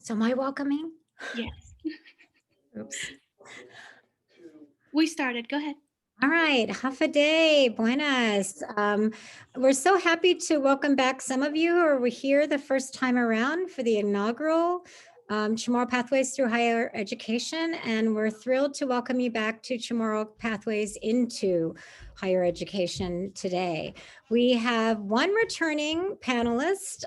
So am I welcoming? Yes. Oops. We started. Go ahead. All right, half a day, buenas. We're so happy to welcome back some of you who are here the first time around for the inaugural Chamorro Pathways through Higher Education, and we're thrilled to welcome you back to Chamorro Pathways into Higher Education today. We have one returning panelist,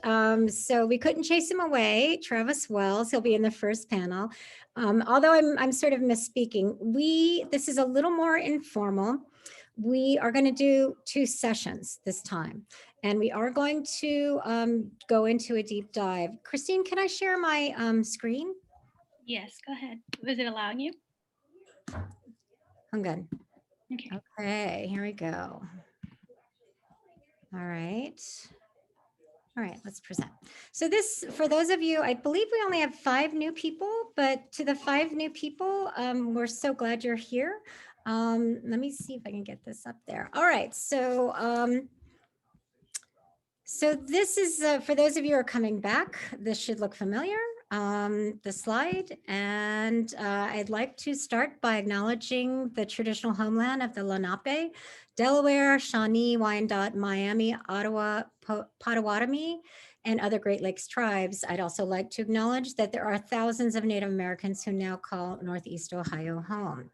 so we couldn't chase him away, Travis Wells. He'll be in the first panel. Although I'm sort of misspeaking, this is a little more informal. We are going to do 2 sessions this time, and we are going to go into a deep dive. Christine, can I share my screen? Yes, go ahead. Is it allowing you? I'm good. Okay. Okay, here we go. All right. All right, let's present. So this, for those of you, I believe we only have 5 new people, but to the 5 new people, we're so glad you're here. Let me see if I can get this up there. All right, so this is, for those of you who are coming back, this should look familiar, the slide. And I'd like to start by acknowledging the traditional homeland of the Lenape, Delaware, Shawnee, Wyandot, Miami, Ottawa, Potawatomi, and other Great Lakes tribes. I'd also like to acknowledge that there are thousands of Native Americans who now call Northeast Ohio home.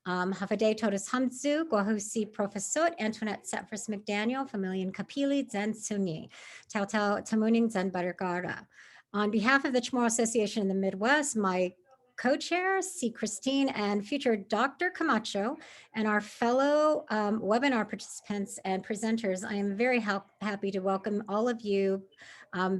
Hafade Todos Hamzu, Gwahusi Professor, Antoinette Setfris McDaniel, Familian Kapili, Zen Sunyi, Tautau Tamuning Zen Barigara. On behalf of the Chamorro Association in the Midwest, my co-chair, C. Christine, and future Dr. Camacho, and our fellow webinar participants and presenters, I am very happy to welcome all of you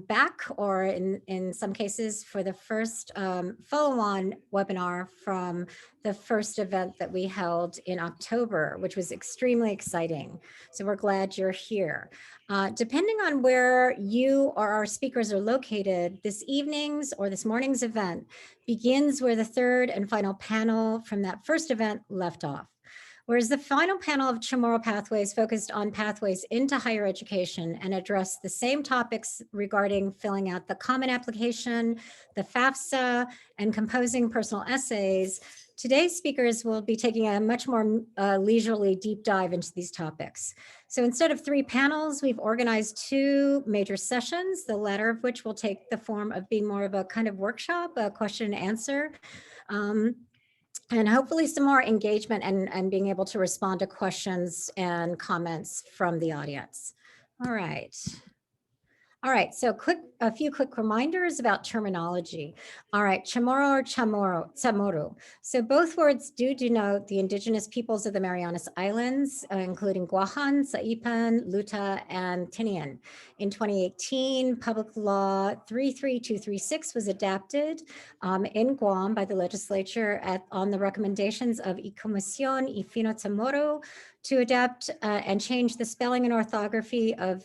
back, or in some cases for the first follow-on webinar from the first event that we held in October, which was extremely exciting. So we're glad you're here. Depending on where you or our speakers are located, this evening's or this morning's event begins where the third and final panel from that first event left off. Whereas the final panel of Chamorro Pathways focused on pathways into higher education and addressed the same topics regarding filling out the common application, the FAFSA, and composing personal essays, today's speakers will be taking a much more leisurely deep dive into these topics. So instead of 3 panels, we've organized 2 major sessions, the latter of which will take the form of being more of a kind of workshop, a question and answer. And hopefully some more engagement and being able to respond to questions and comments from the audience. All right. All right, so a few quick reminders about terminology. All right, Chamorro or Chamorro. So both words do denote the indigenous peoples of the Marianas Islands, including Guahan, Saipan, Luta, and Tinian. In 2018, Public Law 33236 was adapted in Guam by the legislature on the recommendations of Y Comisión y Fino Chamorro to adapt and change the spelling and orthography of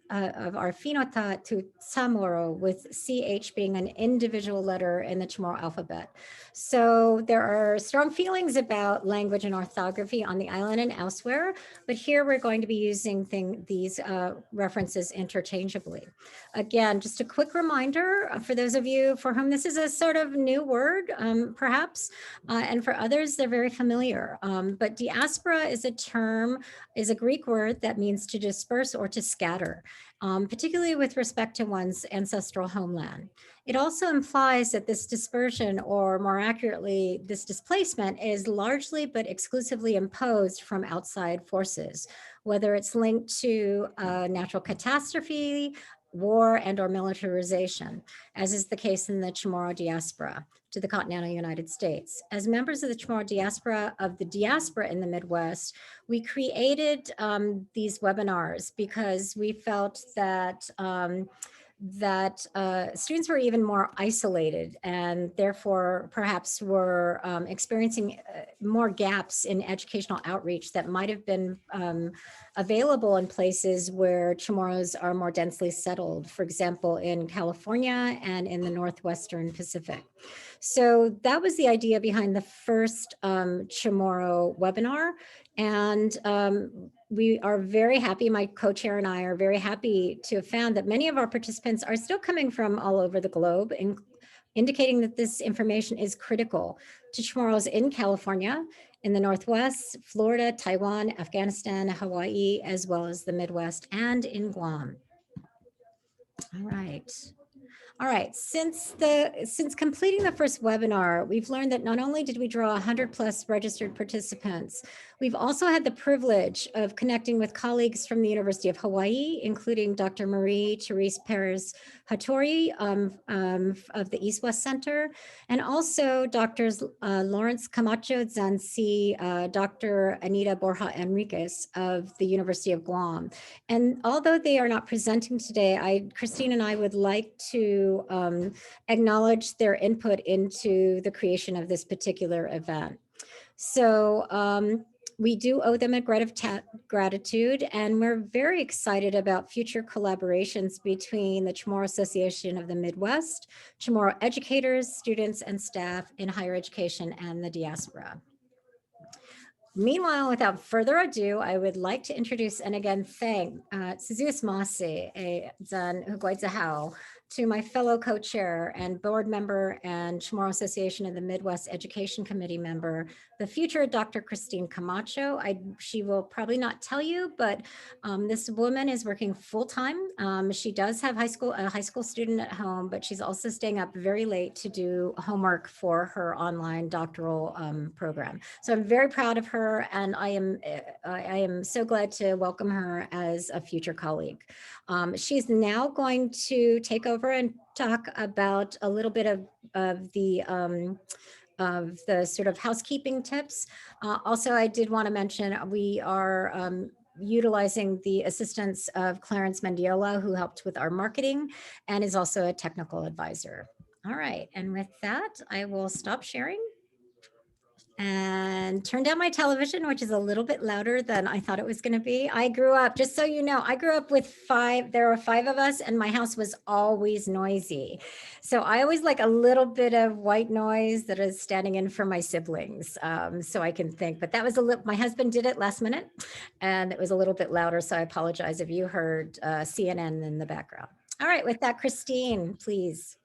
our Finota to Chamorro, with CH being an individual letter in the Chamorro alphabet. So there are strong feelings about language and orthography on the island and elsewhere, but here we're going to be using these references interchangeably. Again, just a quick reminder for those of you for whom this is a sort of new word, perhaps, and for others, they're very familiar. But diaspora is a Greek word that means to disperse or to scatter. Particularly with respect to one's ancestral homeland. It also implies that this dispersion, or more accurately, this displacement, is largely but exclusively imposed from outside forces, whether it's linked to a natural catastrophe, war, and or militarization, as is the case in the Chamorro diaspora to the continental United States. As members of the Chamorro diaspora in the Midwest, we created these webinars because we felt that students were even more isolated and therefore perhaps were experiencing more gaps in educational outreach that might have been available in places where Chamorros are more densely settled, for example, in California and in the Northwestern Pacific. So that was the idea behind the first Chamorro webinar. And we are very happy, my co-chair and I are very happy to have found that many of our participants are still coming from all over the globe, indicating that this information is critical to Chamorros in California, in the Northwest, Florida, Taiwan, Afghanistan, Hawaii, as well as the Midwest and in Guam. All right. All right, since completing the first webinar, we've learned that not only did we draw 100 plus registered participants, we've also had the privilege of connecting with colleagues from the University of Hawaii, including Dr. Marie Therese Perez Hattori of the East West Center, and also Drs. Lawrence Camacho Zanzi, Dr. Anita Borja Enriquez of the University of Guam. And although they are not presenting today, Christine and I would like to acknowledge their input into the creation of this particular event. So we do owe them a gratitude, and we're very excited about future collaborations between the Chamorro Association of the Midwest, Chamorro educators, students, and staff in higher education and the diaspora. Meanwhile, without further ado, I would like to introduce and again thank Suzuis Masi, Zan Huguaizahao, to my fellow co-chair and board member and Chamorro Association of the Midwest Education Committee member, the future Dr. Christine Camacho. She will probably not tell you, but this woman is working full-time. She does have a high school student at home, but she's also staying up very late to do homework for her online doctoral program. So I'm very proud of her, and I am so glad to welcome her as a future colleague. She's now going to take over and talk about a little bit of the sort of housekeeping tips. Also, I did want to mention we are utilizing the assistance of Clarence Mendiola, who helped with our marketing and is also a technical advisor. All right, and with that, I will stop sharing and turn down my television, which is a little bit louder than I thought it was going to be. I grew up, just so you know, I grew up with there were 5 of us, and my house was always noisy. So I always like a little bit of white noise that is standing in for my siblings, so I can think. But that was my husband did it last minute, and it was a little bit louder. So I apologize if you heard CNN in the background. All right, with that, Christine, please.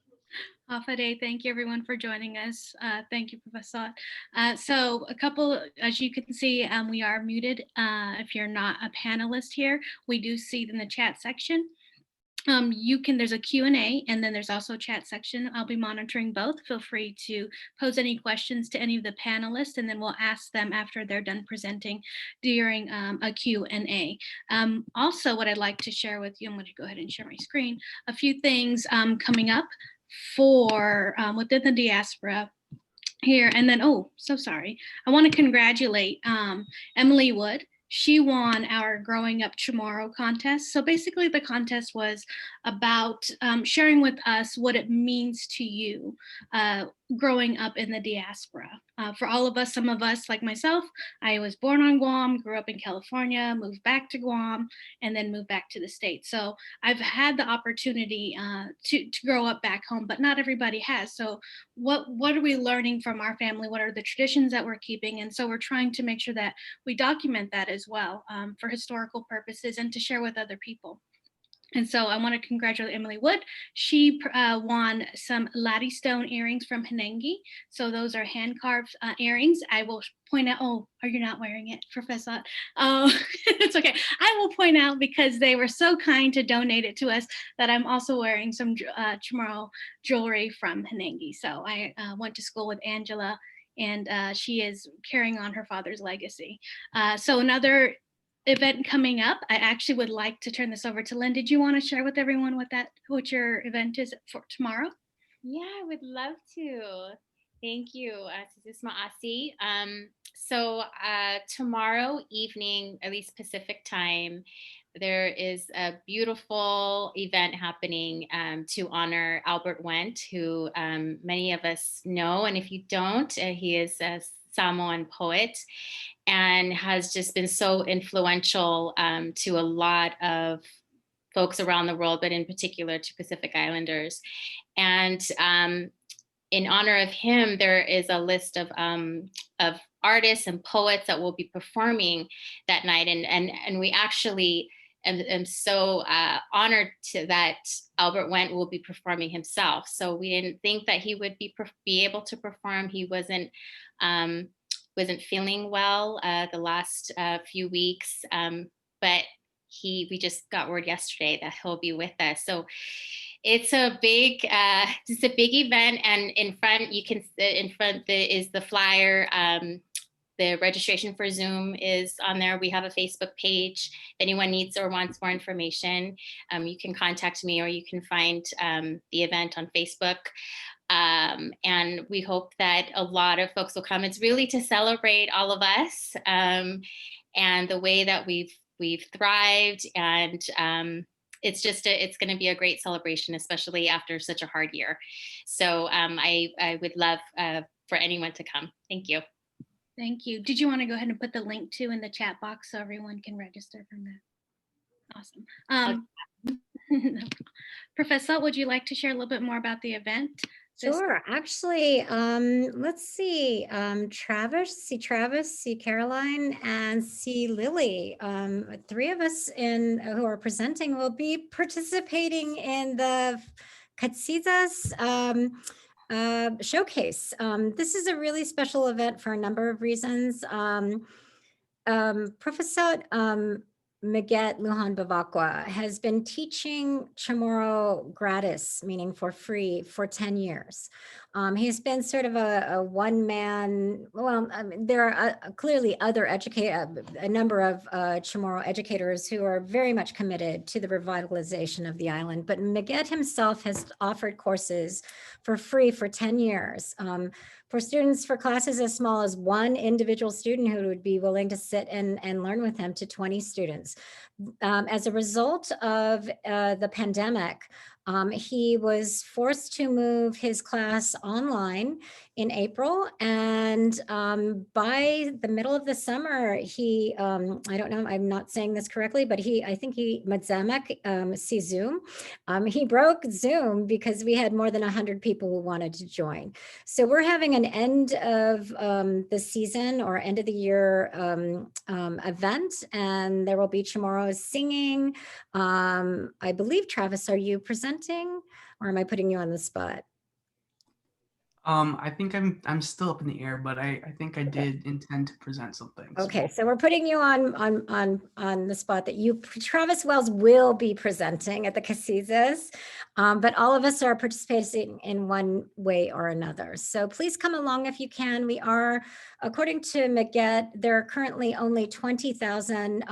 Day. Thank you everyone for joining us. Thank you, Professor. So a couple, as you can see, we are muted. If you're not a panelist here, we do see it in the chat section. There's a Q&A, and then there's also a chat section. I'll be monitoring both. Feel free to pose any questions to any of the panelists, and then we'll ask them after they're done presenting during a Q&A. Also, what I'd like to share with you, I'm going to go ahead and share my screen, a few things coming up for within the diaspora here. And then, oh, so sorry. I want to congratulate Emily Wood. She won our Growing Up Chamorro contest. So basically the contest was about sharing with us what it means to you growing up in the diaspora. For all of us, some of us like myself, I was born on Guam, grew up in California, moved back to Guam, and then moved back to the States. So I've had the opportunity to grow up back home, but not everybody has. So what are we learning from our family? What are the traditions that we're keeping? And so we're trying to make sure that we document that as well for historical purposes and to share with other people. And so I want to congratulate Emily Wood. She won some latte stone earrings from Hinengi. So those are hand carved earrings. I will point out, oh, are you not wearing it, Professor? Oh, it's okay. I will point out because they were so kind to donate it to us that I'm also wearing some Chamorro jewelry from Hinengi. So I went to school with Angela, and she is carrying on her father's legacy. So another event coming up, I actually would like to turn this over to Lynn. Did you want to share with everyone what your event is for tomorrow? Yeah, I would love to. Thank you, Suzuis Ma'asi. So tomorrow evening, at least Pacific time, there is a beautiful event happening to honor Albert Wendt, who many of us know. And if you don't, he is a Samoan poet and has just been so influential to a lot of folks around the world, but in particular to Pacific Islanders. And in honor of him, there is a list of artists and poets that will be performing that night. And we actually am so honored to that Albert Wendt will be performing himself. So we didn't think that he would be able to perform. He wasn't feeling well the last few weeks, but we just got word yesterday that he'll be with us. So it's a big event, and in front is the flyer. The registration for Zoom is on there. We have a Facebook page. If anyone needs or wants more information, you can contact me, or you can find the event on Facebook. And we hope that a lot of folks will come. It's really to celebrate all of us and the way that we've thrived, and it's going to be a great celebration, especially after such a hard year. So I would love for anyone to come. Thank you. Thank you. Did you want to go ahead and put the link to in the chat box so everyone can register from that? Awesome. Professor, would you like to share a little bit more about the event? Sure. Actually, let's see. Travis, see Caroline, and see Lily. Three of us who are presenting will be participating in the Katsizas showcase. This is a really special event for a number of reasons. Professor Maget Lujan Bavakwa has been teaching Chamorro gratis, meaning for free, for 10 years. He's been sort of a one-man, well, there are clearly other a number of Chamorro educators who are very much committed to the revitalization of the island, but Maget himself has offered courses for free for 10 years. For students, for classes as small as one individual student who would be willing to sit and learn with him, to 20 students. As a result of the pandemic, he was forced to move his class online in April, and by the middle of the summer, he, I don't know, I'm not saying this correctly, but I think he, Madzamek, see Zoom. He broke Zoom because we had more than 100 people who wanted to join. So we're having an end of the season or end of the year event, and there will be Chamorros singing. I believe, Travis, are you presenting, or am I putting you on the spot? I think I'm still up in the air, but I think I did intend to present something. Okay, so we're putting you on the spot that Travis Wells will be presenting at the Katsizas, but all of us are participating in one way or another. So please come along if you can. We are, according to Maget, there are currently only 20,000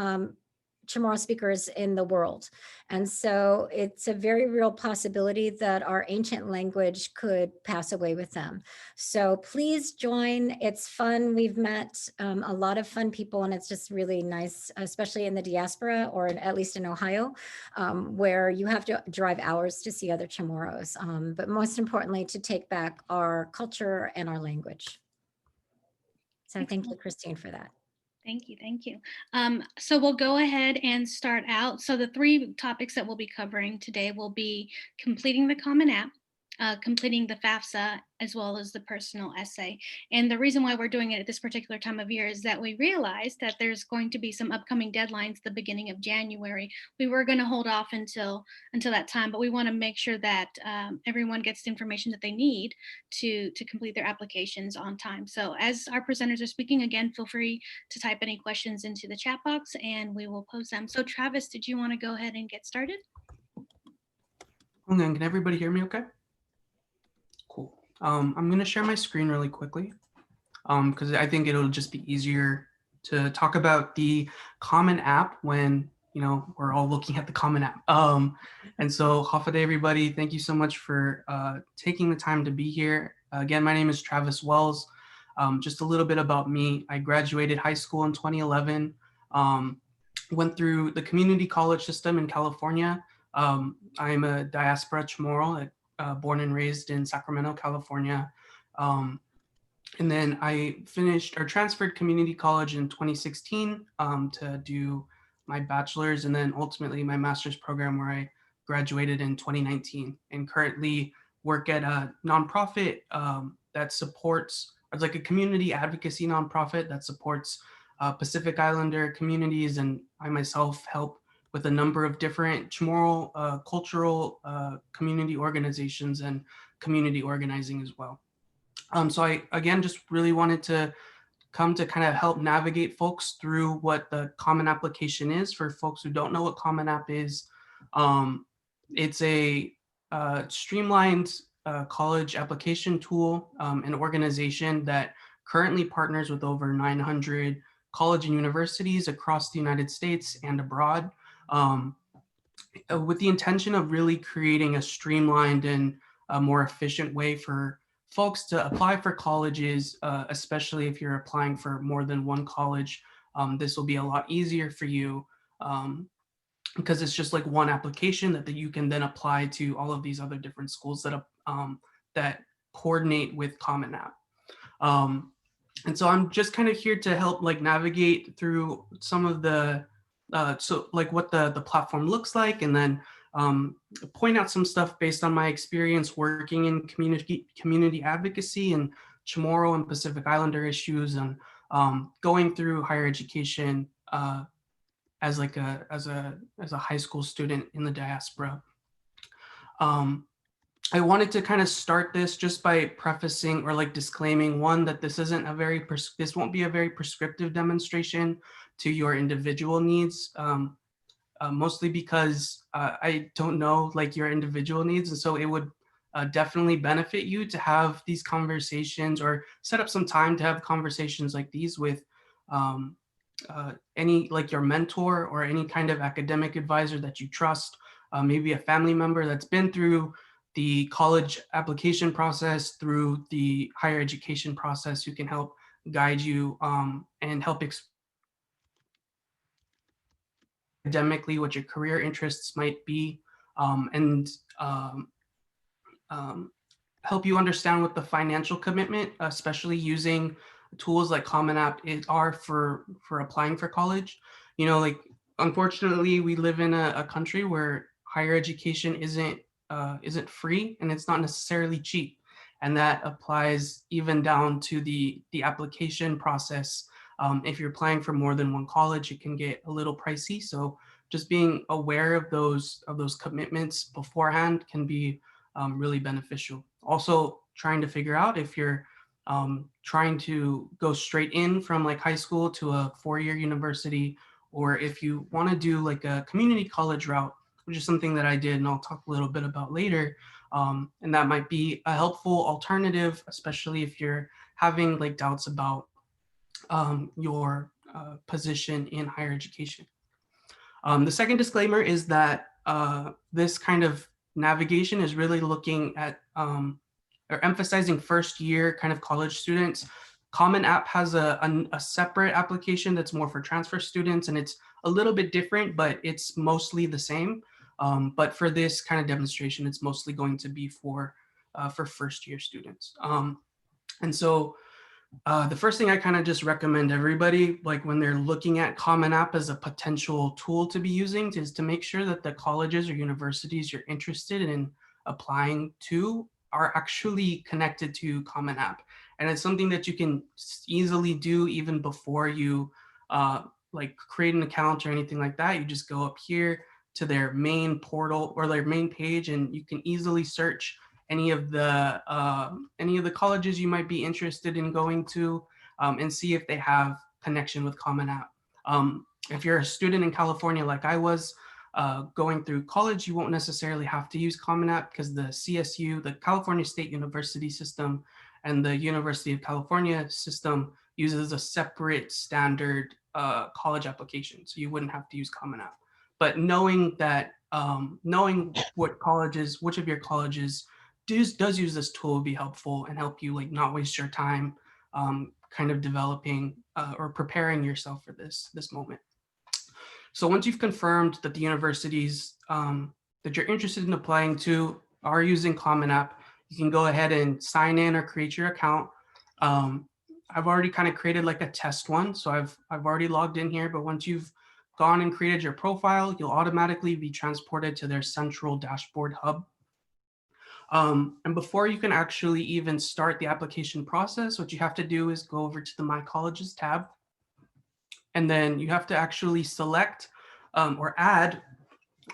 Chamorro speakers in the world. And so it's a very real possibility that our ancient language could pass away with them. So please join. It's fun. We've met a lot of fun people, and it's just really nice, especially in the diaspora, or at least in Ohio, where you have to drive hours to see other Chamorros, but most importantly, to take back our culture and our language. So thank you, Christine, for that. Thank you. Thank you. So we'll go ahead and start out. So the three topics that we'll be covering today will be completing the Common App, completing the FAFSA, as well as the personal essay. And the reason why we're doing it at this particular time of year is that we realized that there's going to be some upcoming deadlines the beginning of January. We were going to hold off until that time, but we want to make sure that everyone gets the information that they need to complete their applications on time. So as our presenters are speaking, again, feel free to type any questions into the chat box and we will pose them. So Travis, did you want to go ahead and get started? Hold on, can everybody hear me okay? Cool. I'm going to share my screen really quickly because I think it'll just be easier to talk about the Common App when, you know, we're all looking at the Common App. And so, Hafa day, everybody. Thank you so much for taking the time to be here. Again, my name is Travis Wells. Just a little bit about me. I graduated high school in 2011, went through the community college system in California. I'm a diaspora Chamorro, born and raised in Sacramento, California. And then I transferred community college in 2016 to do my bachelor's and then ultimately my master's program, where I graduated in 2019 and currently work at a nonprofit that supports, it's like a community advocacy nonprofit that supports Pacific Islander communities. And I myself help with a number of different Chamorro cultural community organizations and community organizing as well. So I, again, just really wanted to come to kind of help navigate folks through what the Common Application is. For folks who don't know what Common App is, it's a streamlined college application tool, an organization that currently partners with over 900 college and universities across the United States and abroad, with the intention of really creating a streamlined and a more efficient way for folks to apply for colleges, especially if you're applying for more than one college. This will be a lot easier for you because it's just like one application that you can then apply to all of these other different schools that coordinate with Common App. And so I'm just kind of here to help like navigate through some of the so like what the platform looks like, and then point out some stuff based on my experience working in community advocacy and Chamorro and Pacific Islander issues, and going through higher education as a high school student in the diaspora. I wanted to kind of start this just by prefacing or like disclaiming, one, that this isn't a very this won't be a very prescriptive demonstration to your individual needs, mostly because I don't know like your individual needs, and so it would definitely benefit you to have these conversations or set up some time to have conversations like these with any like your mentor or any kind of academic advisor that you trust, maybe a family member that's been through the college application process, through the higher education process, who can help guide you and help academically what your career interests might be, and help you understand what the financial commitment, especially using tools like Common App, are for applying for college. You know, like unfortunately, we live in a country where higher education isn't free, and it's not necessarily cheap, and that applies even down to the application process. If you're applying for more than one college, it can get a little pricey. So just being aware of those commitments beforehand can be really beneficial. Also, trying to figure out if you're trying to go straight in from like high school to a 4-year university, or if you want to do like a community college route, which is something that I did and I'll talk a little bit about later. And that might be a helpful alternative, especially if you're having like doubts about your position in higher education. The second disclaimer is that this kind of navigation is really looking at or emphasizing first year kind of college students. Common App has a separate application that's more for transfer students, and it's a little bit different, but it's mostly the same. But for this kind of demonstration, it's mostly going to be for first year students. And so the first thing I kind of just recommend everybody, like when they're looking at Common App as a potential tool to be using, is to make sure that the colleges or universities you're interested in applying to are actually connected to Common App. And it's something that you can easily do even before you like create an account or anything like that. You just go up here to their main portal or their main page, and you can easily search any of the colleges you might be interested in going to, and see if they have connection with Common App. If you're a student in California like I was, going through college, you won't necessarily have to use Common App because the CSU, the California State University system, and the University of California system uses a separate standard college application. So you wouldn't have to use Common App. But knowing that, knowing which of your colleges does use this tool will be helpful and help you like not waste your time kind of developing or preparing yourself for this moment. So once you've confirmed that the universities that you're interested in applying to are using Common App, you can go ahead and sign in or create your account. I've already kind of created like a test one, so I've already logged in here, but once you've gone and created your profile, you'll automatically be transported to their central dashboard hub. And before you can actually even start the application process, what you have to do is go over to the My Colleges tab. And then you have to actually select or add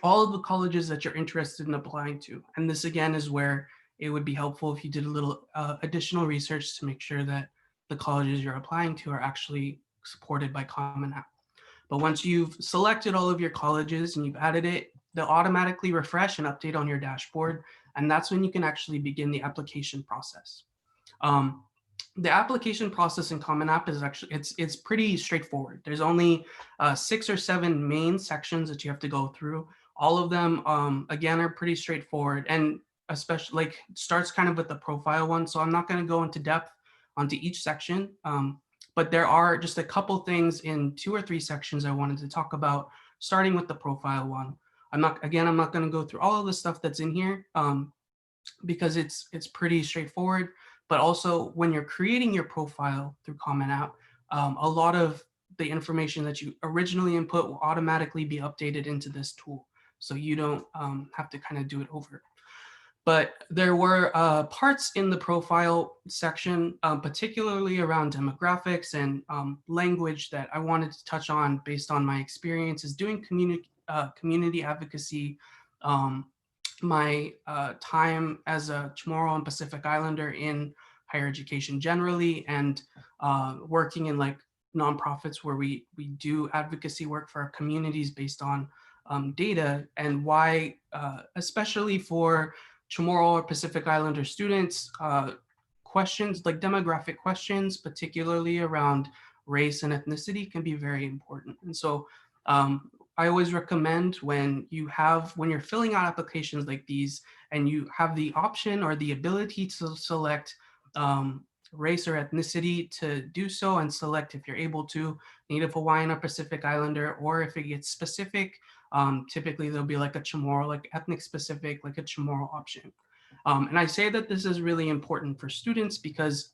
all of the colleges that you're interested in applying to. And this again is where it would be helpful if you did a little additional research to make sure that the colleges you're applying to are actually supported by Common App. But once you've selected all of your colleges and you've added it, they'll automatically refresh and update on your dashboard. And that's when you can actually begin the application process. The application process in Common App is actually, it's pretty straightforward. There's only 6 or 7 main sections that you have to go through. All of them, again, are pretty straightforward, and especially like starts kind of with the profile one. So I'm not going to go into depth onto each section, but there are just a couple things in 2 or 3 sections I wanted to talk about, starting with the profile one. I'm not going to go through all of the stuff that's in here because it's pretty straightforward. But also when you're creating your profile through Common App, a lot of the information that you originally input will automatically be updated into this tool. So you don't have to kind of do it over. But there were parts in the profile section, particularly around demographics and language, that I wanted to touch on based on my experiences doing community advocacy, my time as a Chamorro and Pacific Islander in higher education generally, and working in like nonprofits where we do advocacy work for our communities based on data, and why, especially for Chamorro or Pacific Islander students, questions like demographic questions, particularly around race and ethnicity, can be very important. And so I always recommend when you're filling out applications like these and you have the option or the ability to select race or ethnicity, to do so and select, if you're able to, Native Hawaiian or Pacific Islander, or if it gets specific, typically there'll be like a Chamorro, like ethnic specific, like a Chamorro option. And I say that this is really important for students because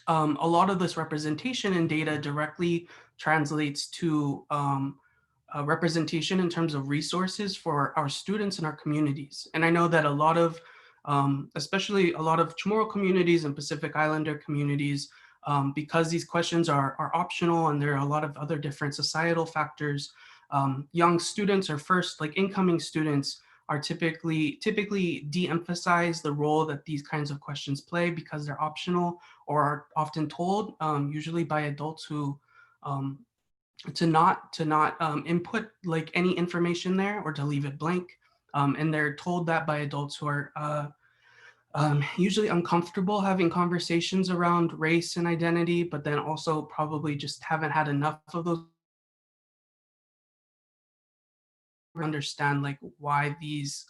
a lot of this representation in data directly translates to representation in terms of resources for our students and our communities. And I know that a lot of, especially a lot of Chamorro communities and Pacific Islander communities, because these questions are optional and there are a lot of other different societal factors, young students or first like incoming students are typically de-emphasize the role that these kinds of questions play because they're optional, or are often told, usually by adults who, to not input like any information there, or to leave it blank. And they're told that by adults who are usually uncomfortable having conversations around race and identity, but then also probably just haven't had enough of those. Understand like why these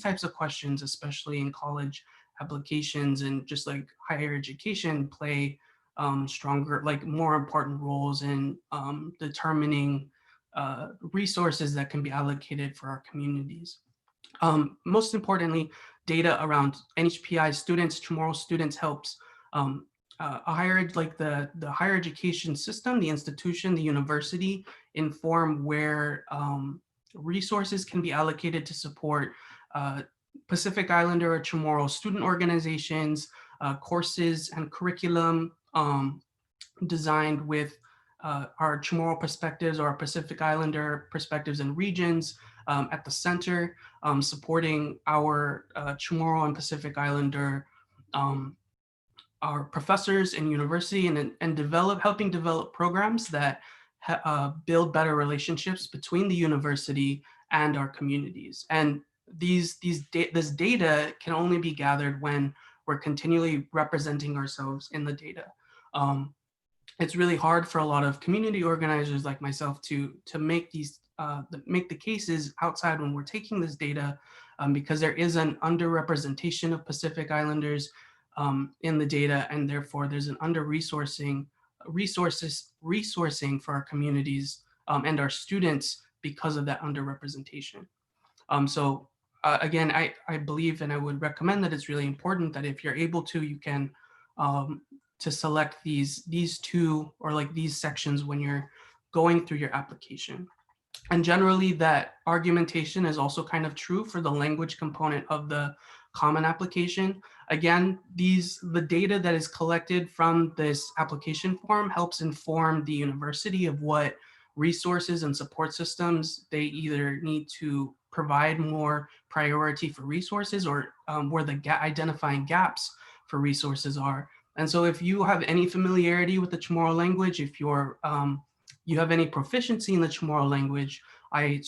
types of questions, especially in college applications and just like higher education, play stronger, like more important roles in determining resources that can be allocated for our communities. Most importantly, data around NHPI students, Chamorro students, helps the higher education system, the institution, the university, inform where resources can be allocated to support Pacific Islander or Chamorro student organizations, courses and curriculum designed with our Chamorro perspectives or our Pacific Islander perspectives and regions at the center, supporting our Chamorro and Pacific Islander our professors in university, and helping develop programs that build better relationships between the university and our communities. And this data can only be gathered when we're continually representing ourselves in the data. It's really hard for a lot of community organizers like myself to make the cases outside when we're taking this data, because there is an underrepresentation of Pacific Islanders in the data, and therefore there's an under-resourcing for our communities and our students because of that underrepresentation. Again, I believe and I would recommend that it's really important that if you're able to, you can to select these two or like these sections when you're going through your application. And generally that argumentation is also kind of true for the language component of the common application. Again, the data that is collected from this application form helps inform the university of what resources and support systems, they either need to provide more priority for resources or where the identifying gaps for resources are. And so if you have any familiarity with the Chamorro language, if you have any proficiency in the Chamorro language, I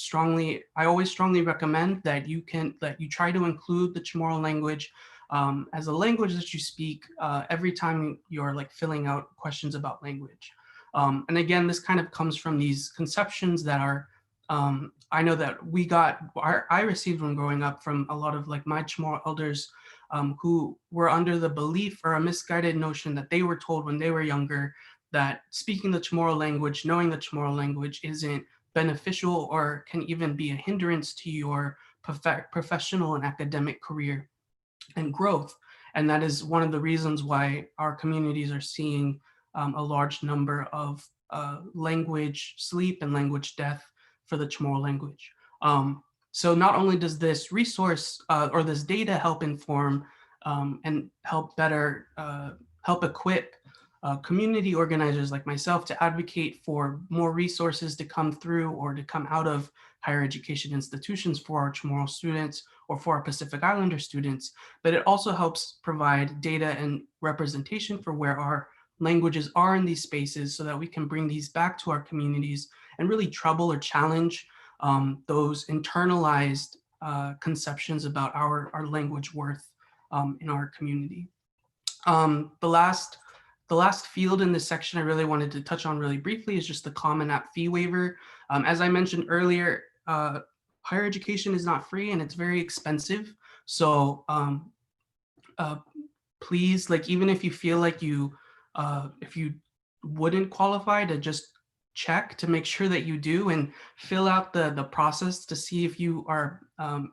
always strongly recommend that you try to include the Chamorro language as a language that you speak every time you're like filling out questions about language. And again, this kind of comes from these conceptions that are, I know that I received when growing up from a lot of like my Chamorro elders who were under the belief or a misguided notion that they were told when they were younger that speaking the Chamorro language, knowing the Chamorro language isn't beneficial or can even be a hindrance to your professional and academic career and growth. And that is one of the reasons why our communities are seeing a large number of language sleep and language death for the Chamorro language. So not only does this resource or this data help inform and help better help equip community organizers like myself to advocate for more resources to come through or to come out of higher education institutions for our Chamorro students or for our Pacific Islander students, but it also helps provide data and representation for where our languages are in these spaces so that we can bring these back to our communities and really trouble or challenge those internalized conceptions about our language worth in our community. The last field in this section I really wanted to touch on really briefly is just the Common App fee waiver. As I mentioned earlier, higher education is not free and it's very expensive. So please, like, even if you feel like if you wouldn't qualify, to just check to make sure that you do and fill out the process to see if you are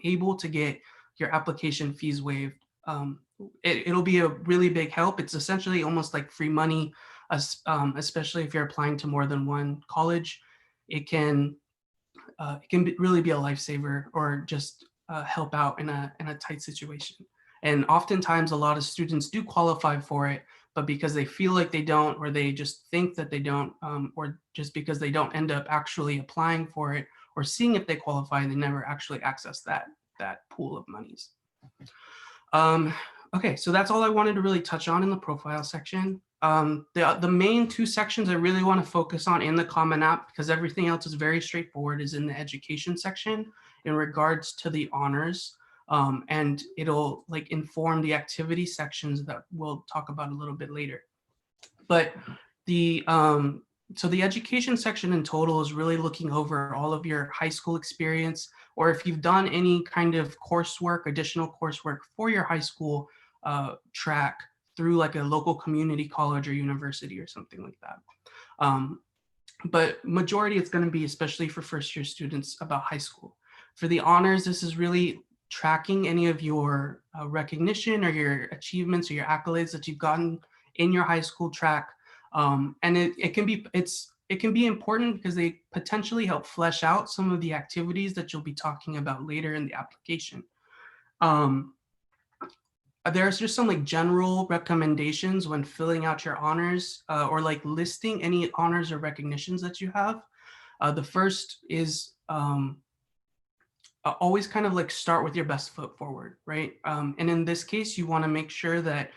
able to get your application fees waived. It'll be a really big help. It's essentially almost like free money, especially if you're applying to more than one college. It can really be a lifesaver or just help out in a tight situation. And oftentimes a lot of students do qualify for it, but because they feel like they don't, or they just think that they don't, or just because they don't end up actually applying for it or seeing if they qualify, they never actually access that pool of monies. Okay, so that's all I wanted to really touch on in the profile section. The main two sections I really want to focus on in the Common App, because everything else is very straightforward, is in the education section in regards to the honors. And it'll like inform the activity sections that we'll talk about a little bit later. But so the education section in total is really looking over all of your high school experience, or if you've done any kind of coursework, additional coursework for your high school track through like a local community college or university or something like that. But majority it's going to be, especially for first year students, about high school. For the honors, this is really tracking any of your recognition or your achievements or your accolades that you've gotten in your high school track. And it can be important because they potentially help flesh out some of the activities that you'll be talking about later in the application. There's just some like general recommendations when filling out your honors or like listing any honors or recognitions that you have. The first is always kind of like start with your best foot forward, right? And in this case, you want to make sure that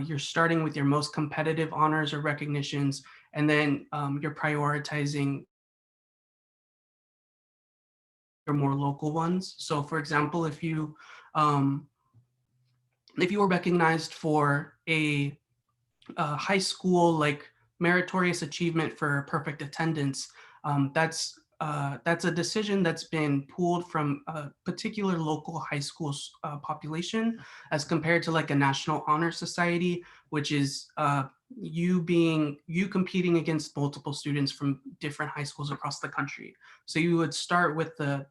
you're starting with your most competitive honors or recognitions, and then you're prioritizing your more local ones. So for example, if you were recognized for a high school like meritorious achievement for perfect attendance, that's a decision that's been pulled from a particular local high school population as compared to like a national honor society, which is you competing against multiple students from different high schools across the country. So you would start with the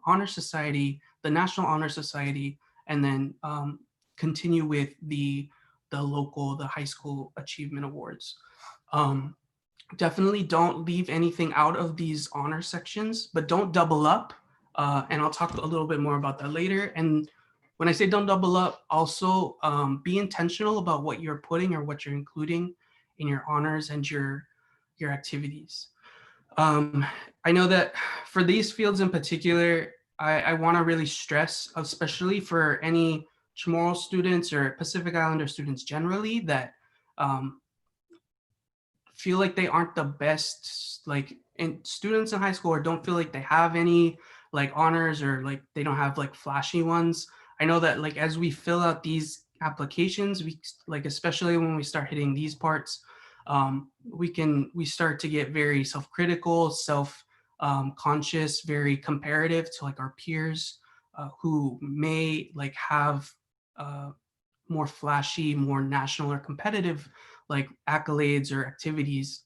honor society, the National Honor Society, and then continue with the high school achievement awards. Definitely don't leave anything out of these honor sections, but don't double up. And I'll talk a little bit more about that later. And when I say don't double up, also be intentional about what you're putting or what you're including in your honors and your activities. I know that for these fields in particular, I want to really stress, especially for any Chamorro students or Pacific Islander students generally, that um, feel like they aren't the best like in students in high school, or don't feel like they have any like honors, or like they don't have like flashy ones. I know that like as we fill out these applications, we like, especially when we start hitting these parts, we start to get very self-critical, conscious, very comparative to like our peers, who may like have uh, more flashy, more national or competitive like accolades or activities.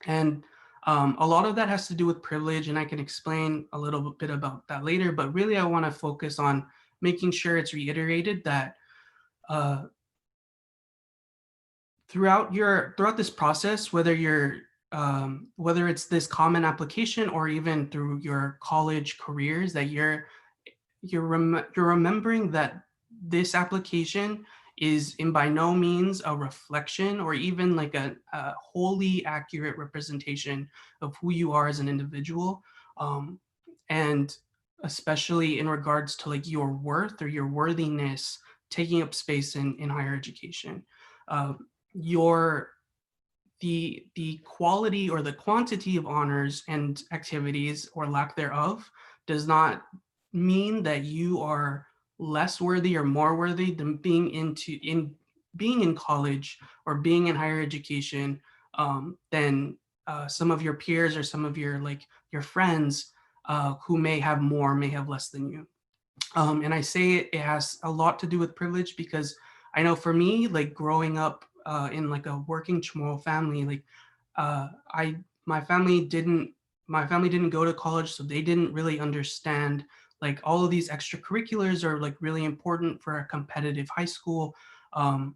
And a lot of that has to do with privilege, and I can explain a little bit about that later. But really, I want to focus on making sure it's reiterated that uh, throughout this process, whether it's this common application or even through your college careers, that you're remembering that this application is in by no means a reflection or even like a wholly accurate representation of who you are as an individual, and especially in regards to like your worth or your worthiness taking up space in higher education. uh, your the quality or the quantity of honors and activities or lack thereof does not mean that you are less worthy or more worthy than being in college or being in higher education, than some of your peers or some of your friends, who may have more, may have less than you. And I say it has a lot to do with privilege, because I know for me, like growing up in like a working Chamorro family, like I my family didn't go to college, so they didn't really understand like all of these extracurriculars are like really important for a competitive high school. Um,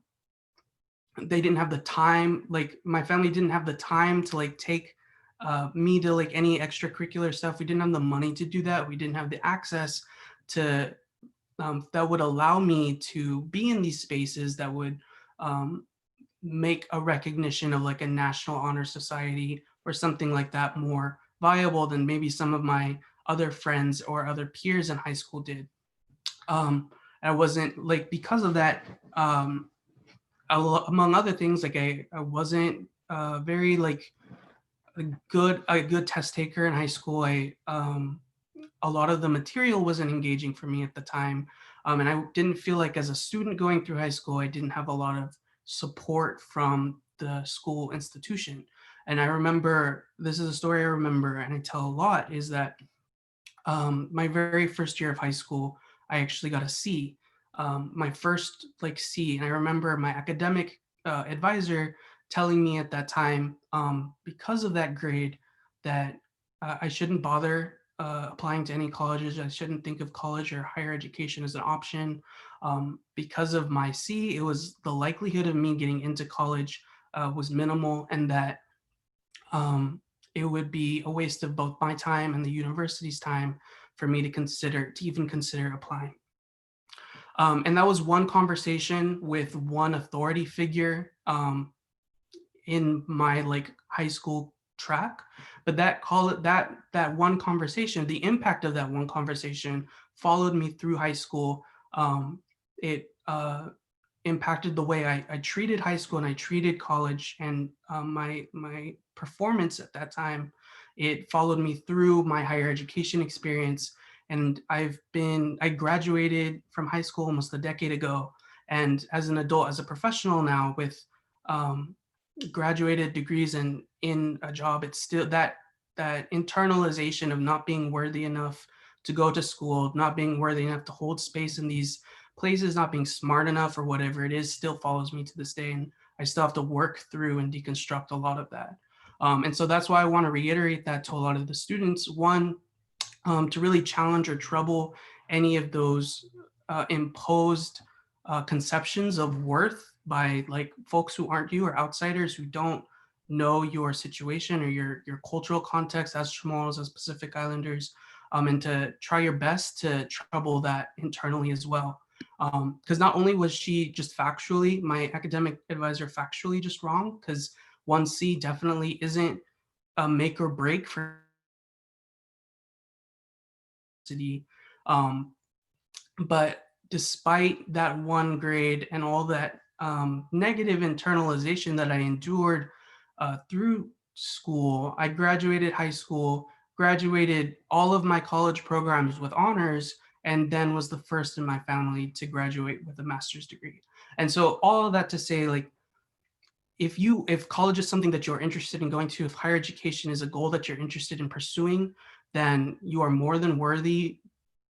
they didn't have the time, like my family didn't have the time to like take me to like any extracurricular stuff. We didn't have the money to do that. We didn't have the access to that would allow me to be in these spaces that would um, make a recognition of like a national honor society or something like that more viable than maybe some of my other friends or other peers in high school did. I wasn't like, because of that, among other things, like I wasn't very like a good test taker in high school. A lot of the material wasn't engaging for me at the time. And I didn't feel like as a student going through high school, I didn't have a lot of support from the school institution. And I remember, this is a story I remember and I tell a lot, is that my very first year of high school, I actually got a C, my first like C. And I remember my academic advisor telling me at that time, because of that grade, that I shouldn't bother applying to any colleges. I shouldn't think of college or higher education as an option. Because of my C, it was the likelihood of me getting into college was minimal, and that it would be a waste of both my time and the university's time for me to even consider applying. And that was one conversation with one authority figure in my like high school track. But that one conversation, the impact of that one conversation followed me through high school. It impacted the way I treated high school and I treated college, and my performance at that time. It followed me through my higher education experience, and I graduated from high school almost a decade ago, and as an adult, as a professional now with um, graduated degrees and in a job, it's still that internalization of not being worthy enough to go to school, not being worthy enough to hold space in these places, not being smart enough or whatever it is, still follows me to this day. And I still have to work through and deconstruct a lot of that. And so that's why I want to reiterate that to a lot of the students. One, to really challenge or trouble any of those imposed conceptions of worth by like folks who aren't you or outsiders who don't know your situation or your cultural context as Chamorros, as Pacific Islanders, and to try your best to trouble that internally as well. Because not only was she just factually, my academic advisor factually just wrong, because 1C definitely isn't a make or break for city. Um, but despite that one grade and all that negative internalization that I endured through school, I graduated high school, graduated all of my college programs with honors, and then was the first in my family to graduate with a master's degree. And so all of that to say, like, if college is something that you're interested in going to, if higher education is a goal that you're interested in pursuing, then you are more than worthy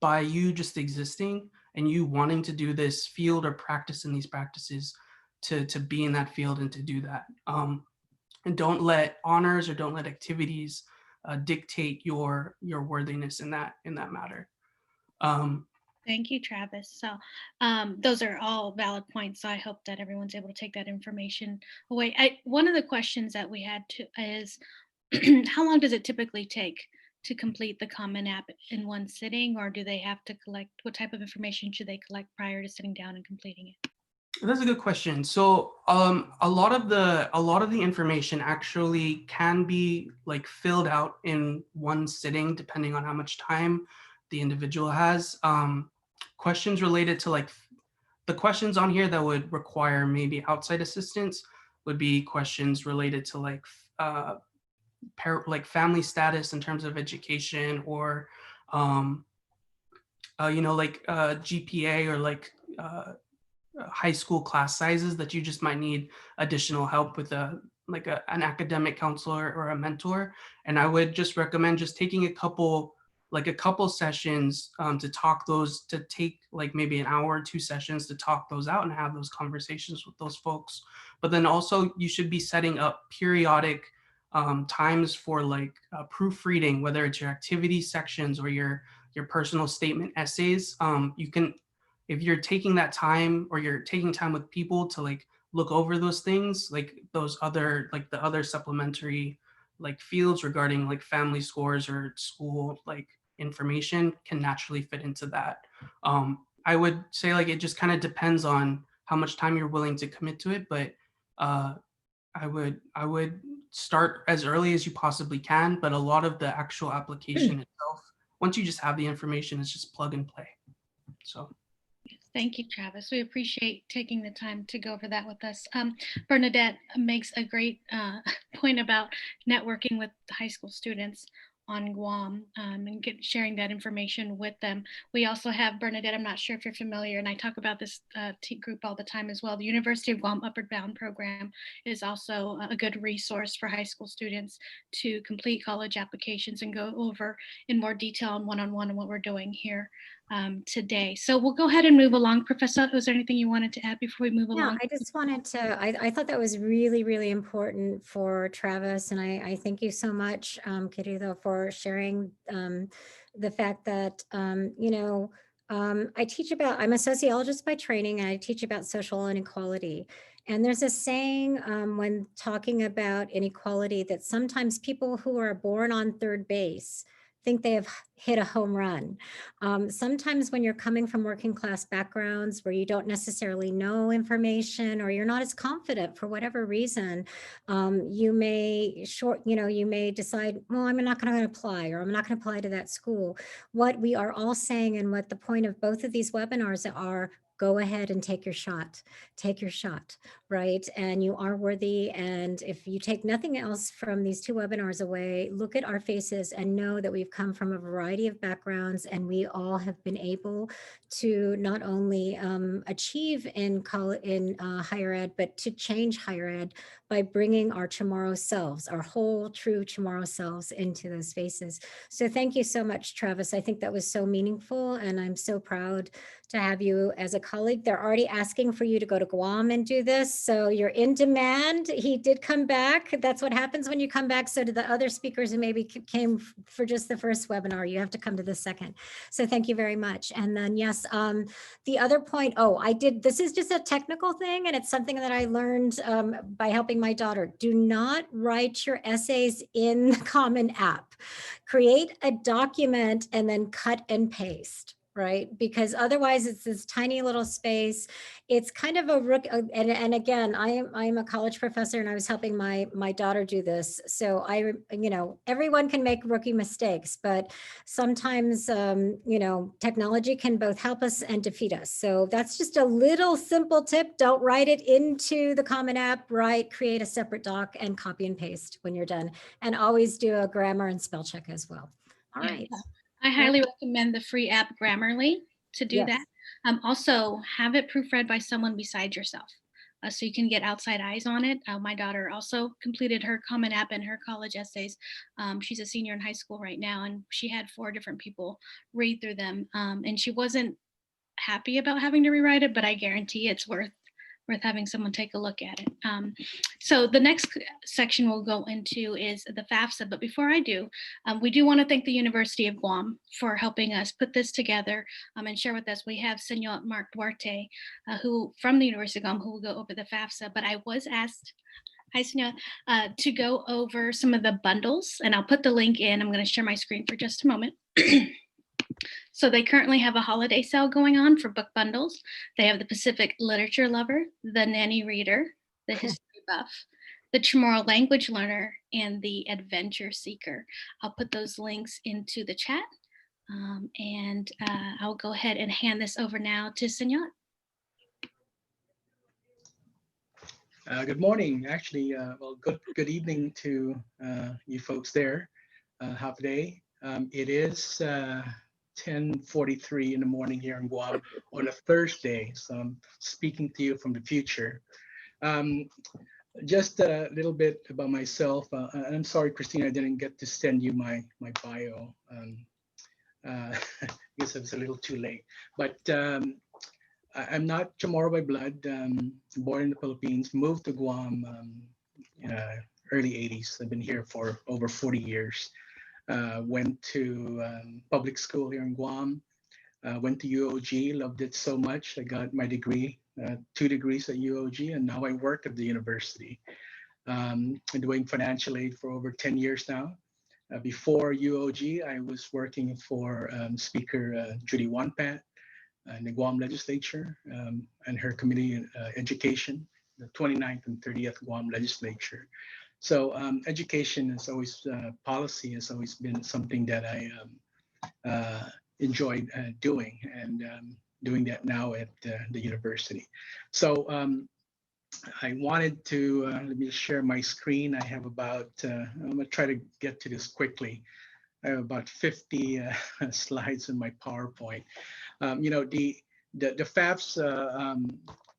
by you just existing and you wanting to do this field or practice in these practices to be in that field and to do that. And don't let honors or don't let activities dictate your worthiness in that matter. Thank you, Travis. So those are all valid points. So I hope that everyone's able to take that information away. One of the questions that we had is, how long does it typically take to complete the Common App in one sitting, or do they have to collect, what type of information should they collect prior to sitting down and completing it? That's a good question. So a lot of the information actually can be like filled out in one sitting, depending on how much time the individual has. Questions related to like the questions on here that would require maybe outside assistance would be questions related to like like family status in terms of education, or like GPA, or like high school class sizes that you just might need additional help with an academic counselor or a mentor. And I would just recommend just taking a couple sessions to take like maybe an hour or 2 sessions to talk those out and have those conversations with those folks. But then also you should be setting up periodic times for like proofreading, whether it's your activity sections or your personal statement essays. You can, if you're taking that time, or you're taking time with people to like look over those things, like those other, like the other supplementary like fields regarding like family scores or school like information can naturally fit into that. I would say like it just kind of depends on how much time you're willing to commit to it, but I would start as early as you possibly can, but a lot of the actual application itself, once you just have the information, it's just plug and play. So. Thank you, Travis. We appreciate taking the time to go over that with us. Bernadette makes a great point about networking with high school students on Guam and sharing that information with them. We also have Bernadette, I'm not sure if you're familiar, and I talk about this group all the time as well. The University of Guam Upward Bound program is also a good resource for high school students to complete college applications and go over in more detail on one-on-one on what we're doing here today. So we'll go ahead and move along. Professor, was there anything you wanted to add before we move along? I just wanted to, I thought that was really, really important for Travis. And I thank you so much, querido, for sharing the fact that, I teach about, I'm a sociologist by training, and I teach about social inequality. And there's a saying when talking about inequality that sometimes people who are born on third base think they have hit a home run. Sometimes when you're coming from working class backgrounds where you don't necessarily know information, or you're not as confident for whatever reason, you may decide, well, I'm not going to apply, or I'm not going to apply to that school. What we are all saying, and what the point of both of these webinars are, go ahead and take your shot, right? And you are worthy. And if you take nothing else from these 2 webinars away, look at our faces and know that we've come from a variety of backgrounds, and we all have been able to not only achieve in higher ed, but to change higher ed by bringing our Chamorro selves, our whole true Chamorro selves, into those spaces. So thank you so much, Travis. I think that was so meaningful, and I'm so proud to have you as a colleague. They're already asking for you to go to Guam and do this, so you're in demand. He did come back. That's what happens when you come back. So to the other speakers who maybe came for just the first webinar, you have to come to the second. So thank you very much. And then yes, the other point, this is just a technical thing, and it's something that I learned by helping my daughter. Do not write your essays in the Common App. Create a document and then cut and paste. right? Because otherwise it's this tiny little space. It's kind of a rook. And again, I am a college professor and I was helping my daughter do this. So everyone can make rookie mistakes, but sometimes, technology can both help us and defeat us. So that's just a little simple tip. Don't write it into the Common App, create a separate doc and copy and paste when you're done. And always do a grammar and spell check as well. All Yeah. right. I highly recommend the free app Grammarly to do Yes. that. Also, have it proofread by someone besides yourself, so you can get outside eyes on it. My daughter also completed her Common App and her college essays. She's a senior in high school right now, and she had 4 different people read through them. And she wasn't happy about having to rewrite it, but I guarantee it's worth having someone take a look at it. So the next section we'll go into is the FAFSA. But before I do, we do want to thank the University of Guam for helping us put this together and share with us. We have Senor Mark Duarte, who from the University of Guam, who will go over the FAFSA. But I was asked, hi, Senor, to go over some of the bundles, and I'll put the link in. I'm going to share my screen for just a moment. So they currently have a holiday sale going on for book bundles. They have the Pacific Literature Lover, the Nanny Reader, the History Buff, the Chamorro Language Learner, and the Adventure Seeker. I'll put those links into the chat, and I'll go ahead and hand this over now to Senor. Good morning. Actually, good evening to you folks there. Half day. It is 10:43 in the morning here in Guam on a Thursday, so I'm speaking to you from the future. Just a little bit about myself. I'm sorry, Christina, I didn't get to send you my bio. I guess it was a little too late, but I'm not Chamorro by blood. Born in the Philippines, moved to Guam early 80s. I've been here for over 40 years. Went to public school here in Guam. Went to UOG, loved it so much. I got my degree, 2 degrees at UOG, and now I work at the university. I'm doing financial aid for over 10 years now. Before UOG, I was working for Speaker Judy Wanpat in the Guam legislature and her committee education, the 29th and 30th Guam legislature. So education is always, policy has always been something that I enjoyed doing, and doing that now at the university. So I wanted to, let me share my screen. I have about, I'm gonna try to get to this quickly. I have about 50 slides in my PowerPoint. The FAFSA,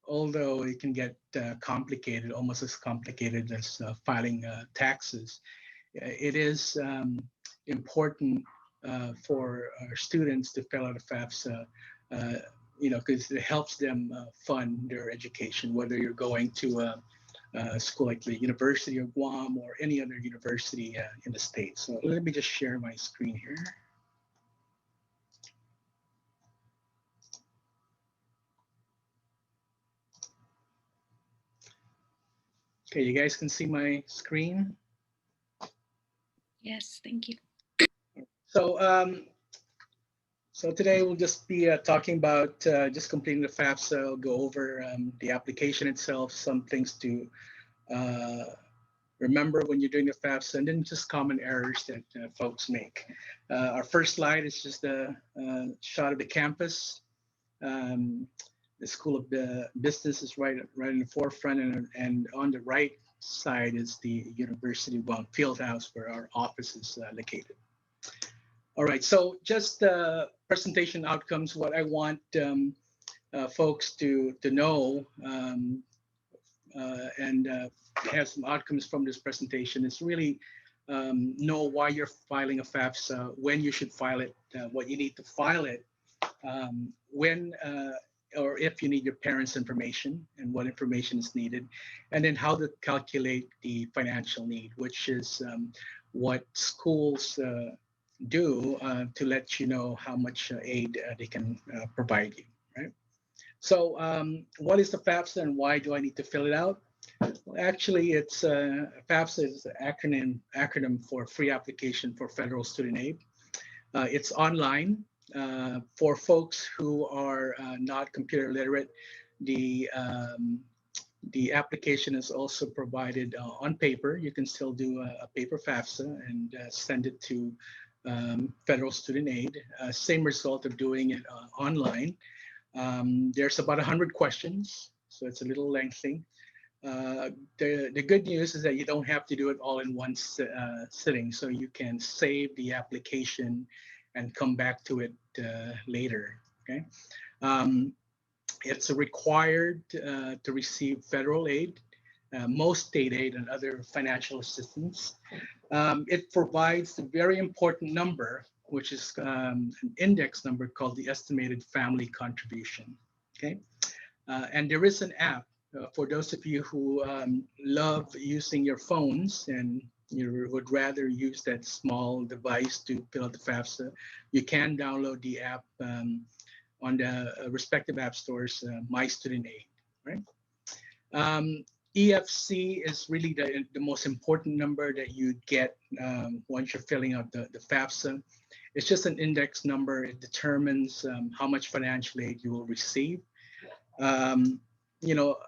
although it can get complicated, almost as complicated as filing taxes, it is important for our students to fill out a FAFSA, because it helps them fund their education, whether you're going to a school like the University of Guam or any other university in the States. So let me just share my screen here. Okay, you guys can see my screen? Yes, thank you. So, so today we'll just be talking about just completing the FAFSA. I'll go over the application itself, some things to remember when you're doing the FAFSA, and then just common errors that folks make. Our first slide is just a shot of the campus. The School of Business is right in the forefront, and on the right side is the University of Guam Field House, where our office is located. All right, so just presentation outcomes. What I want folks to know and have some outcomes from this presentation is really know why you're filing a FAFSA, when you should file it, what you need to file it, when or if you need your parents' information and what information is needed, and then how to calculate the financial need, which is what schools do to let you know how much aid they can provide you, right? So what is the FAFSA and why do I need to fill it out? Well, actually, it's FAFSA is an acronym for Free Application for Federal Student Aid. It's online. For folks who are not computer literate, the application is also provided on paper. You can still do a paper FAFSA and send it to federal student aid. Same result of doing it online. There's about 100 questions, so it's a little lengthy. The good news is that you don't have to do it all in one sitting, so you can save the application and come back to it later. Okay. It's required to receive federal aid, most state aid, and other financial assistance. It provides a very important number, which is an index number called the estimated family contribution. Okay, and there is an app for those of you who love using your phones and you would rather use that small device to fill out the FAFSA. You can download the app on the respective app stores, My Student Aid, right? EFC is really the most important number that you get once you're filling out the FAFSA. It's just an index number. It determines how much financial aid you will receive. You know,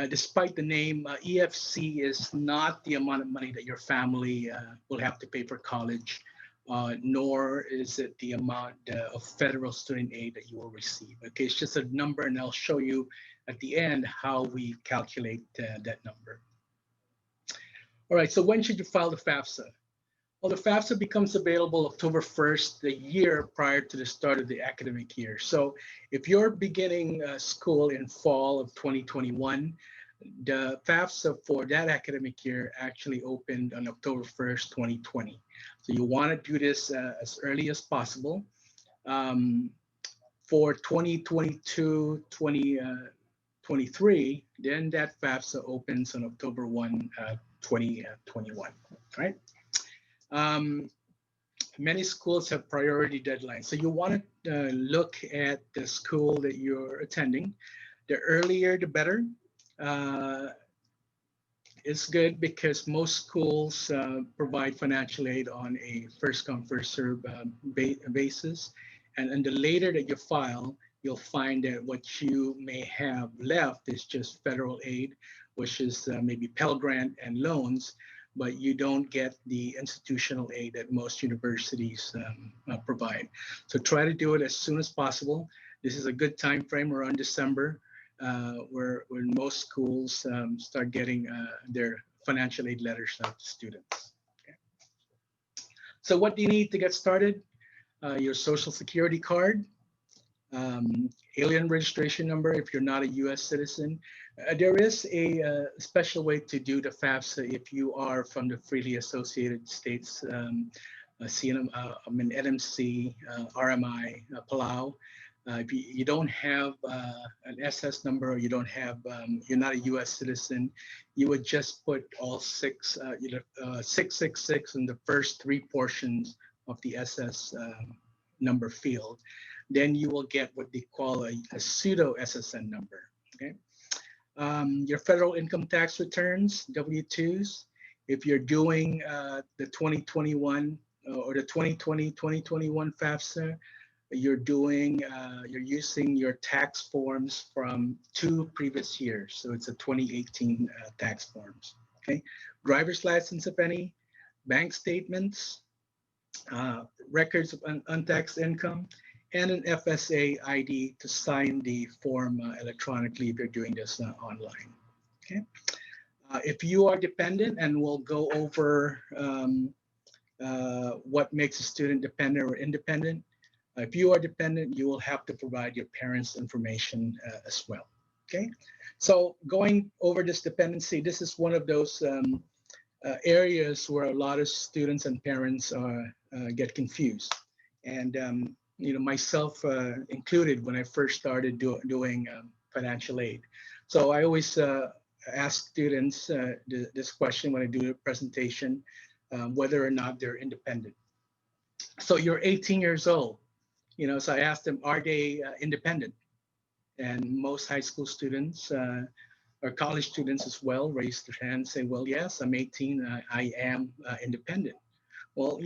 despite the name, EFC is not the amount of money that your family will have to pay for college. Nor is it the amount of federal student aid that you will receive. Okay, it's just a number, and I'll show you at the end how we calculate that number. All right, so when should you file the FAFSA? Well, the FAFSA becomes available October 1st, the year prior to the start of the academic year. So if you're beginning school in fall of 2021, the FAFSA for that academic year actually opened on October 1st, 2020. So you want to do this as early as possible. For 2022, 2023, then that FAFSA opens on October 1, 2021, right? Many schools have priority deadlines. So you want to look at the school that you're attending. The earlier, the better. It's good because most schools provide financial aid on a first come, first serve basis. And the later that you file, you'll find that what you may have left is just federal aid, which is maybe Pell Grant and loans, but you don't get the institutional aid that most universities provide. So try to do it as soon as possible. This is a good time frame around December, where most schools start getting their financial aid letters out to students. Okay. So what do you need to get started? Your social security card, alien registration number if you're not a US citizen. There is a special way to do the FAFSA if you are from the freely associated states, NMC, RMI, Palau. If you don't have an SS number, or you don't have, you're not a US citizen, you would just put all 666 in the first three portions of the SS number field. Then you will get what they call a pseudo SSN number. Okay. Your federal income tax returns, W-2s. If you're doing the 2021 or the 2020-2021 FAFSA, you're using your tax forms from 2 previous years. So it's a 2018 tax forms. Okay. Driver's license, if any, bank statements, records of untaxed income, and an FSA ID to sign the form electronically if you're doing this online. Okay. If you are dependent, and we'll go over what makes a student dependent or independent. If you are dependent, you will have to provide your parents' information as well. Okay. So going over this dependency, this is one of those areas where a lot of students and parents get confused. And myself included when I first started doing financial aid. So I always ask students this question when I do the presentation, whether or not they're independent. So you're 18 years old, so I asked them, are they independent? And most high school students or college students as well raise their hand and say, well, yes, I'm 18, I am independent. Well,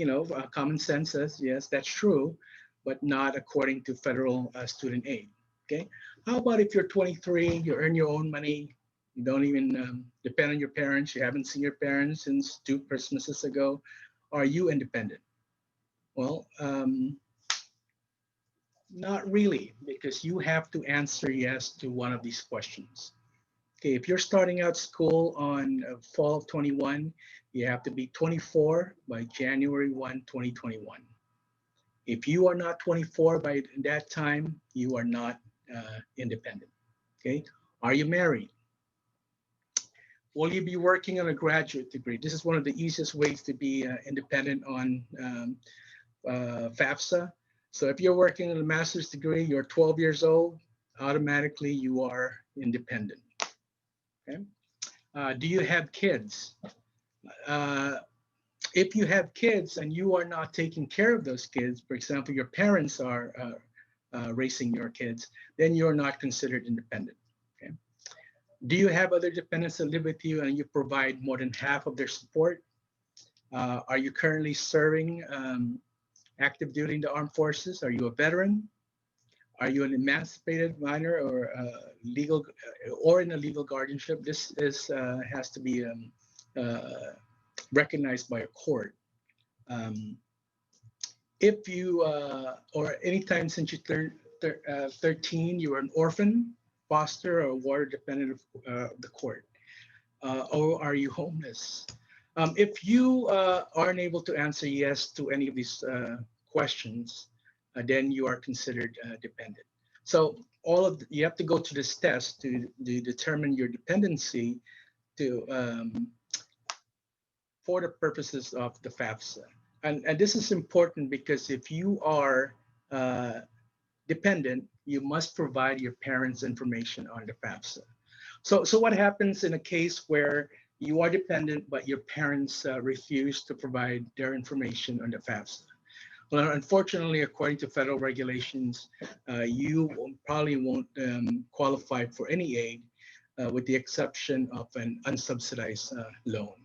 common sense says, yes, that's true, but not according to federal student aid. Okay. How about if you're 23, you earn your own money, you don't even depend on your parents, you haven't seen your parents since 2 Christmases ago. Are you independent? Well, not really, because you have to answer yes to one of these questions. Okay, if you're starting out school on fall of 21, you have to be 24 by January 1, 2021. If you are not 24 by that time, you are not independent. Okay, are you married? Will you be working on a graduate degree? This is one of the easiest ways to be independent on FAFSA. So if you're working on a master's degree, you're 12 years old, automatically you are independent. Okay. Do you have kids? Uh, if you have kids and you are not taking care of those kids, for example, your parents are raising your kids, then you're not considered independent. Okay. Do you have other dependents that live with you and you provide more than half of their support? Are you currently serving active duty in the armed forces? Are you a veteran? Are you an emancipated minor or legal or in a legal guardianship? This is has to be recognized by a court. If you or anytime since you turned 13, you are an orphan, foster, or water dependent of the court, or are you homeless? If you aren't able to answer yes to any of these questions, then you are considered dependent. So you have to go to this test to determine your dependency to for the purposes of the FAFSA. And this is important because if you are dependent, you must provide your parents' information on the FAFSA. So what happens in a case where you are dependent, but your parents refuse to provide their information on the FAFSA? Well, unfortunately, according to federal regulations, you probably won't qualify for any aid with the exception of an unsubsidized loan.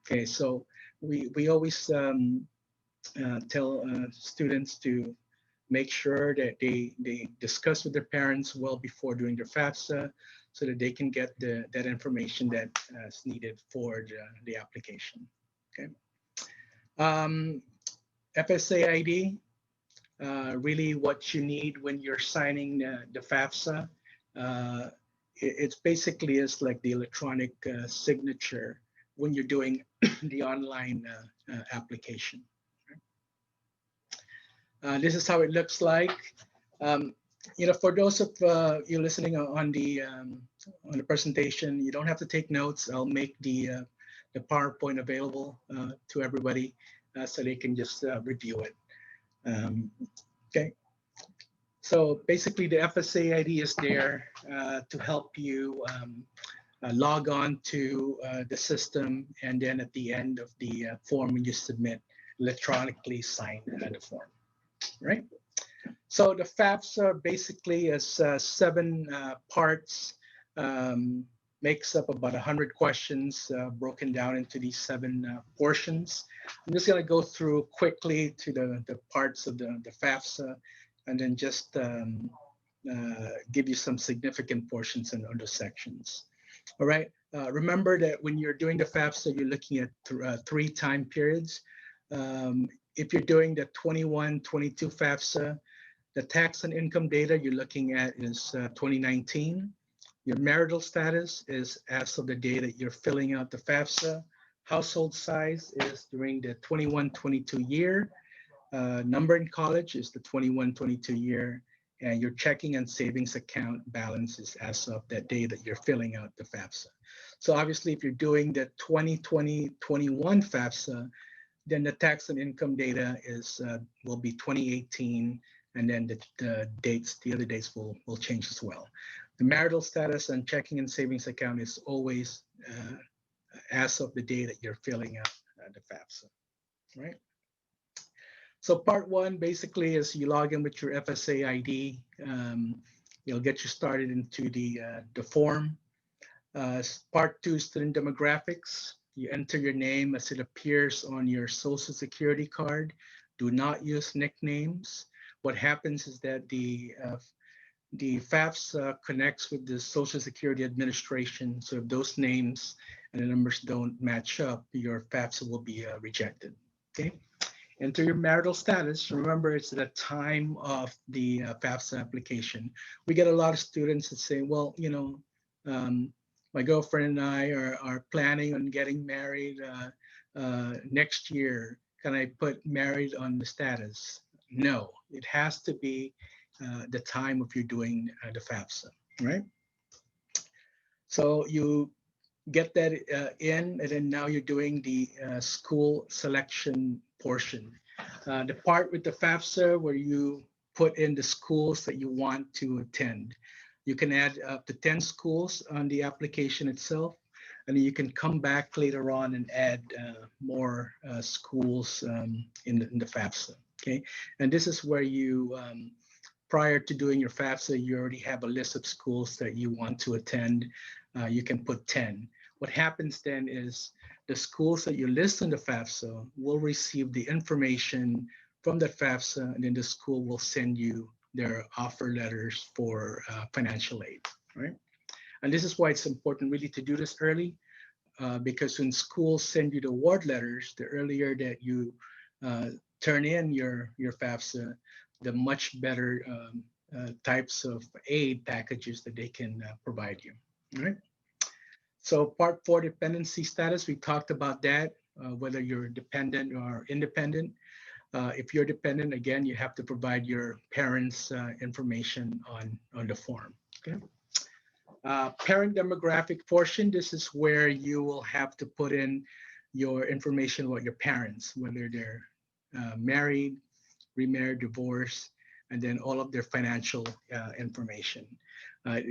Okay, so we always tell students to make sure that they discuss with their parents well before doing their FAFSA so that they can get that information that is needed for the application. Okay. FSA ID, really what you need when you're signing the FAFSA. It's basically is like the electronic signature when you're doing the online application. This is how it looks like. For those of you listening on the presentation, you don't have to take notes. I'll make the PowerPoint available to everybody so they can just review it. Okay. So basically, the FSA ID is there to help you log on to the system, and then at the end of the form, when you submit, electronically sign the form. Right. So the FAFSA basically is 7 parts, makes up about 100 questions broken down into these 7 portions. I'm just going to go through quickly to the parts of the FAFSA and then just give you some significant portions on the sections. All right. Remember that when you're doing the FAFSA, you're looking at 3 time periods. If you're doing the 21-22 FAFSA, the tax and income data you're looking at is 2019. Your marital status is as of the day that you're filling out the FAFSA. Household size is during the 21-22 year. Number in college is the 21-22 year. And your checking and savings account balance is as of that day that you're filling out the FAFSA. So obviously, if you're doing the 2020-21 FAFSA, then the tax and income data will be 2018, and then the other dates will change as well. The marital status and checking and savings account is always as of the day that you're filling out the FAFSA, right? So part 1 basically is you log in with your FSA ID. It'll get you started into the form. Part 2, student demographics. You enter your name as it appears on your social security card. Do not use nicknames. What happens is that the FAFSA connects with the Social Security Administration. So if those names and the numbers don't match up, your FAFSA will be rejected. Okay. Enter your marital status. Remember, it's at the time of the FAFSA application. We get a lot of students that say, well, my girlfriend and I are planning on getting married next year. Can I put married on the status? No, it has to be the time of you doing the FAFSA, right? So you get that in, and then now you're doing the school selection portion. The part with the FAFSA where you put in the schools that you want to attend. You can add up to 10 schools on the application itself, and you can come back later on and add more schools in the FAFSA, okay? And this is where you, prior to doing your FAFSA, you already have a list of schools that you want to attend. You can put 10. What happens then is the schools that you list on the FAFSA will receive the information from the FAFSA, and then the school will send you their offer letters for financial aid, right? And this is why it's important really to do this early, because when schools send you the award letters, the earlier that you turn in your FAFSA, the much better types of aid packages that they can provide you, all right? So Part 4 dependency status, we talked about that, whether you're dependent or independent. If you're dependent, again, you have to provide your parents' information on the form, okay? Parent demographic portion, this is where you will have to put in your information about your parents, whether they're married, remarried, divorced, and then all of their financial information.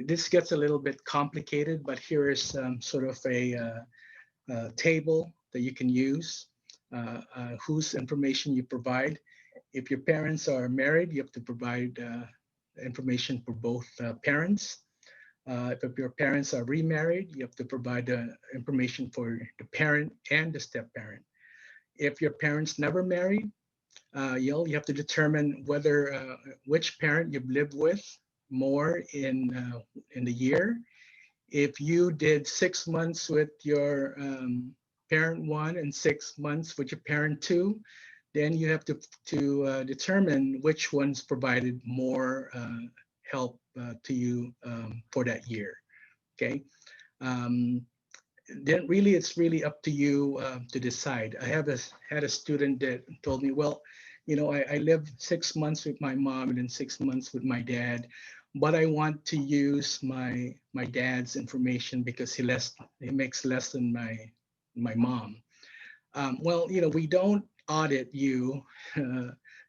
This gets a little bit complicated, but here is sort of a table that you can use, whose information you provide. If your parents are married, you have to provide information for both parents. If your parents are remarried, you have to provide information for the parent and the step-parent. If your parents never married, you have to determine whether which parent you've lived with more in the year. If you did 6 months with your parent 1 and 6 months with your parent 2, then you have to determine which ones provided more help to you for that year. Okay. Then really, it's really up to you to decide. I had a student that told me, well, I lived 6 months with my mom and then 6 months with my dad, but I want to use my dad's information because he makes less than my mom. Well, we don't audit you.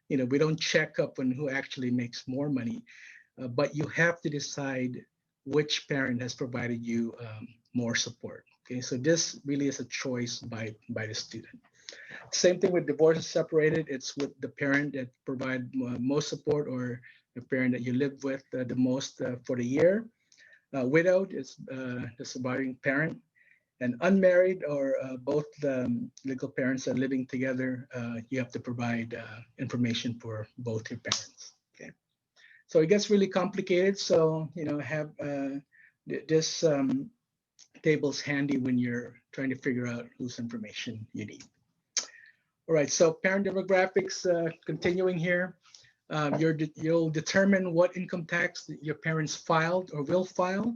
We don't check up on who actually makes more money, but you have to decide which parent has provided you more support. Okay, so this really is a choice by the student. Same thing with divorce separated. It's with the parent that provide most support, or the parent that you live with the most for the year. Widowed is the surviving parent, and unmarried or both legal parents are living together. You have to provide information for both your parents. Okay, so it gets really complicated. So have this table's handy when you're trying to figure out whose information you need. All right, so parent demographics, continuing here. You'll determine what income tax your parents filed or will file.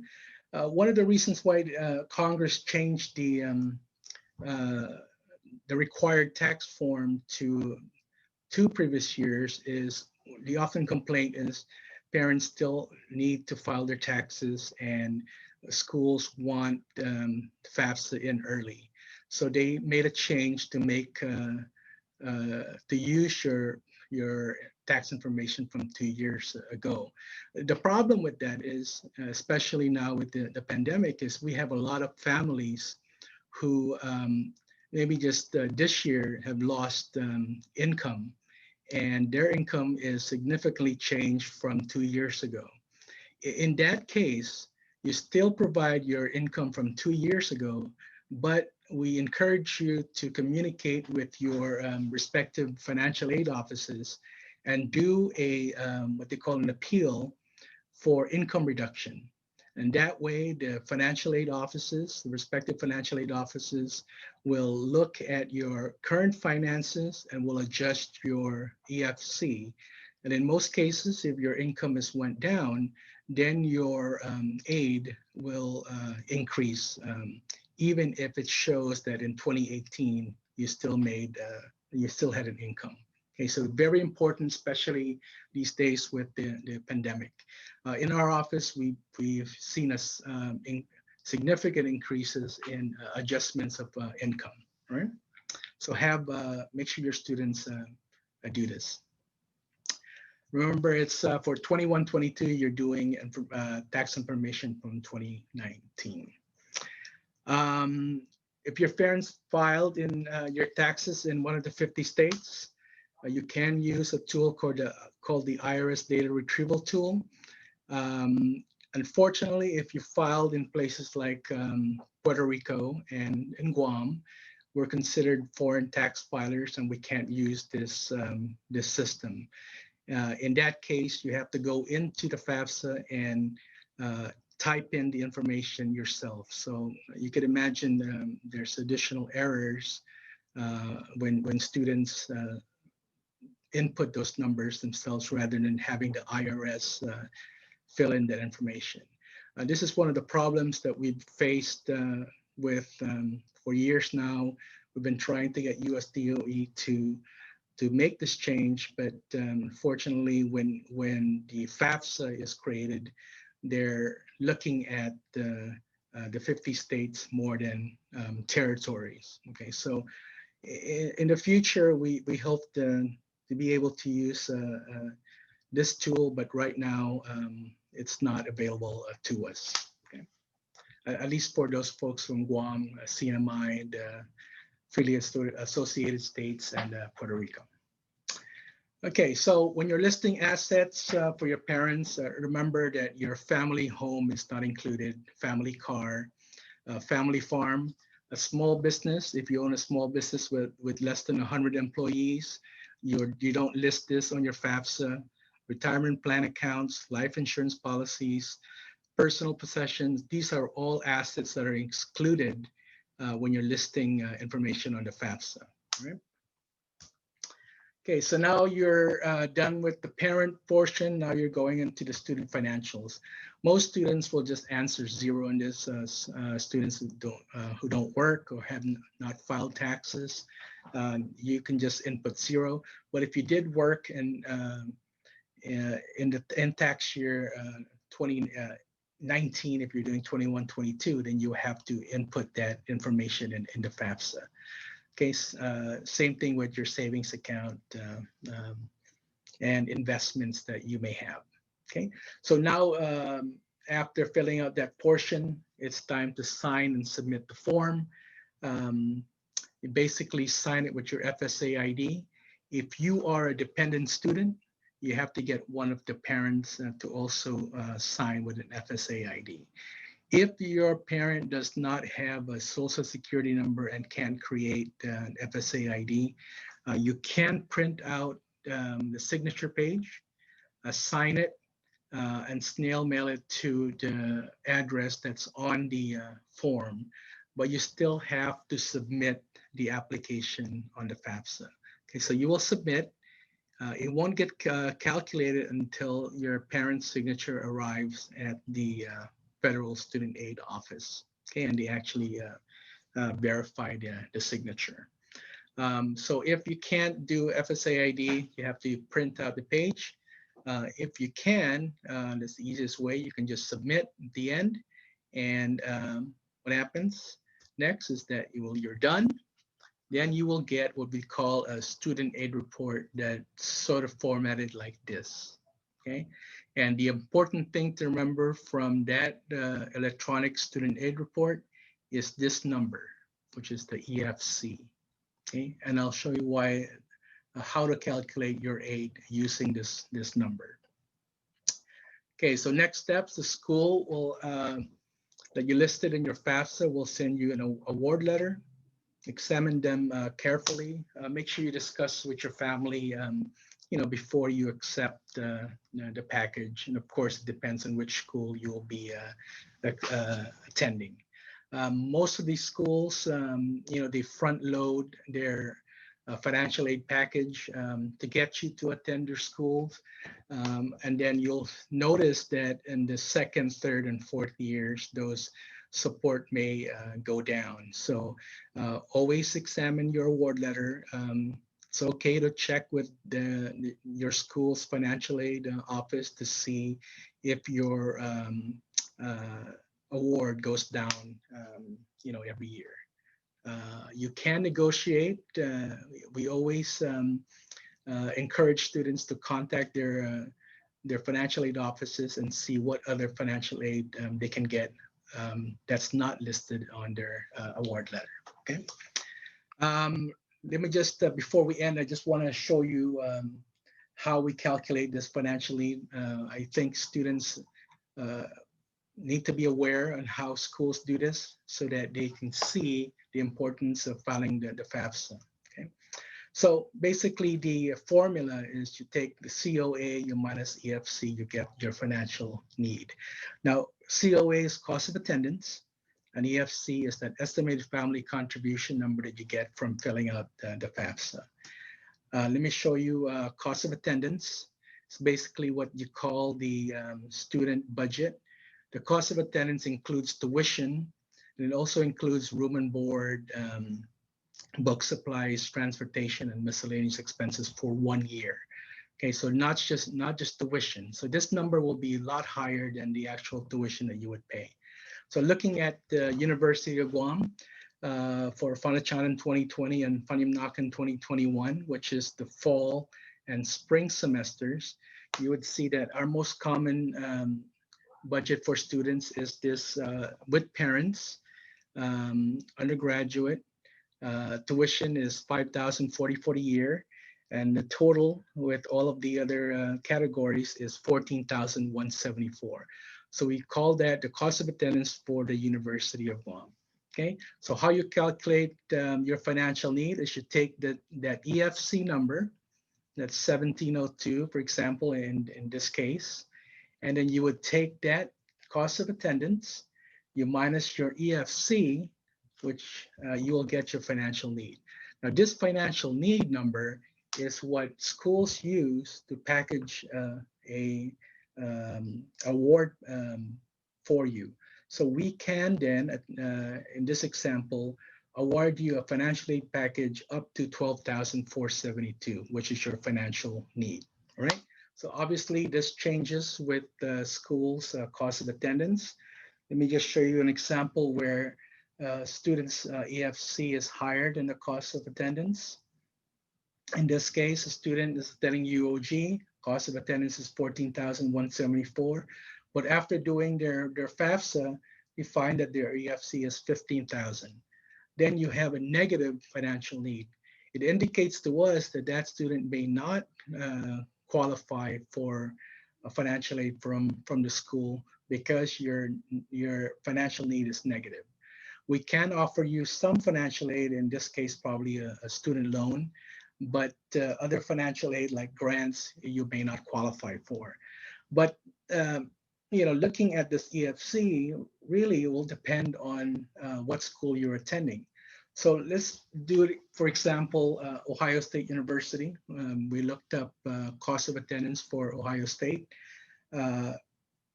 One of the reasons why Congress changed the required tax form to 2 previous years is the often complaint is parents still need to file their taxes, and schools want FAFSA in early. So they made a change to make to use your tax information from 2 years ago. The problem with that is, especially now with the pandemic, is we have a lot of families who maybe just this year have lost income, and their income is significantly changed from 2 years ago. In that case, you still provide your income from 2 years ago, but we encourage you to communicate with your respective financial aid offices and do a what they call an appeal for income reduction. And that way, the financial aid offices, the respective financial aid offices, will look at your current finances and will adjust your EFC. And in most cases, if your income has went down, then your aid will increase, even if it shows that in 2018 you still had an income. Okay, so very important, especially these days with the pandemic. In our office, we've seen significant increases in adjustments of income. Right. So make sure your students do this. Remember, it's for 21-22, you're doing tax information from 2019. If your parents filed in your taxes in one of the 50 states, you can use a tool called the IRS Data Retrieval Tool. Unfortunately, if you filed in places like Puerto Rico and Guam, we're considered foreign tax filers, and we can't use this system. In that case, you have to go into the FAFSA and type in the information yourself. So you could imagine there's additional errors when students input those numbers themselves rather than having the IRS fill in that information. This is one of the problems that we've faced for years now. We've been trying to get USDOE to make this change, but unfortunately, when the FAFSA is created, they're looking at the 50 states more than territories. Okay, so in the future, we hope to be able to use this tool, but right now it's not available to us. Okay, at least for those folks from Guam, CNMI, the associated states, and Puerto Rico. Okay, so when you're listing assets for your parents, remember that your family home is not included, family car, family farm, a small business. If you own a small business with less than 100 employees, you don't list this on your FAFSA. Retirement plan accounts, life insurance policies, personal possessions, these are all assets that are excluded when you're listing information on the FAFSA. Right? Okay, so now you're done with the parent portion. Now you're going into the student financials. Most students will just answer 0 in this. Students who don't work or have not filed taxes, you can just input 0. But if you did work in the tax year 2019, if you're doing 21-22, then you have to input that information in the FAFSA. Okay, same thing with your savings account and investments that you may have. Okay, so now after filling out that portion, it's time to sign and submit the form. You basically sign it with your FSA ID. If you are a dependent student, you have to get one of the parents to also sign with an FSA ID. If your parent does not have a social security number and can't create an FSA ID, you can print out the signature page, sign it, and snail mail it to the address that's on the form, but you still have to submit the application on the FAFSA. Okay, so you will submit. It won't get calculated until your parent's signature arrives at the Federal Student Aid Office, okay, and they actually verify the signature. So if you can't do FSA ID, you have to print out the page. If you can, that's the easiest way. You can just submit at the end, and what happens next is that you're done. Then you will get what we call a student aid report that's sort of formatted like this. Okay, and the important thing to remember from that electronic student aid report is this number, which is the EFC. Okay, and I'll show you how to calculate your aid using this number. Okay, so next steps, the school will that you listed in your FAFSA will send you an award letter. examine them carefully. Make sure you discuss with your family, before you accept the package. And of course, it depends on which school you will be attending. Most of these schools, they front load their financial aid package to get you to attend their schools. And then you'll notice that in the second, third, and fourth years, those support may go down. So always examine your award letter. It's okay to check with your school's financial aid office to see if your award goes down, every year. You can negotiate. We always encourage students to contact their financial aid offices and see what other financial aid they can get that's not listed on their award letter. Okay. Let me just, before we end, I just want to show you how we calculate this financial aid. I think students need to be aware on how schools do this so that they can see the importance of filing the FAFSA. Okay. So basically the formula is you take the COA, you minus EFC, you get your financial need. Now, COA is cost of attendance, and EFC is that estimated family contribution number that you get from filling out the FAFSA. Let me show you cost of attendance. It's basically what you call the student budget. The cost of attendance includes tuition, and it also includes room and board, book supplies, transportation, and miscellaneous expenses for 1 year. Okay, so not just tuition. So this number will be a lot higher than the actual tuition that you would pay. So looking at the University of Guam for Fanachana 2020 and Fanimnakan 2021, which is the fall and spring semesters, you would see that our most common budget for students is this with parents, undergraduate. Tuition is $5,040 for the year, and the total with all of the other categories is $14,174. So we call that the cost of attendance for the University of Guam. Okay, so how you calculate your financial need is you take that EFC number, that's 1702, for example, in this case, and then you would take that cost of attendance, you minus your EFC, which you will get your financial need. Now, this financial need number is what schools use to package a award for you. So we can then, in this example, award you a financial aid package up to $12,472, which is your financial need. All right. So obviously this changes with the school's cost of attendance. Let me just show you an example where students' EFC is higher than the cost of attendance. In this case, a student is attending UOG, cost of attendance is $14,174. But after doing their FAFSA, we find that their EFC is $15,000. Then you have a negative financial need. It indicates to us that that student may not qualify for a financial aid from the school because your financial need is negative. We can offer you some financial aid, in this case, probably a student loan, but other financial aid like grants, you may not qualify for. But looking at this EFC really will depend on what school you're attending. So let's do it, for example, Ohio State University. We looked up cost of attendance for Ohio State.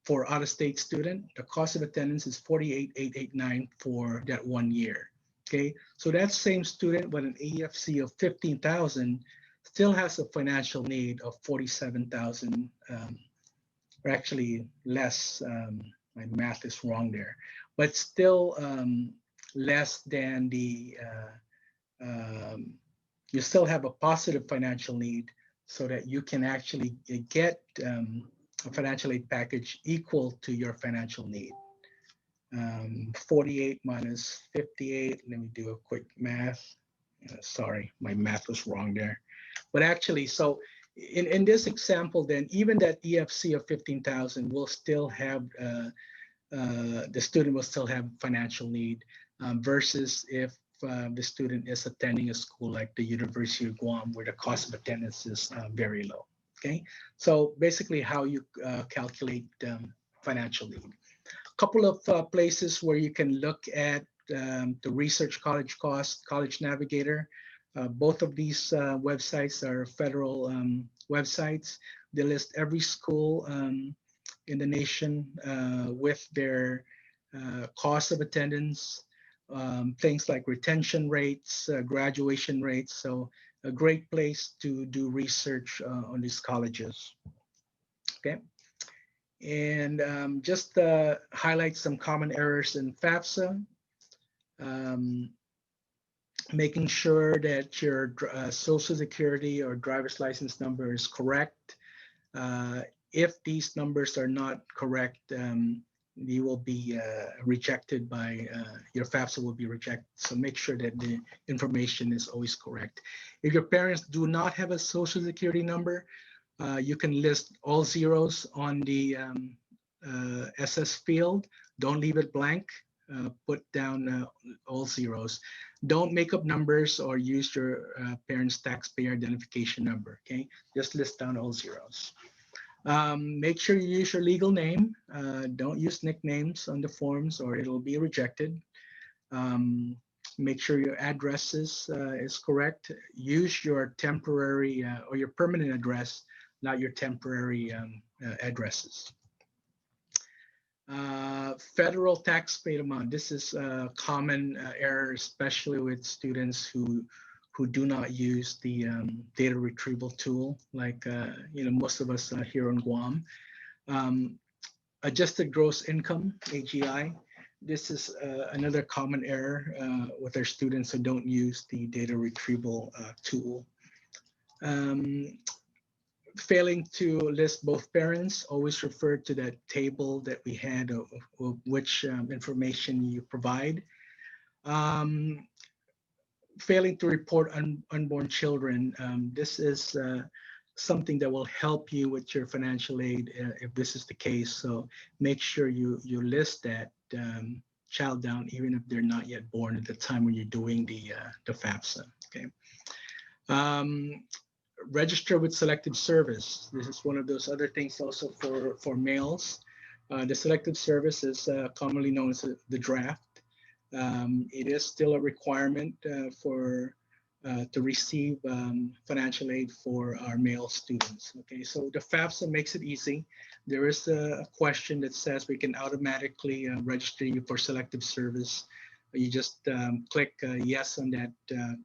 For out-of-state student, the cost of attendance is $48,889 for that 1 year. Okay, so that same student with an EFC of 15,000 still has a financial need of 47,000, or actually less. My math is wrong there, but still less than the. You still have a positive financial need, so that you can actually get a financial aid package equal to your financial need. 48 minus 58, let me do a quick math. Sorry, my math was wrong there. But actually, so in this example, then even that EFC of 15,000 will still have, the student will still have financial need versus if the student is attending a school like the University of Guam, where the cost of attendance is very low. Okay, so basically how you calculate financial aid. A couple of places where you can look at the research college cost, College Navigator. Both of these websites are federal websites. They list every school in the nation with their cost of attendance, things like retention rates, graduation rates. So a great place to do research on these colleges. Okay. And just highlight some common errors in FAFSA. Making sure that your social security or driver's license number is correct. If these numbers are not correct, you will be rejected by, your FAFSA will be rejected. So make sure that the information is always correct. If your parents do not have a social security number, you can list all zeros on the SS field. Don't leave it blank. Put down all zeros. Don't make up numbers or use your parents' taxpayer identification number. Okay, just list down all zeros. Make sure you use your legal name. Don't use nicknames on the forms or it'll be rejected. Make sure your address is correct. Use your temporary or your permanent address, not your temporary addresses. Federal tax paid amount. This is a common error, especially with students who do not use the data retrieval tool, like most of us here on Guam. Adjusted gross income, AGI. This is another common error with our students who don't use the data retrieval tool. Failing to list both parents, always refer to that table that we had of which information you provide. Failing to report unborn children. This is something that will help you with your financial aid if this is the case. So make sure you list that child down, even if they're not yet born at the time when you're doing the FAFSA. Okay. Register with selective service. This is one of those other things also for males. The selective service is commonly known as the draft. It is still a requirement to receive financial aid for our male students. Okay, so the FAFSA makes it easy. There is a question that says we can automatically register you for selective service. You just click yes on that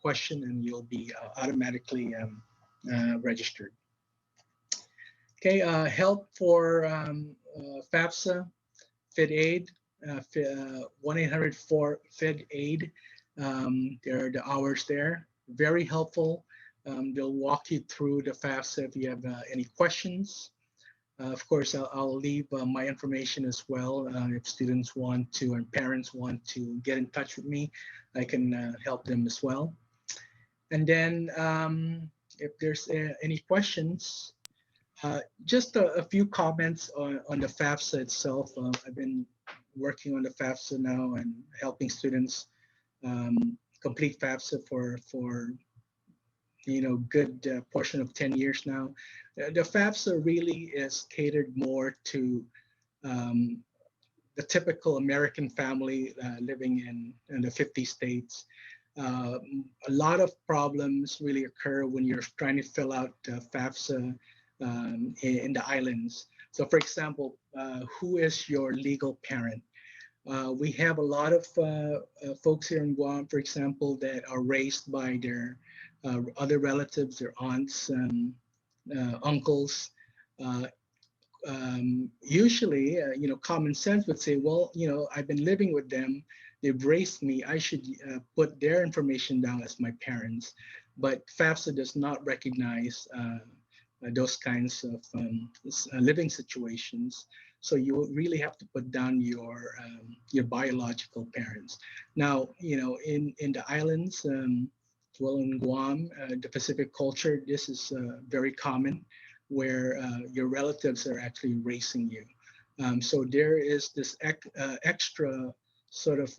question and you'll be automatically registered. Okay, help for FAFSA, FID-AID, 1-800-FID-AID. There are the hours there. Very helpful. They'll walk you through the FAFSA if you have any questions. Of course, I'll leave my information as well. If students want to and parents want to get in touch with me, I can help them as well. And then if there's any questions, just a few comments on the FAFSA itself. I've been working on the FAFSA now and helping students complete FAFSA for good portion of 10 years now. The FAFSA really is catered more to the typical American family living in the 50 states. A lot of problems really occur when you're trying to fill out FAFSA in the islands. So for example, who is your legal parent? We have a lot of folks here in Guam, for example, that are raised by their other relatives, their aunts, uncles. Usually, common sense would say, well, I've been living with them. They've raised me. I should put their information down as my parents. But FAFSA does not recognize those kinds of living situations. So you really have to put down your biological parents. Now, in the islands, well, in Guam, the Pacific culture, this is very common, where your relatives are actually raising you. So there is this extra sort of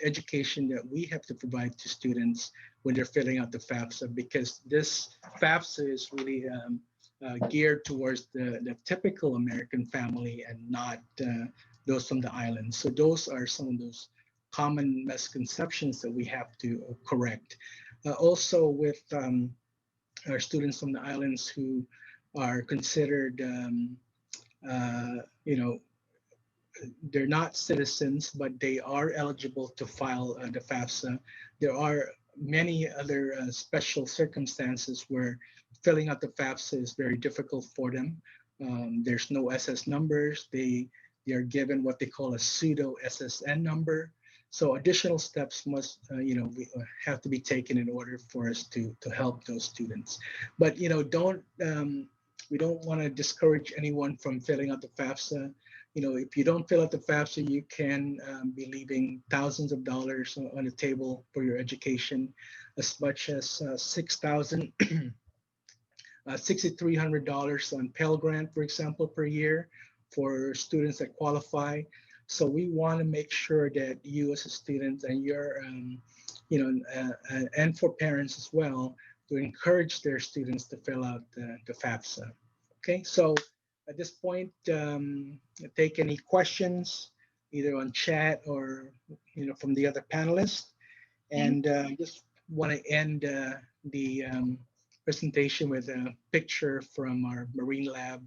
education that we have to provide to students when they're filling out the FAFSA, because this FAFSA is really geared towards the typical American family and not those from the islands. So those are some of those common misconceptions that we have to correct. Also with our students from the islands who are considered, you know, they're not citizens, but they are eligible to file the FAFSA. There are many other special circumstances where filling out the FAFSA is very difficult for them. There's no SS numbers. They are given what they call a pseudo SSN number. So additional steps must, have to be taken in order for us to help those students. But we don't want to discourage anyone from filling out the FAFSA. If you don't fill out the FAFSA, you can be leaving thousands of dollars on the table for your education, as much as $6,300 on Pell Grant, for example, per year for students that qualify. So we want to make sure that you as a student and your, and for parents as well, to encourage their students to fill out the FAFSA. Okay, so at this point, take any questions either on chat or from the other panelists. And just want to end the presentation with a picture from our Marine Lab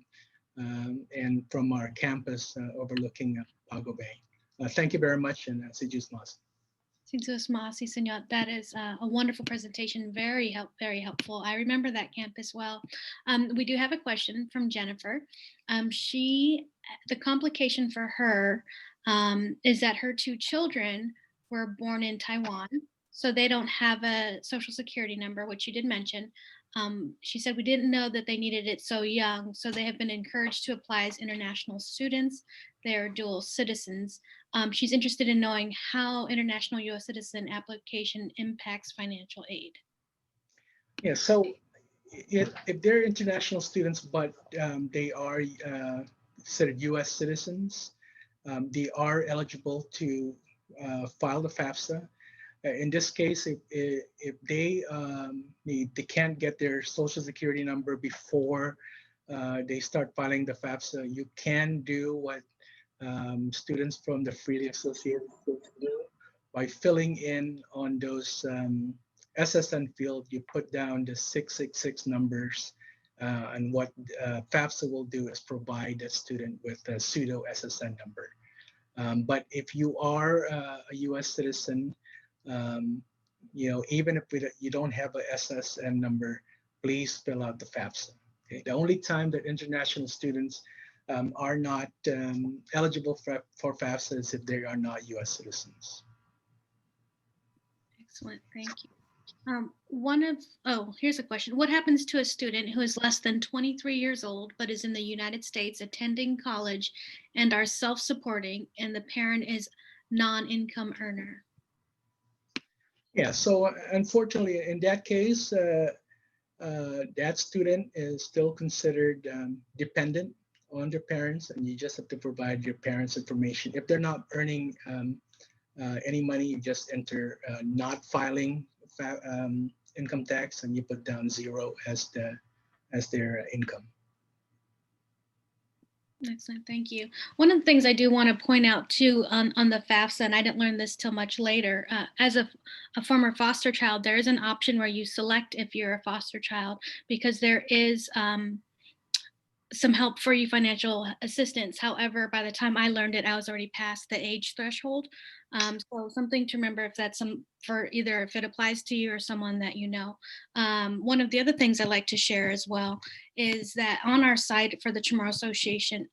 and from our campus overlooking Pago Bay. Thank you very much, and Sijus Mas. Senor. That is a wonderful presentation, very helpful. I remember that campus well. We do have a question from Jennifer. The complication for her is that her two children were born in Taiwan, so they don't have a social security number, which you did mention. She said, we didn't know that they needed it so young, so they have been encouraged to apply as international students. They're dual citizens. She's interested in knowing how international U.S. citizen application impacts financial aid. Yeah, so if they're international students, but they are considered U.S. citizens, they are eligible to file the FAFSA. In this case, if they can't get their social security number before they start filing the FAFSA, you can do what students from the freely associated schools do by filling in on those SSN field. You put down the 666 numbers, and what FAFSA will do is provide a student with a pseudo SSN number. But if you are a U.S. citizen, even if you don't have a SSN number, please fill out the FAFSA. Okay? The only time that international students are not eligible for FAFSA is if they are not U.S. citizens. Excellent, thank you. Here's a question. What happens to a student who is less than 23 years old, but is in the United States attending college and are self-supporting, and the parent is non-income earner? Yeah, so unfortunately, in that case, that student is still considered dependent on their parents, and you just have to provide your parents information. If they're not earning any money, you just enter not filing income tax, and you put down 0 as their income. Excellent, thank you. One of the things I do want to point out too on the FAFSA, and I didn't learn this till much later, as a former foster child, there is an option where you select if you're a foster child, because there is some help for you, financial assistance. However, by the time I learned it, I was already past the age threshold. So something to remember if that's for either if it applies to you or someone that you know. One of the other things I like to share as well is that on our site for the Chamorro Association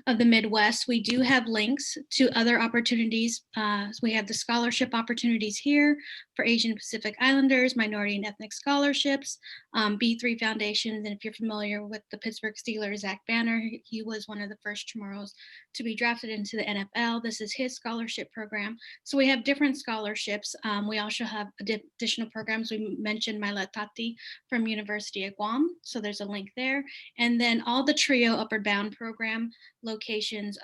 of the Midwest, we do have links to other opportunities. So we have the scholarship opportunities here for Asian Pacific Islanders, minority and ethnic scholarships, B3 foundations. And if you're familiar with the Pittsburgh Steelers, Zach Banner, he was one of the first Chamorros to be drafted into the NFL. This is his scholarship program. So we have different scholarships. We also have additional programs. We mentioned Myla Tati from University of Guam. So there's a link there. And then all the TRIO Upward Bound program locations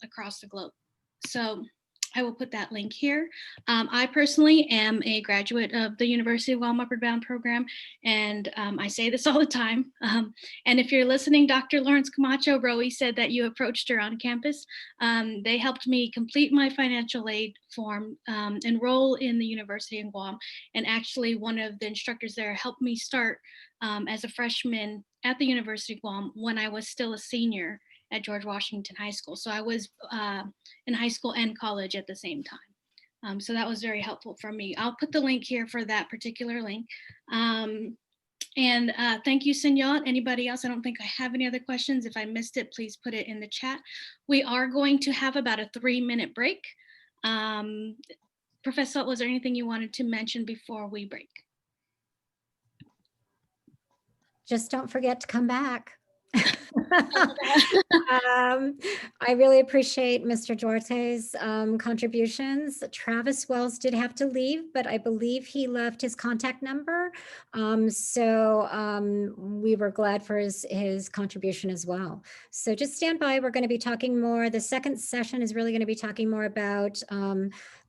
across the globe. So I will put that link here. I personally am a graduate of the University of Guam Upward Bound program, and I say this all the time. And if you're listening, Dr. Lawrence Camacho, Roe said that you approached her on campus. They helped me complete my financial aid form, enroll in the University in Guam, and actually one of the instructors there helped me start as a freshman at the University of Guam when I was still a senior at George Washington High School. So I was in high school and college at the same time. So that was very helpful for me. I'll put the link here for that particular link. And thank you, Senor. Anybody else? I don't think I have any other questions. If I missed it, please put it in the chat. We are going to have about a 3-minute break. Professor, was there anything you wanted to mention before we break? Just don't forget to come back. I really appreciate Mr. Duarte's contributions. Travis Wells did have to leave, but I believe he left his contact number. So we were glad for his contribution as well. So just stand by. We're going to be talking more. The second session is really going to be talking more about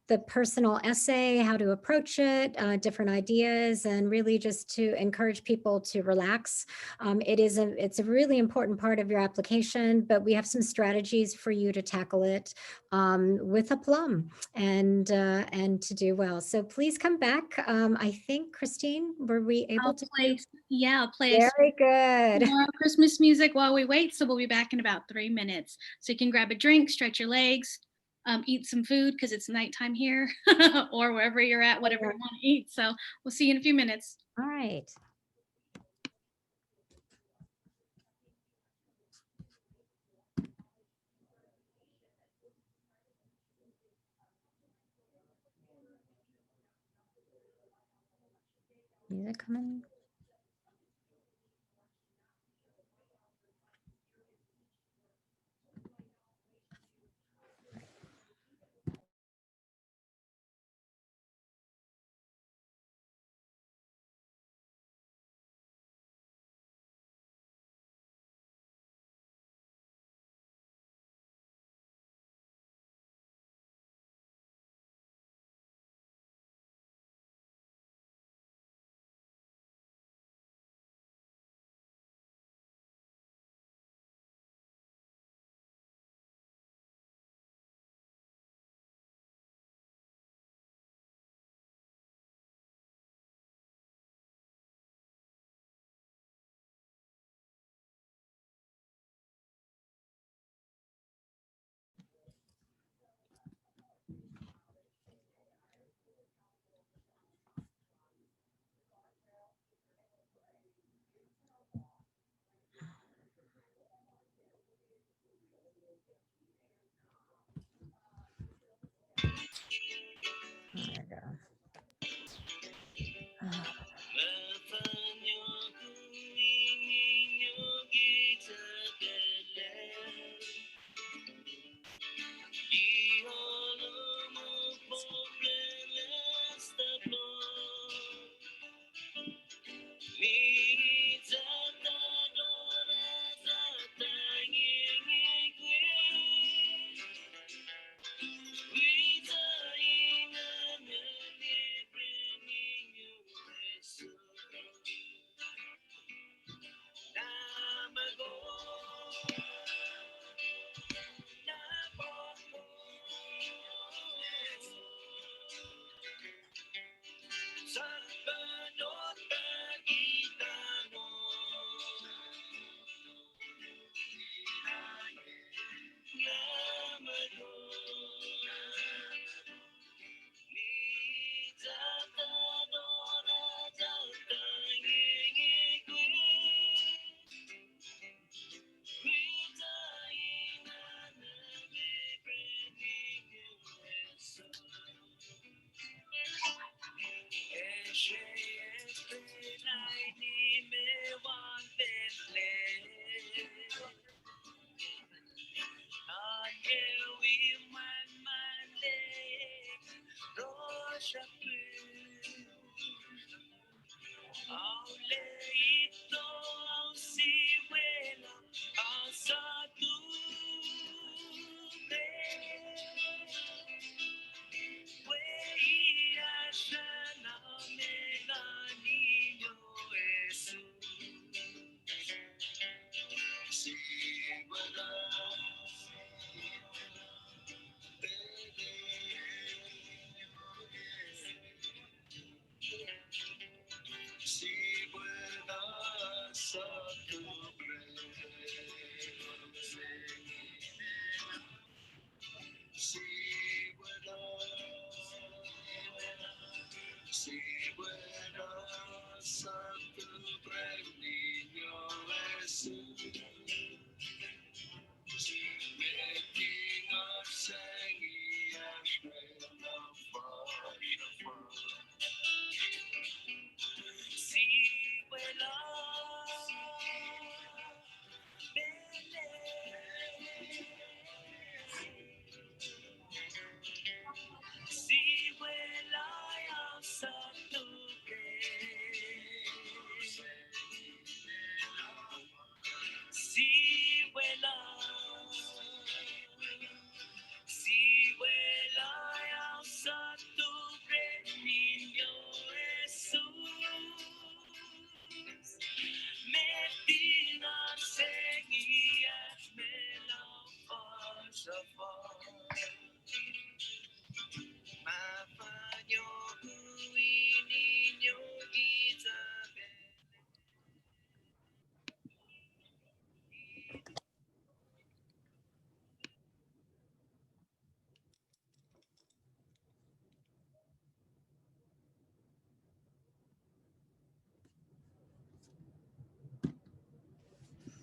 the personal essay, how to approach it, different ideas, and really just to encourage people to relax. It's a really important part of your application, but we have some strategies for you to tackle it with aplomb and to do well. So please come back. I think, Christine, were we able to play? Yeah, I'll play very good. more Christmas music while we wait. So we'll be back in about 3 minutes. So you can grab a drink, stretch your legs, eat some food because it's nighttime here or wherever you're at, whatever you want to eat. So we'll see you in a few minutes. All right. Music coming. There we go.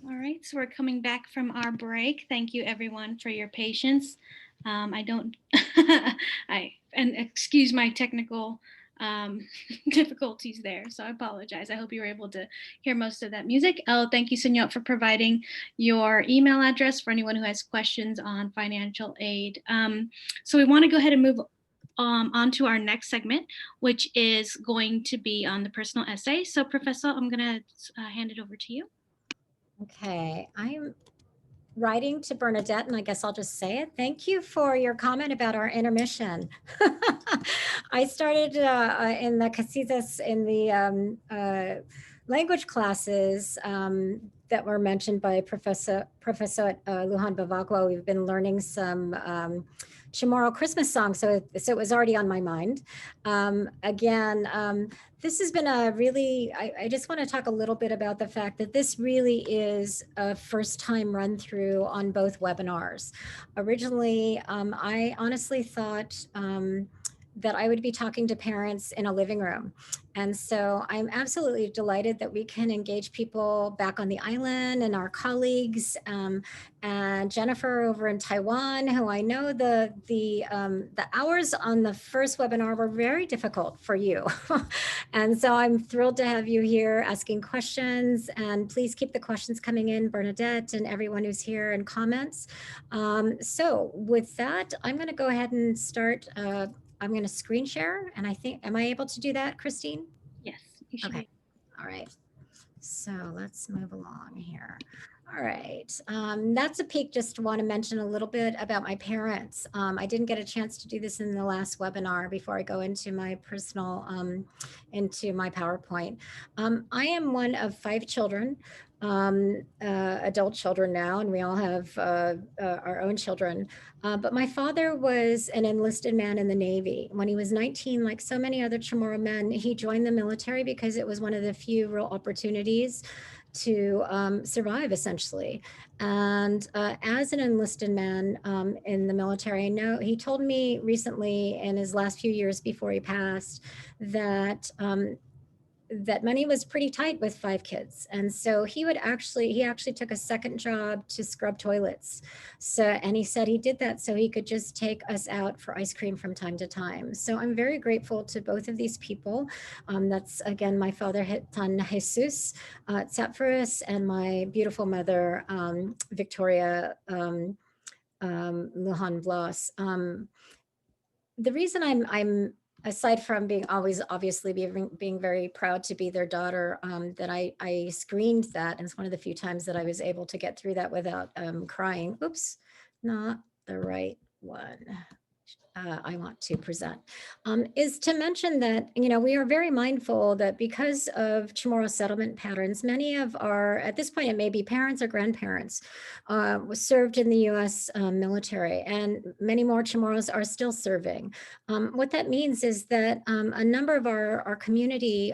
All right, so we're coming back from our break. Thank you everyone for your patience. And excuse my technical difficulties there, so I apologize. I hope you were able to hear most of that music. Oh, thank you, Sunyot, for providing your email address for anyone who has questions on financial aid. So we want to go ahead and move on to our next segment, which is going to be on the personal essay. So Professor, I'm going to hand it over to you. Okay, I'm writing to Bernadette, and I guess I'll just say it. Thank you for your comment about our intermission. I started in the Casitas in the language classes that were mentioned by Professor Lujan Bavagua. We've been learning some Chamorro Christmas songs, so it was already on my mind. This has been a really, I just want to talk a little bit about the fact that this really is a first time run through on both webinars. Originally, I honestly thought that I would be talking to parents in a living room. And so I'm absolutely delighted that we can engage people back on the island and our colleagues, and Jennifer over in Taiwan, who I know the hours on the first webinar were very difficult for you. And so I'm thrilled to have you here asking questions, and please keep the questions coming in, Bernadette and everyone who's here, and comments. So with that, I'm going to go ahead and start. I'm going to screen share, and I think, am I able to do that, Christine? Yes, you should Okay. be. All right. So let's move along here. All right. That's a peek. Just want to mention a little bit about my parents. I didn't get a chance to do this in the last webinar before I go into my personal, into my PowerPoint. I am one of 5 children, adult children now, and we all have our own children. But my father was an enlisted man in the Navy. When he was 19, like so many other Chamorro men, he joined the military because it was one of the few real opportunities to survive, essentially. And as an enlisted man in the military, I know he told me recently in his last few years before he passed that that money was pretty tight with 5 kids. And so he actually took a second job to scrub toilets. So, and he said he did that so he could just take us out for ice cream from time to time. So I'm very grateful to both of these people. That's again, my father, Tan Jesus Tsapferis, and my beautiful mother, Victoria Lujan Blas. The reason I'm aside from being always obviously being very proud to be their daughter, that I screened that, and it's one of the few times that I was able to get through that without crying. Oops, not the right one. I want to present, is to mention that, you know, we are very mindful that because of Chamorro settlement patterns, many of our, at this point, it may be parents or grandparents, was served in the U.S. Military, and many more Chamorros are still serving. What that means is that a number of our community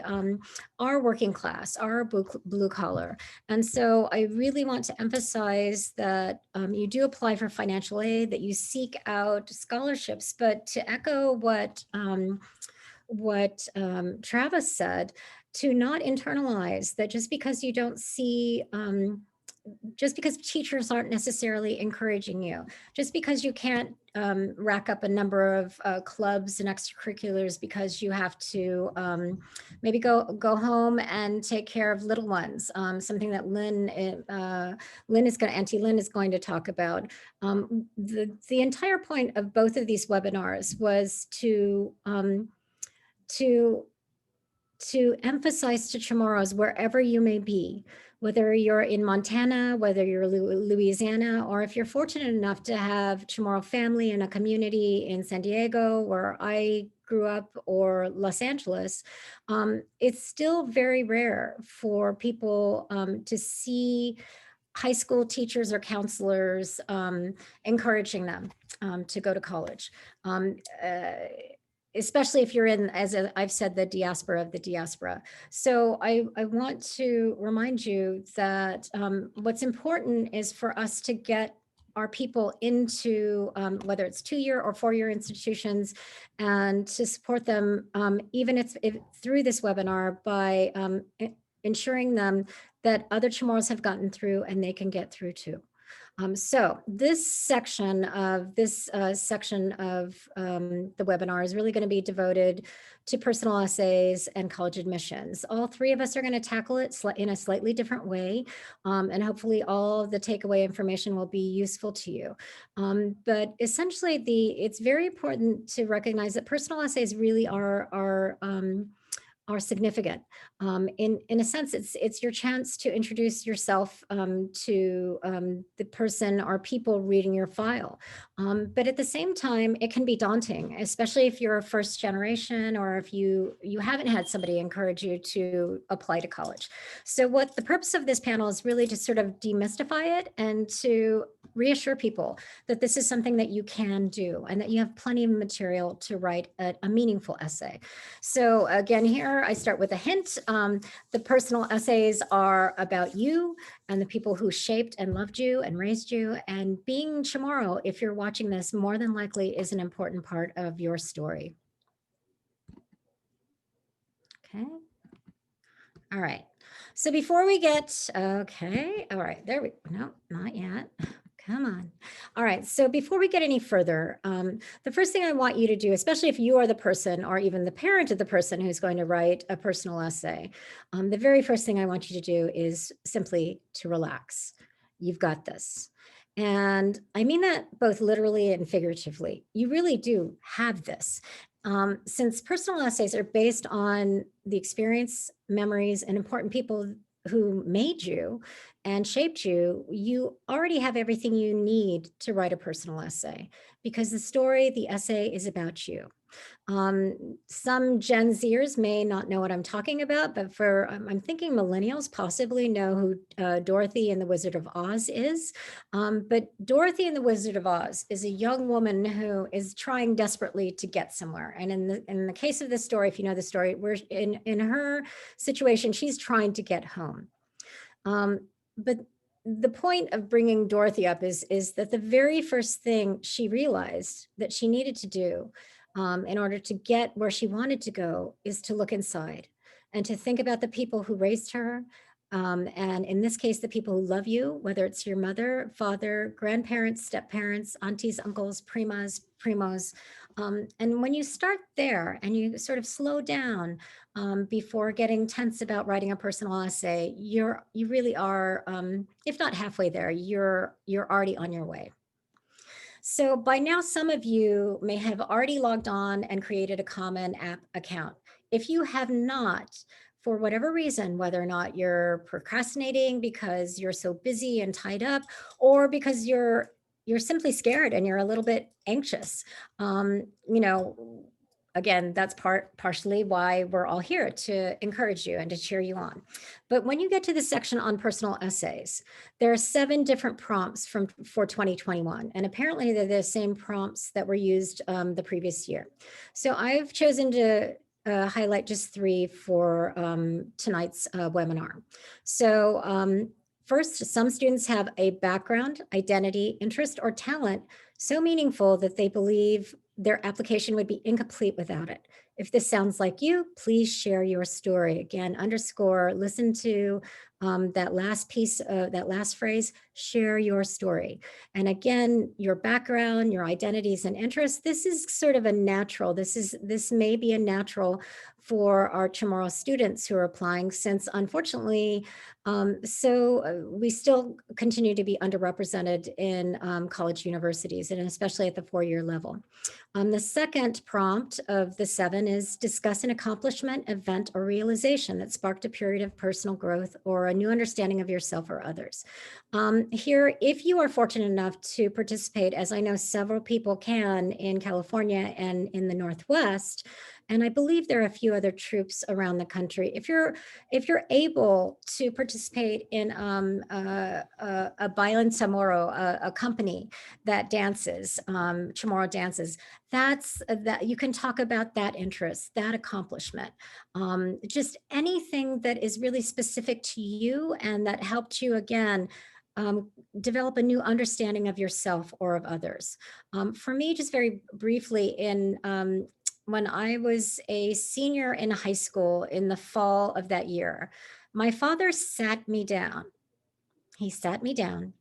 are working class, are blue collar. And so I really want to emphasize that you do apply for financial aid, that you seek out scholarships, but to echo what Travis said, to not internalize that just because you don't see, just because teachers aren't necessarily encouraging you, just because you can't rack up a number of clubs and extracurriculars because you have to maybe go home and take care of little ones, something that Auntie Lynn is going to talk about. The entire point of both of these webinars was to emphasize to Chamorros, wherever you may be, whether you're in Montana, whether you're Louisiana, or if you're fortunate enough to have Chamorro family in a community in San Diego, where I grew up, or Los Angeles, it's still very rare for people to see high school teachers or counselors encouraging them to go to college. Especially if you're in, as I've said, the diaspora of the diaspora. So I want to remind you that what's important is for us to get our people into whether it's 2-year or 4-year institutions, and to support them, even if through this webinar, by ensuring them that other Chamorros have gotten through and they can get through too. So this section of the webinar is really going to be devoted to personal essays and college admissions. All three of us are going to tackle it in a slightly different way, and hopefully all the takeaway information will be useful to you. But essentially, it's very important to recognize that personal essays really are significant. In a sense, it's your chance to introduce yourself to the person or people reading your file. But at the same time, it can be daunting, especially if you're a first generation or if you haven't had somebody encourage you to apply to college. So what the purpose of this panel is really to sort of demystify it and to reassure people that this is something that you can do and that you have plenty of material to write a meaningful essay. So again, here I start with a hint. The personal essays are about you and the people who shaped and loved you and raised you. And being Chamorro, if you're watching this, more than likely is an important part of your story. Okay. All right. So before we get, okay. All right, there we, no, not yet. Come on. All right. So before we get any further, the first thing I want you to do, especially if you are the person or even the parent of the person who's going to write a personal essay, the very first thing I want you to do is simply to relax. You've got this. And I mean that both literally and figuratively. You really do have this. Since personal essays are based on the experience, memories, and important people who made you and shaped you, you already have everything you need to write a personal essay because the story, the essay is about you. Some Gen Zers may not know what I'm talking about, but for, I'm thinking millennials possibly know who Dorothy and the Wizard of Oz is. But Dorothy and the Wizard of Oz is a young woman who is trying desperately to get somewhere. And in the case of this story, if you know the story, we're in her situation, she's trying to get home. But the point of bringing Dorothy up is that the very first thing she realized that she needed to do in order to get where she wanted to go is to look inside and to think about the people who raised her. And in this case, the people who love you, whether it's your mother, father, grandparents, step-parents, aunties, uncles, primos. And when you start there and you sort of slow down before getting tense about writing a personal essay, you really are, if not halfway there, you're already on your way. So by now, some of you may have already logged on and created a Common App account. If you have not, for whatever reason, whether or not you're procrastinating because you're so busy and tied up, or because you're simply scared and you're a little bit anxious, again, that's partially why we're all here, to encourage you and to cheer you on. But when you get to the section on personal essays, there are 7 different prompts for 2021. And apparently they're the same prompts that were used the previous year. So I've chosen to highlight just 3 for tonight's webinar. So first, some students have a background, identity, interest, or talent so meaningful that they believe their application would be incomplete without it. If this sounds like you, please share your story. Again, underscore, listen to that last piece, that last phrase, share your story. And again, your background, your identities and interests, this is sort of a natural, this may be a natural for our Chamorro students who are applying, since unfortunately, we still continue to be underrepresented in college universities, and especially at the 4-year level. The second prompt of the 7 is discuss an accomplishment, event, or realization that sparked a period of personal growth or a new understanding of yourself or others. Here, if you are fortunate enough to participate, as I know several people can in California and in the Northwest, and I believe there are a few other troops around the country. If you're able to participate in a Bailan Chamorro, a company that dances, Chamorro dances, that you can talk about that interest, that accomplishment, just anything that is really specific to you and that helped you, again, develop a new understanding of yourself or of others. For me, just very briefly, when I was a senior in high school in the fall of that year, my father sat me down. He sat me down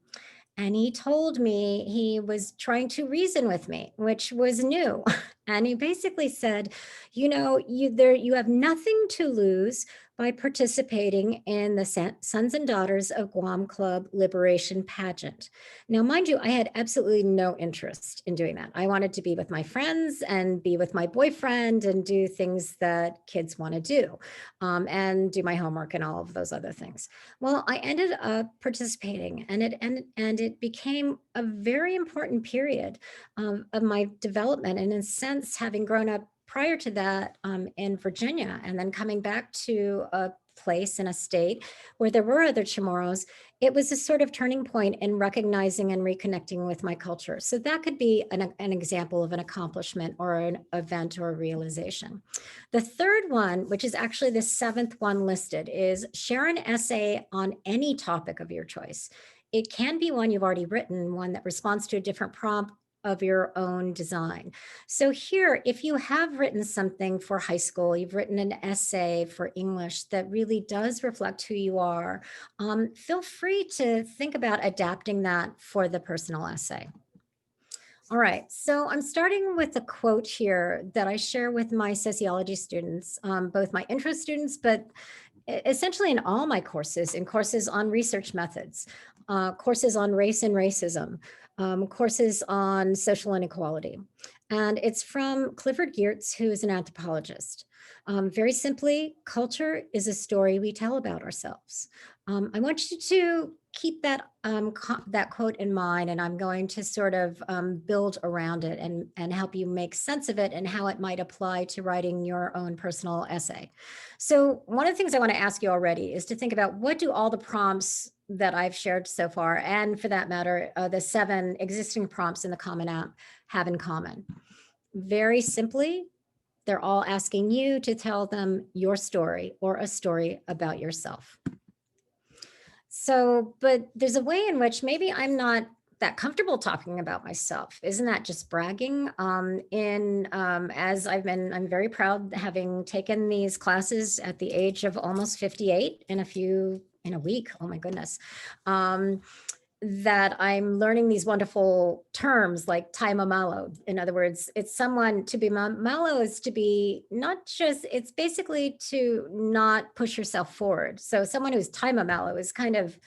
and he told me he was trying to reason with me, which was new. And he basically said, you know, you have nothing to lose by participating in the Sons and Daughters of Guam Club Liberation Pageant. Now, mind you, I had absolutely no interest in doing that. I wanted to be with my friends and be with my boyfriend and do things that kids want to do, and do my homework and all of those other things. Well, I ended up participating, and it became a very important period of my development. And in a sense, having grown up prior to that in Virginia, and then coming back to a place in a state where there were other Chamorros, it was a sort of turning point in recognizing and reconnecting with my culture. So that could be an example of an accomplishment or an event or a realization. The third one, which is actually the seventh one listed, is share an essay on any topic of your choice. It can be one you've already written, one that responds to a different prompt of your own design. So here, if you have written something for high school, you've written an essay for English that really does reflect who you are, feel free to think about adapting that for the personal essay. All right, so I'm starting with a quote here that I share with my sociology students, both my intro students, but essentially in all my courses, in courses on research methods, courses on race and racism, courses on social inequality. And it's from Clifford Geertz, who is an anthropologist. Very simply, culture is a story we tell about ourselves. I want you to keep that that quote in mind, and I'm going to sort of build around it and help you make sense of it and how it might apply to writing your own personal essay. So one of the things I want to ask you already is to think about, what do all the prompts that I've shared so far, and for that matter, the 7 existing prompts in the Common App have in common? Very simply, they're all asking you to tell them your story or a story about yourself. So, but there's a way in which maybe I'm not that comfortable talking about myself. Isn't that just bragging? As I'm very proud, having taken these classes at the age of almost 58 in a week. Oh my goodness. That I'm learning these wonderful terms like tai mamalo. In other words, it's someone to be malo is to be not just, it's basically to not push yourself forward. So someone who's tai mamalo is kind of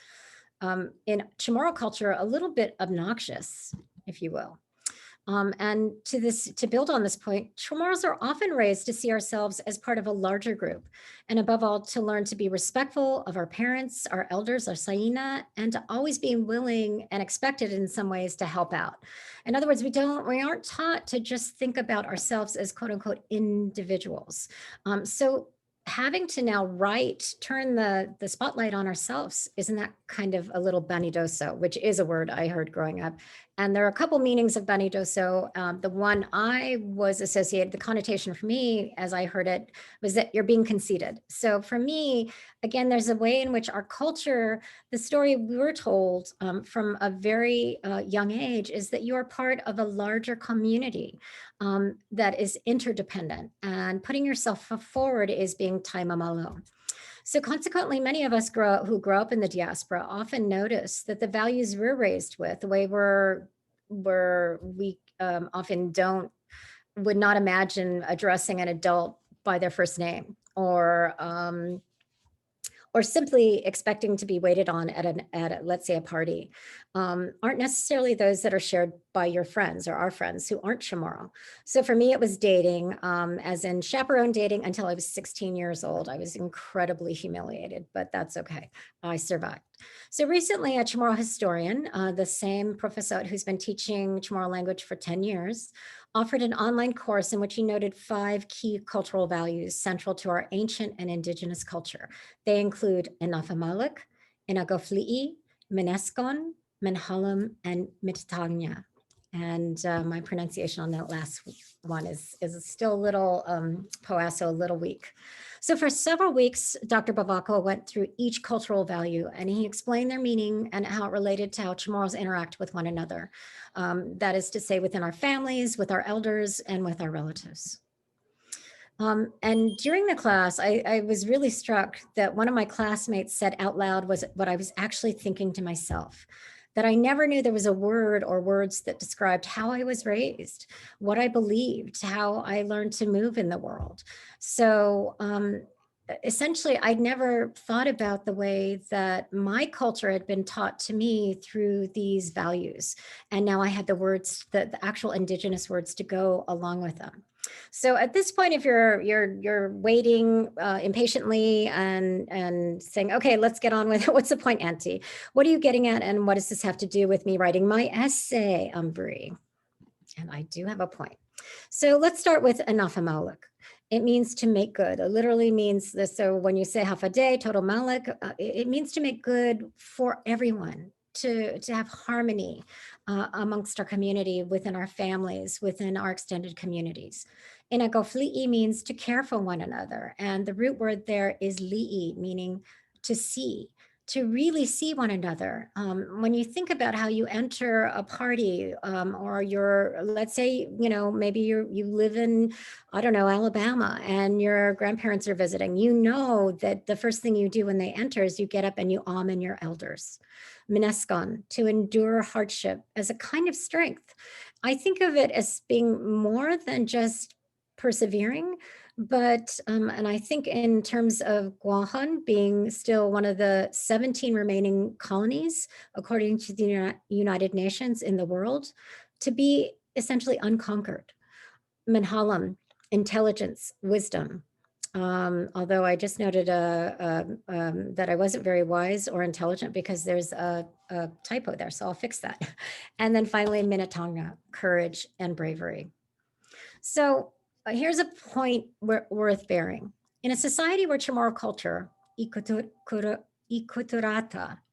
in Chamorro culture, a little bit obnoxious, if you will. And to build on this point, Chamorros are often raised to see ourselves as part of a larger group, and above all, to learn to be respectful of our parents, our elders, our saina, and to always be willing and expected in some ways to help out. In other words, we aren't taught to just think about ourselves as quote unquote individuals. So having to now turn the spotlight on ourselves, isn't that kind of a little vanidoso, which is a word I heard growing up? And there are a couple meanings of vanidoso. The one I was associated, the connotation for me, as I heard it, was that you're being conceited. So for me, again, there's a way in which our culture, the story we were told from a very young age, is that you are part of a larger community that is interdependent, and putting yourself forward is being tai mamalo. So consequently, many of us who grow up in the diaspora often notice that the values we're raised with, the way we often would not imagine addressing an adult by their first name, or simply expecting to be waited on at let's say a party, aren't necessarily those that are shared by your friends or our friends who aren't Chamorro. So for me, it was dating, as in chaperone dating until I was 16 years old. I was incredibly humiliated, but that's okay. I survived. So recently, a Chamorro historian, the same professor who's been teaching Chamorro language for 10 years, offered an online course in which he noted 5 key cultural values central to our ancient and indigenous culture. They include Inafamalik, Inagofli'i, Mineskon, Menhalam, and Mititagna. And my pronunciation on that last one is still a little Poasso, a little weak. So for several weeks, Dr. Bavaco went through each cultural value, and he explained their meaning and how it related to how Chamorros interact with one another. That is to say, within our families, with our elders, and with our relatives. And during the class, I was really struck that one of my classmates said out loud was what I was actually thinking to myself, that I never knew there was a word or words that described how I was raised, what I believed, how I learned to move in the world. So essentially, I'd never thought about the way that my culture had been taught to me through these values. And now I had the words, the actual indigenous words to go along with them. So at this point, if you're waiting impatiently and saying, okay, let's get on with it. What's the point, Auntie? What are you getting at? And what does this have to do with me writing my essay, Umbri? And I do have a point. So let's start with Anafamaluk. It means to make good. It literally means this. So when you say Hafaday, total malik, it means to make good for everyone, to have harmony amongst our community, within our families, within our extended communities. Inagofli'i means to care for one another. And the root word there is li'i, meaning to see, to really see one another. When you think about how you enter a party or let's say, maybe you live in, I don't know, Alabama, and your grandparents are visiting, you know that the first thing you do when they enter is you get up and you amen your elders. Mineskon, to endure hardship as a kind of strength. I think of it as being more than just persevering, but, and I think in terms of Guahan being still one of the 17 remaining colonies, according to the United Nations in the world, to be essentially unconquered. Menhalam, intelligence, wisdom. Although I just noted that I wasn't very wise or intelligent because there's a typo there, so I'll fix that. And then finally, Minnetonka, courage and bravery. So here's a point worth bearing. In a society where Chamorro culture, ikuturata,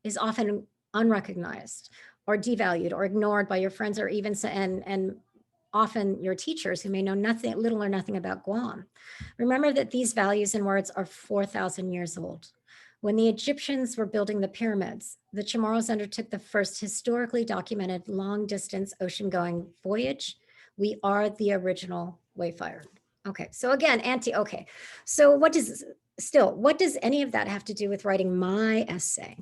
is often unrecognized or devalued or ignored by your friends or even and often your teachers who may know little or nothing about Guam. Remember that these values and words are 4,000 years old. When the Egyptians were building the pyramids, the Chamorros undertook the first historically documented long-distance ocean-going voyage. We are the original wayfarer. Okay, so again, Auntie, okay. So what does any of that have to do with writing my essay?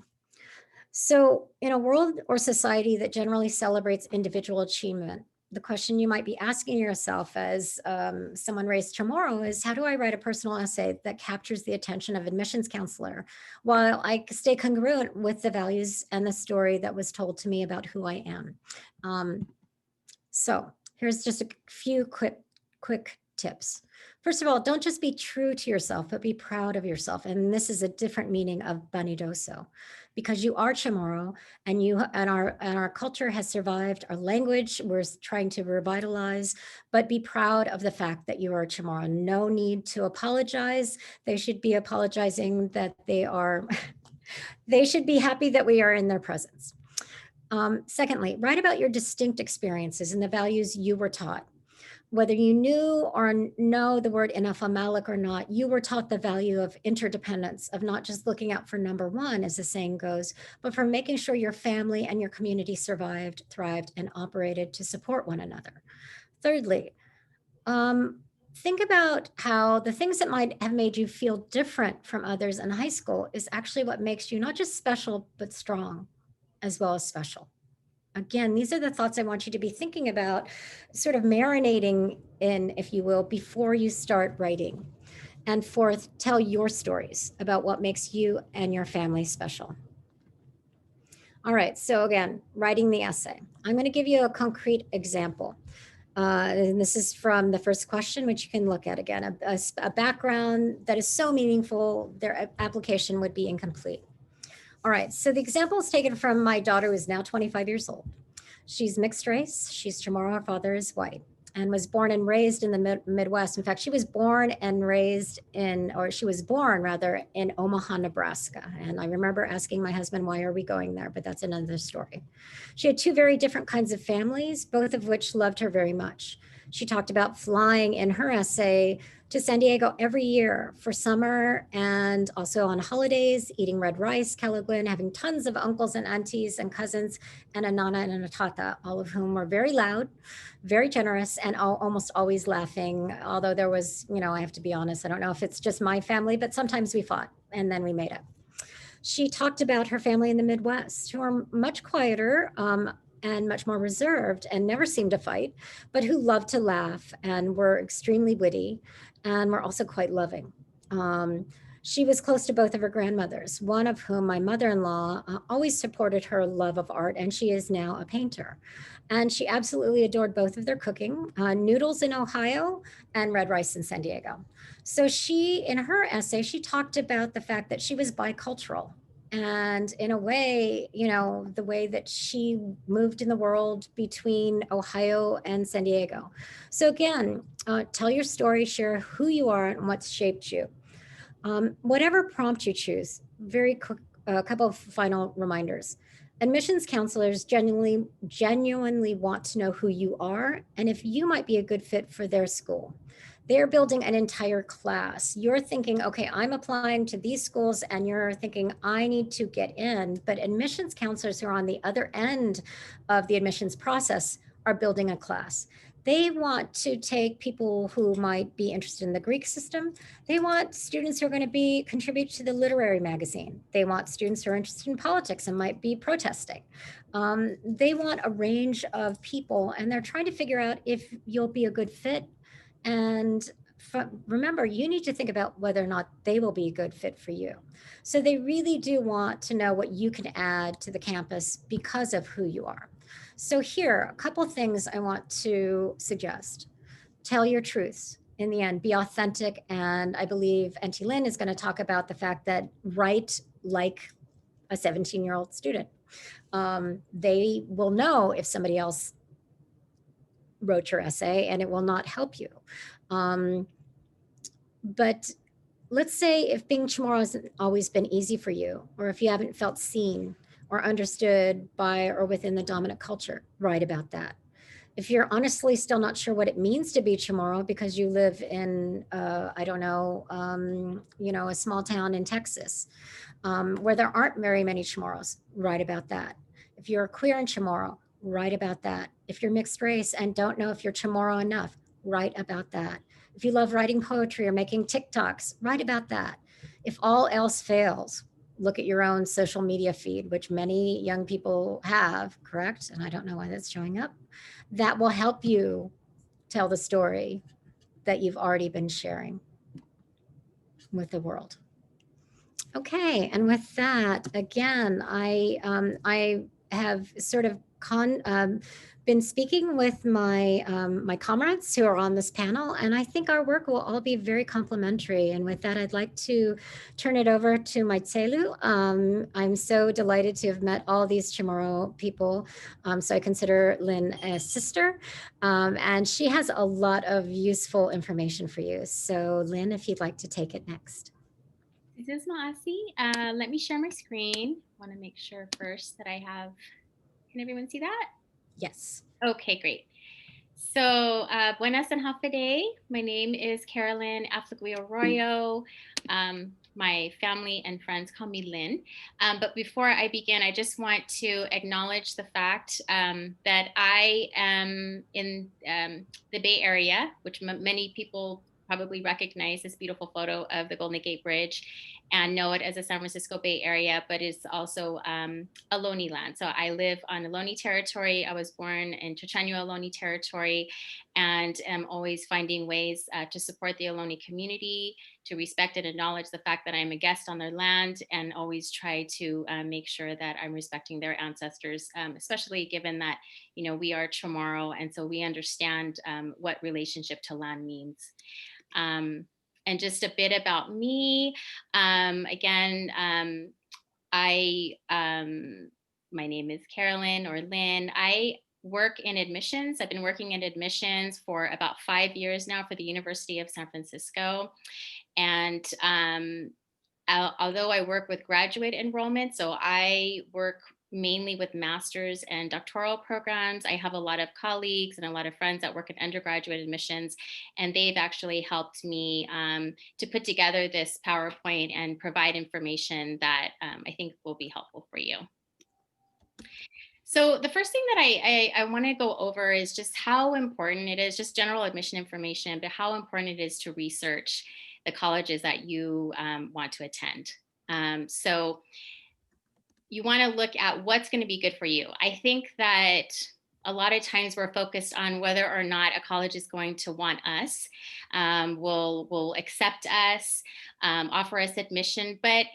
So in a world or society that generally celebrates individual achievement, the question you might be asking yourself as someone raised Chamorro is, how do I write a personal essay that captures the attention of admissions counselor while I stay congruent with the values and the story that was told to me about who I am? So here's just a few quick tips. First of all, don't just be true to yourself, but be proud of yourself. And this is a different meaning of Banidoso, because you are Chamorro and our culture has survived. Our language we're trying to revitalize, but be proud of the fact that you are Chamorro. No need to apologize. They should be apologizing that they should be happy that we are in their presence. Secondly, write about your distinct experiences and the values you were taught. Whether you knew or know the word Inafamalik or not, you were taught the value of interdependence, of not just looking out for number one, as the saying goes, but for making sure your family and your community survived, thrived, and operated to support one another. Thirdly, think about how the things that might have made you feel different from others in high school is actually what makes you not just special, but strong, as well as special. Again, these are the thoughts I want you to be thinking about, sort of marinating in, if you will, before you start writing. And fourth, tell your stories about what makes you and your family special. All right, so again, writing the essay. I'm going to give you a concrete example. And this is from the first question, which you can look at again, a background that is so meaningful, their application would be incomplete. All right, so the example is taken from my daughter, who is now 25 years old. She's mixed race, she's Chamorro, her father is white, and was born and raised in the Midwest. In fact, she was born rather in Omaha, Nebraska. And I remember asking my husband, why are we going there? But that's another story. She had two very different kinds of families, both of which loved her very much. She talked about flying in her essay to San Diego every year for summer and also on holidays, eating red rice, Calaguen, having tons of uncles and aunties and cousins, and a nana and a tata, all of whom were very loud, very generous, and almost always laughing. Although there was, I have to be honest, I don't know if it's just my family, but sometimes we fought and then we made up. She talked about her family in the Midwest, who are much quieter and much more reserved and never seemed to fight, but who loved to laugh and were extremely witty and were also quite loving. She was close to both of her grandmothers, one of whom, my mother-in-law, always supported her love of art, and she is now a painter. And she absolutely adored both of their cooking, noodles in Ohio and red rice in San Diego. So she, in her essay, she talked about the fact that she was bicultural. And in a way, the way that she moved in the world between Ohio and San Diego. So again, tell your story, share who you are and what's shaped you. Whatever prompt you choose, very quick, a couple of final reminders. Admissions counselors genuinely want to know who you are and if you might be a good fit for their school. They're building an entire class. You're thinking, okay, I'm applying to these schools, and you're thinking, I need to get in. But admissions counselors who are on the other end of the admissions process are building a class. They want to take people who might be interested in the Greek system. They want students who are going to contribute to the literary magazine. They want students who are interested in politics and might be protesting. They want a range of people, and they're trying to figure out if you'll be a good fit. And remember, you need to think about whether or not they will be a good fit for you. So they really do want to know what you can add to the campus because of who you are. So here, a couple things I want to suggest. Tell your truths. In the end, be authentic. And I believe Auntie Lynn is going to talk about the fact that write like a 17-year-old student. They will know if somebody else wrote your essay, and it will not help you. But let's say if being Chamorro hasn't always been easy for you, or if you haven't felt seen or understood by or within the dominant culture, write about that. If you're honestly still not sure what it means to be Chamorro because you live in, I don't know, a small town in Texas where there aren't very many Chamorros, write about that. If you're queer in Chamorro, write about that. If you're mixed race and don't know if you're Chamorro enough, write about that. If you love writing poetry or making TikToks, write about that. If all else fails, look at your own social media feed, which many young people have, correct? And I don't know why that's showing up. That will help you tell the story that you've already been sharing with the world. Okay, and with that, again, I have sort of been speaking with my my comrades who are on this panel, and I think our work will all be very complementary. And with that, I'd like to turn it over to my Tselu. I'm so delighted to have met all these Chamorro people. So I consider Lynn a sister, and she has a lot of useful information for you. So Lynn, if you'd like to take it next. This is Maasi. Let me share my screen. I want to make sure first that I have, can everyone see that? Yes. Okay, great. So, buenas and half a day. My name is Carolyn Aflaguio Arroyo. My family and friends call me Lynn. But before I begin, I just want to acknowledge the fact that I am in the Bay Area, which many people probably recognize this beautiful photo of the Golden Gate Bridge and know it as the San Francisco Bay Area, but it's also Ohlone land. So I live on Ohlone territory. I was born in Chochenyo Ohlone territory, and am always finding ways to support the Ohlone community, to respect and acknowledge the fact that I'm a guest on their land, and always try to make sure that I'm respecting their ancestors, especially given that, we are Chamorro, and so we understand what relationship to land means. And just a bit about me. Again, my name is Carolyn or Lynn. I work in admissions. I've been working in admissions for about 5 years now for the University of San Francisco. And although I work with graduate enrollment, so I work mainly with master's and doctoral programs. I have a lot of colleagues and a lot of friends that work in undergraduate admissions, and they've actually helped me to put together this PowerPoint and provide information that I think will be helpful for you. So the first thing that I want to go over is just how important it is, just general admission information, but how important it is to research the colleges that you want to attend. So you want to look at what's going to be good for you. I think that a lot of times we're focused on whether or not a college is going to want us, will accept us, offer us admission, but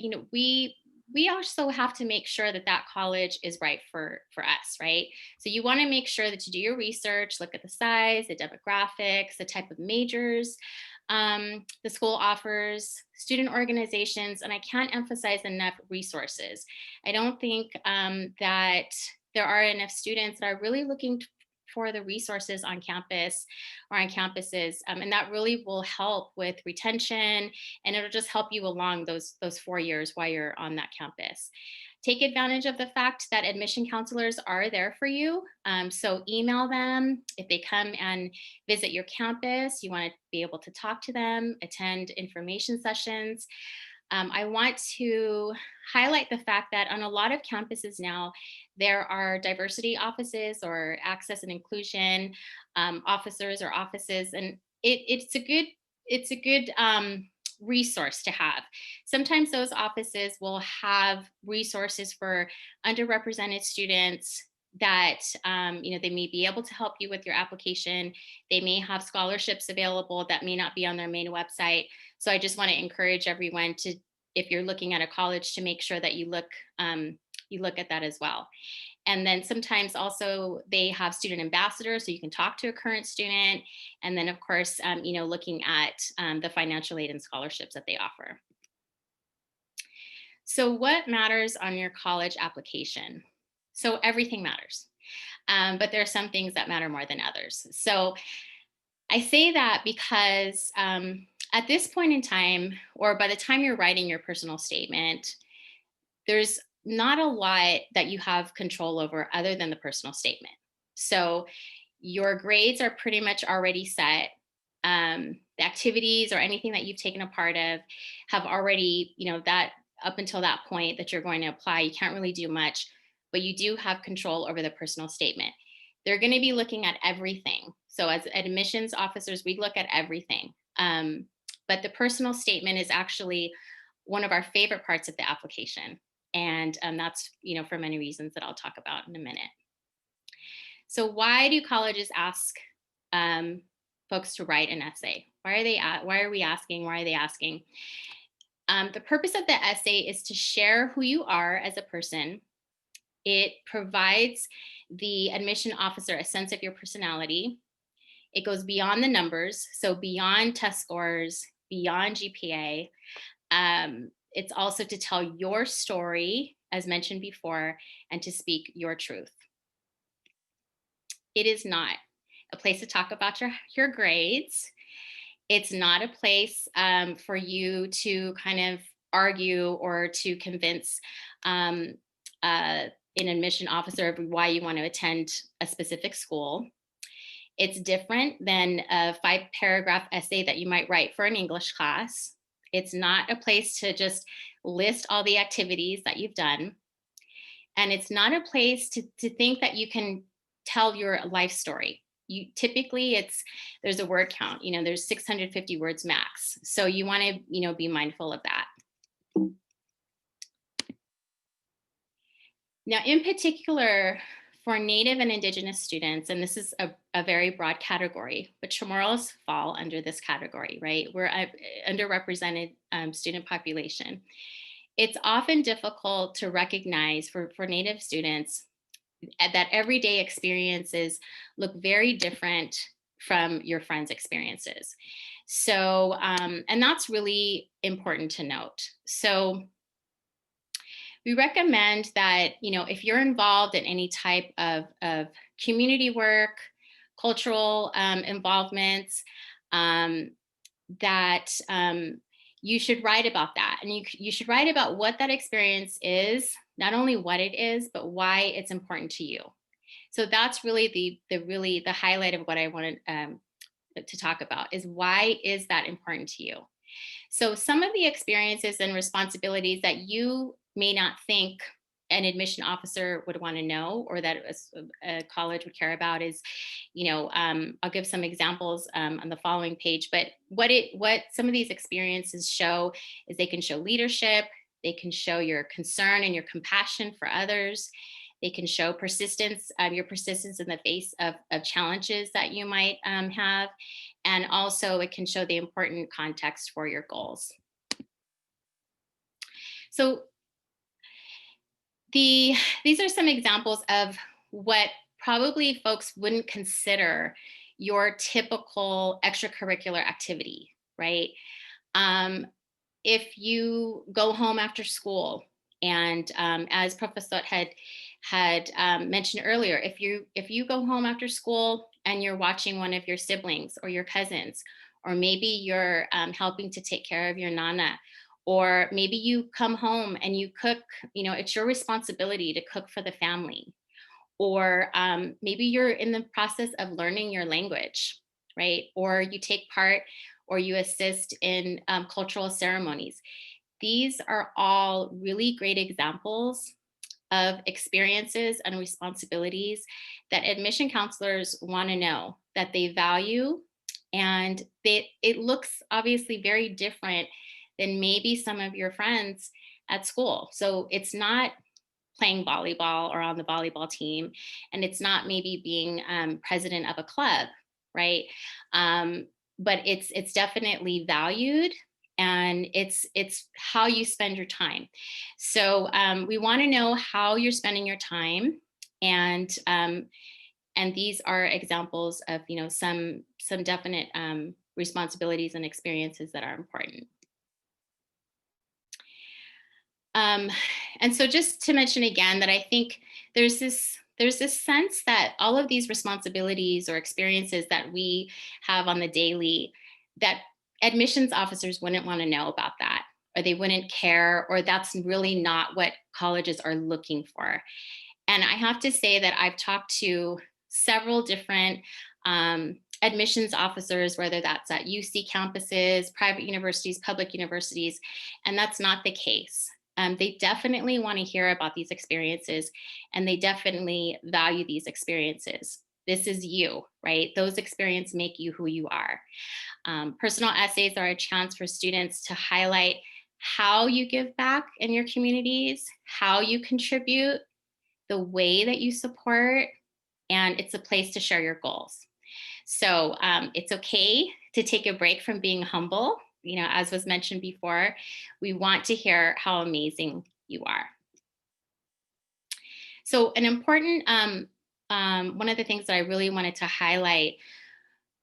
we also have to make sure that that college is right for us, right? So you want to make sure that you do your research, look at the size, the demographics, the type of majors the school offers, student organizations, and I can't emphasize enough resources. I don't think that there are enough students that are really looking for the resources on campus or on campuses, and that really will help with retention, and it'll just help you along those 4 years while you're on that campus. Take advantage of the fact that admission counselors are there for you. So email them. If they come and visit your campus, you want to be able to talk to them, attend information sessions. I want to highlight the fact that on a lot of campuses now, there are diversity offices or access and inclusion officers or offices, and it's a good resource to have. Sometimes those offices will have resources for underrepresented students that they may be able to help you with your application. They may have scholarships available that may not be on their main website. So I just want to encourage everyone to, if you're looking at a college, to make sure that you look at that as well. And then sometimes also they have student ambassadors, so you can talk to a current student. And then of course, looking at the financial aid and scholarships that they offer. So what matters on your college application? So everything matters, but there are some things that matter more than others. So I say that because at this point in time, or by the time you're writing your personal statement, there's not a lot that you have control over other than the personal statement. So your grades are pretty much already set. The activities or anything that you've taken a part of have already, that up until that point that you're going to apply, you can't really do much, but you do have control over the personal statement. They're going to be looking at everything. So as admissions officers, we look at everything. But the personal statement is actually one of our favorite parts of the application. And that's, for many reasons that I'll talk about in a minute. So why do colleges ask folks to write an essay? Why are we asking? Why are they asking? The purpose of the essay is to share who you are as a person. It provides the admission officer a sense of your personality. It goes beyond the numbers, so beyond test scores, beyond GPA. It's also to tell your story, as mentioned before, and to speak your truth. It is not a place to talk about your grades. It's not a place for you to kind of argue or to convince an admission officer of why you want to attend a specific school. It's different than a 5-paragraph essay that you might write for an English class. It's not a place to just list all the activities that you've done. And it's not a place to think that you can tell your life story. Typically there's a word count, there's 650 words max. So you want to, be mindful of that. Now, in particular, for Native and Indigenous students, and this is a very broad category, but Chamorros fall under this category, right? We're an underrepresented student population. It's often difficult to recognize for Native students that everyday experiences look very different from your friends' experiences. So, and that's really important to note. So we recommend that, if you're involved in any type of community work, cultural involvements, that you should write about that. And you should write about what that experience is, not only what it is, but why it's important to you. So that's really the highlight of what I wanted to talk about, is why is that important to you? So some of the experiences and responsibilities that you may not think an admission officer would want to know, or that a college would care about, is, I'll give some examples on the following page. But what some of these experiences show is they can show leadership, they can show your concern and your compassion for others. They can show persistence, your persistence in the face of challenges that you might have. And also it can show the important context for your goals. So these are some examples of what probably folks wouldn't consider your typical extracurricular activity, right? If you go home after school, and as Professor had mentioned earlier, if you go home after school and you're watching one of your siblings or your cousins, or maybe you're helping to take care of your nana, or maybe you come home and you cook, it's your responsibility to cook for the family. Or maybe you're in the process of learning your language, right? Or you take part or you assist in cultural ceremonies. These are all really great examples of experiences and responsibilities that admission counselors want to know, that they value, and it looks obviously very different than maybe some of your friends at school. So it's not playing volleyball or on the volleyball team, and it's not maybe being president of a club, right? But it's definitely valued, and it's how you spend your time. So we want to know how you're spending your time, and these are examples of some definite responsibilities and experiences that are important. And so just to mention again that I think there's this sense that all of these responsibilities or experiences that we have on the daily, that admissions officers wouldn't want to know about that, or they wouldn't care, or that's really not what colleges are looking for. And I have to say that I've talked to several different admissions officers, whether that's at UC campuses, private universities, public universities, and that's not the case. They definitely want to hear about these experiences, and they definitely value these experiences. This is you, right? Those experiences make you who you are. Personal essays are a chance for students to highlight how you give back in your communities, how you contribute, the way that you support, and it's a place to share your goals. So it's okay to take a break from being humble. As was mentioned before, we want to hear how amazing you are. So an important, one of the things that I really wanted to highlight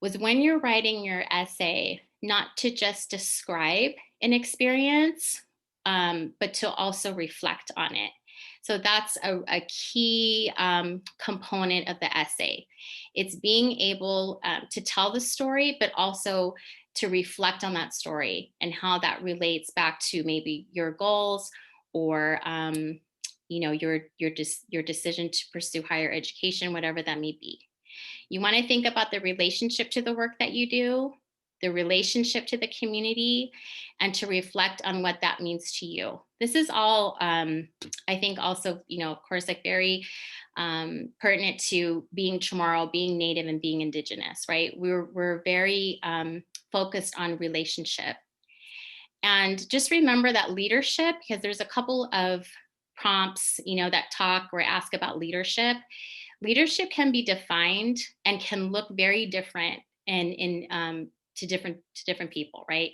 was when you're writing your essay, not to just describe an experience, but to also reflect on it. So that's a key component of the essay. It's being able to tell the story, but also to reflect on that story and how that relates back to maybe your goals, or your decision to pursue higher education, whatever that may be. You want to think about the relationship to the work that you do, the relationship to the community, and to reflect on what that means to you. This is all, I think also, of course, like very pertinent to being Chamorro, being Native, and being Indigenous, right? We're very focused on relationship. And just remember that leadership, because there's a couple of prompts, that talk or ask about leadership. Leadership can be defined and can look very different to different people, right?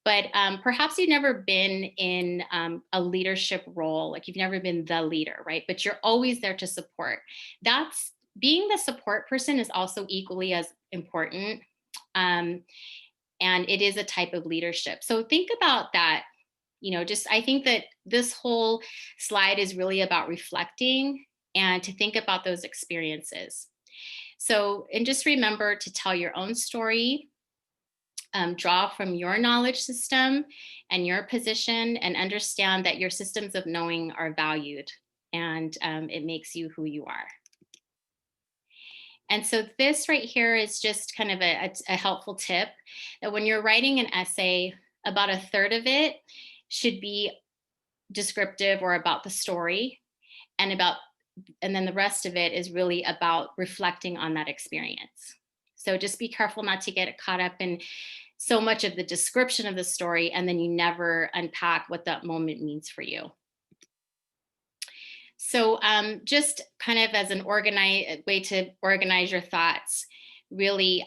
But perhaps you've never been in a leadership role, like you've never been the leader, right? But you're always there to support. That's being the support person is also equally as important. And it is a type of leadership. So think about that. I think that this whole slide is really about reflecting and to think about those experiences. So, and just remember to tell your own story. draw from your knowledge system and your position, and understand that your systems of knowing are valued, and it makes you who you are. And so this right here is just kind of a helpful tip, that when you're writing an essay, about a third of it should be descriptive or about the story, and then the rest of it is really about reflecting on that experience. So just be careful not to get caught up in so much of the description of the story, and then you never unpack what that moment means for you. So just kind of as an way to organize your thoughts, really,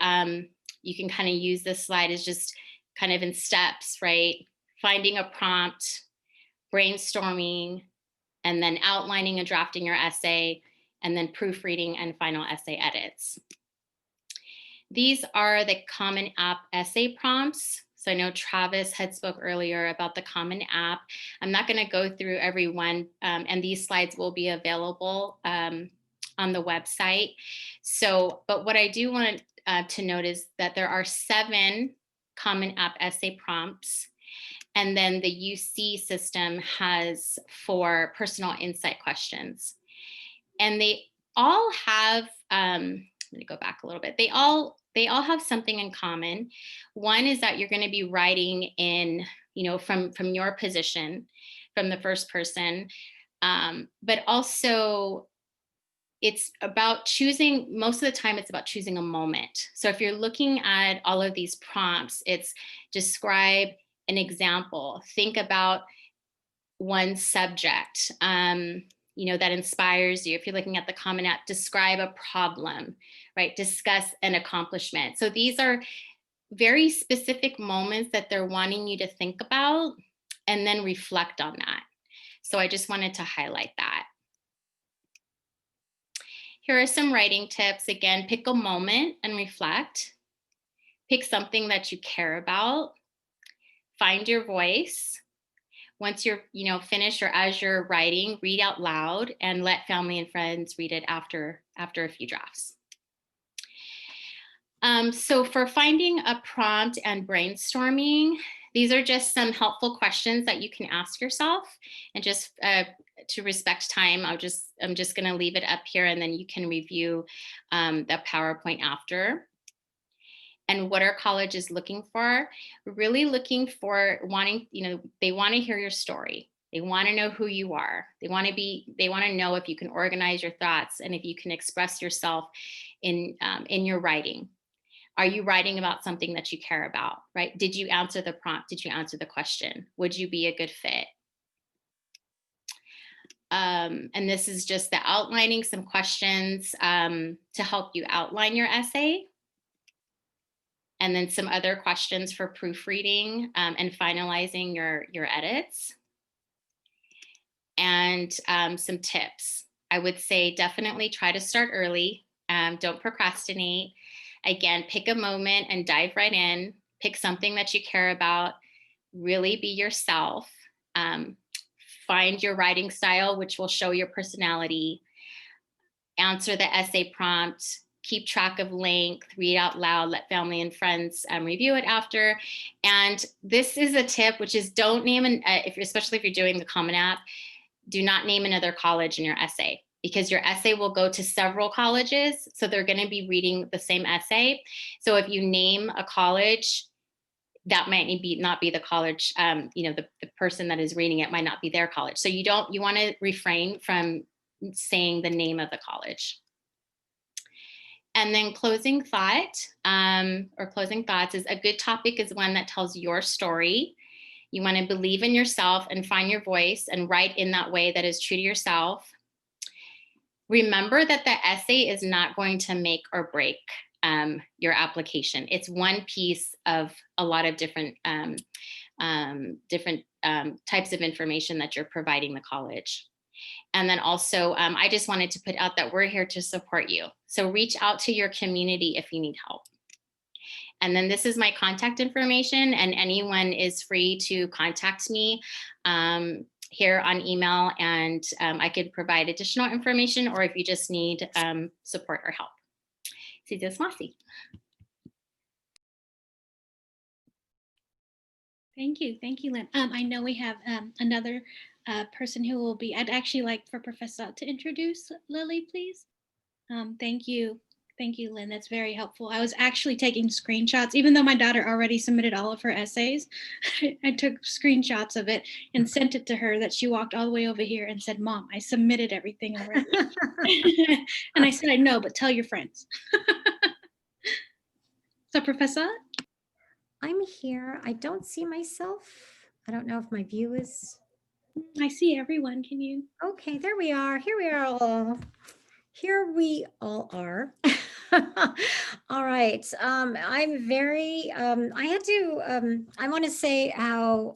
you can kind of use this slide as just kind of in steps, right? Finding a prompt, brainstorming, and then outlining and drafting your essay, and then proofreading and final essay edits. These are the Common App essay prompts. So I know Travis had spoke earlier about the Common App. I'm not going to go through every one, and these slides will be available on the website. So, but what I do want to note is that there are 7 Common App essay prompts, and then the UC system has 4 personal insight questions. And they all have, let me go back a little bit. They all have something in common. One is that you're going to be writing in, from your position, from the first person, but also it's about choosing, most of the time it's about choosing a moment. So if you're looking at all of these prompts, it's describe an example, think about one subject, that inspires you. If you're looking at the Common App, describe a problem, right? Discuss an accomplishment. So these are very specific moments that they're wanting you to think about and then reflect on that. So I just wanted to highlight that. Here are some writing tips. Again, pick a moment and reflect. Pick something that you care about. Find your voice. Once you're, finished, or as you're writing, read out loud and let family and friends read it after a few drafts. So for finding a prompt and brainstorming, these are just some helpful questions that you can ask yourself. And just to respect time, I'm just going to leave it up here, and then you can review the PowerPoint after. And what our college is looking for, really looking for they want to hear your story. They want to know who you are. They want to know if you can organize your thoughts and if you can express yourself in your writing. Are you writing about something that you care about, right? Did you answer the prompt? Did you answer the question? Would you be a good fit? And this is just the outlining some questions to help you outline your essay. And then some other questions for proofreading and finalizing your edits. And some tips. I would say definitely try to start early. Don't procrastinate. Again, pick a moment and dive right in. Pick something that you care about. Really be yourself. Find your writing style, which will show your personality. Answer the essay prompt. Keep track of length, read out loud, let family and friends review it after. And this is a tip, which is don't name, especially if you're doing the Common App, do not name another college in your essay, because your essay will go to several colleges. So they're going to be reading the same essay. So if you name a college, that might not be the college, the person that is reading it might not be their college. So you want to refrain from saying the name of the college. And then closing thoughts is a good topic is one that tells your story. You want to believe in yourself and find your voice and write in that way that is true to yourself. Remember that the essay is not going to make or break your application. It's one piece of a lot of different types of information that you're providing the college. And then also, I just wanted to put out that we're here to support you. So reach out to your community if you need help. And then this is my contact information, and anyone is free to contact me here on email, and I could provide additional information, or if you just need support or help. See this, Mossy. Thank you, Lynn. I know we have another person who will be. I'd actually like for Professor to introduce Lily, please. Thank you. Thank you, Lynn. That's very helpful. I was actually taking screenshots, even though my daughter already submitted all of her essays. I took screenshots of it and sent it to her that she walked all the way over here and said, Mom, I submitted everything already. And I said, I know, but tell your friends. So, Professor? I'm here. I don't see myself. I don't know if my view is. I see everyone. Can you? Okay, there we are. Here we are all. Here we all are. All right. I'm very, I want to say how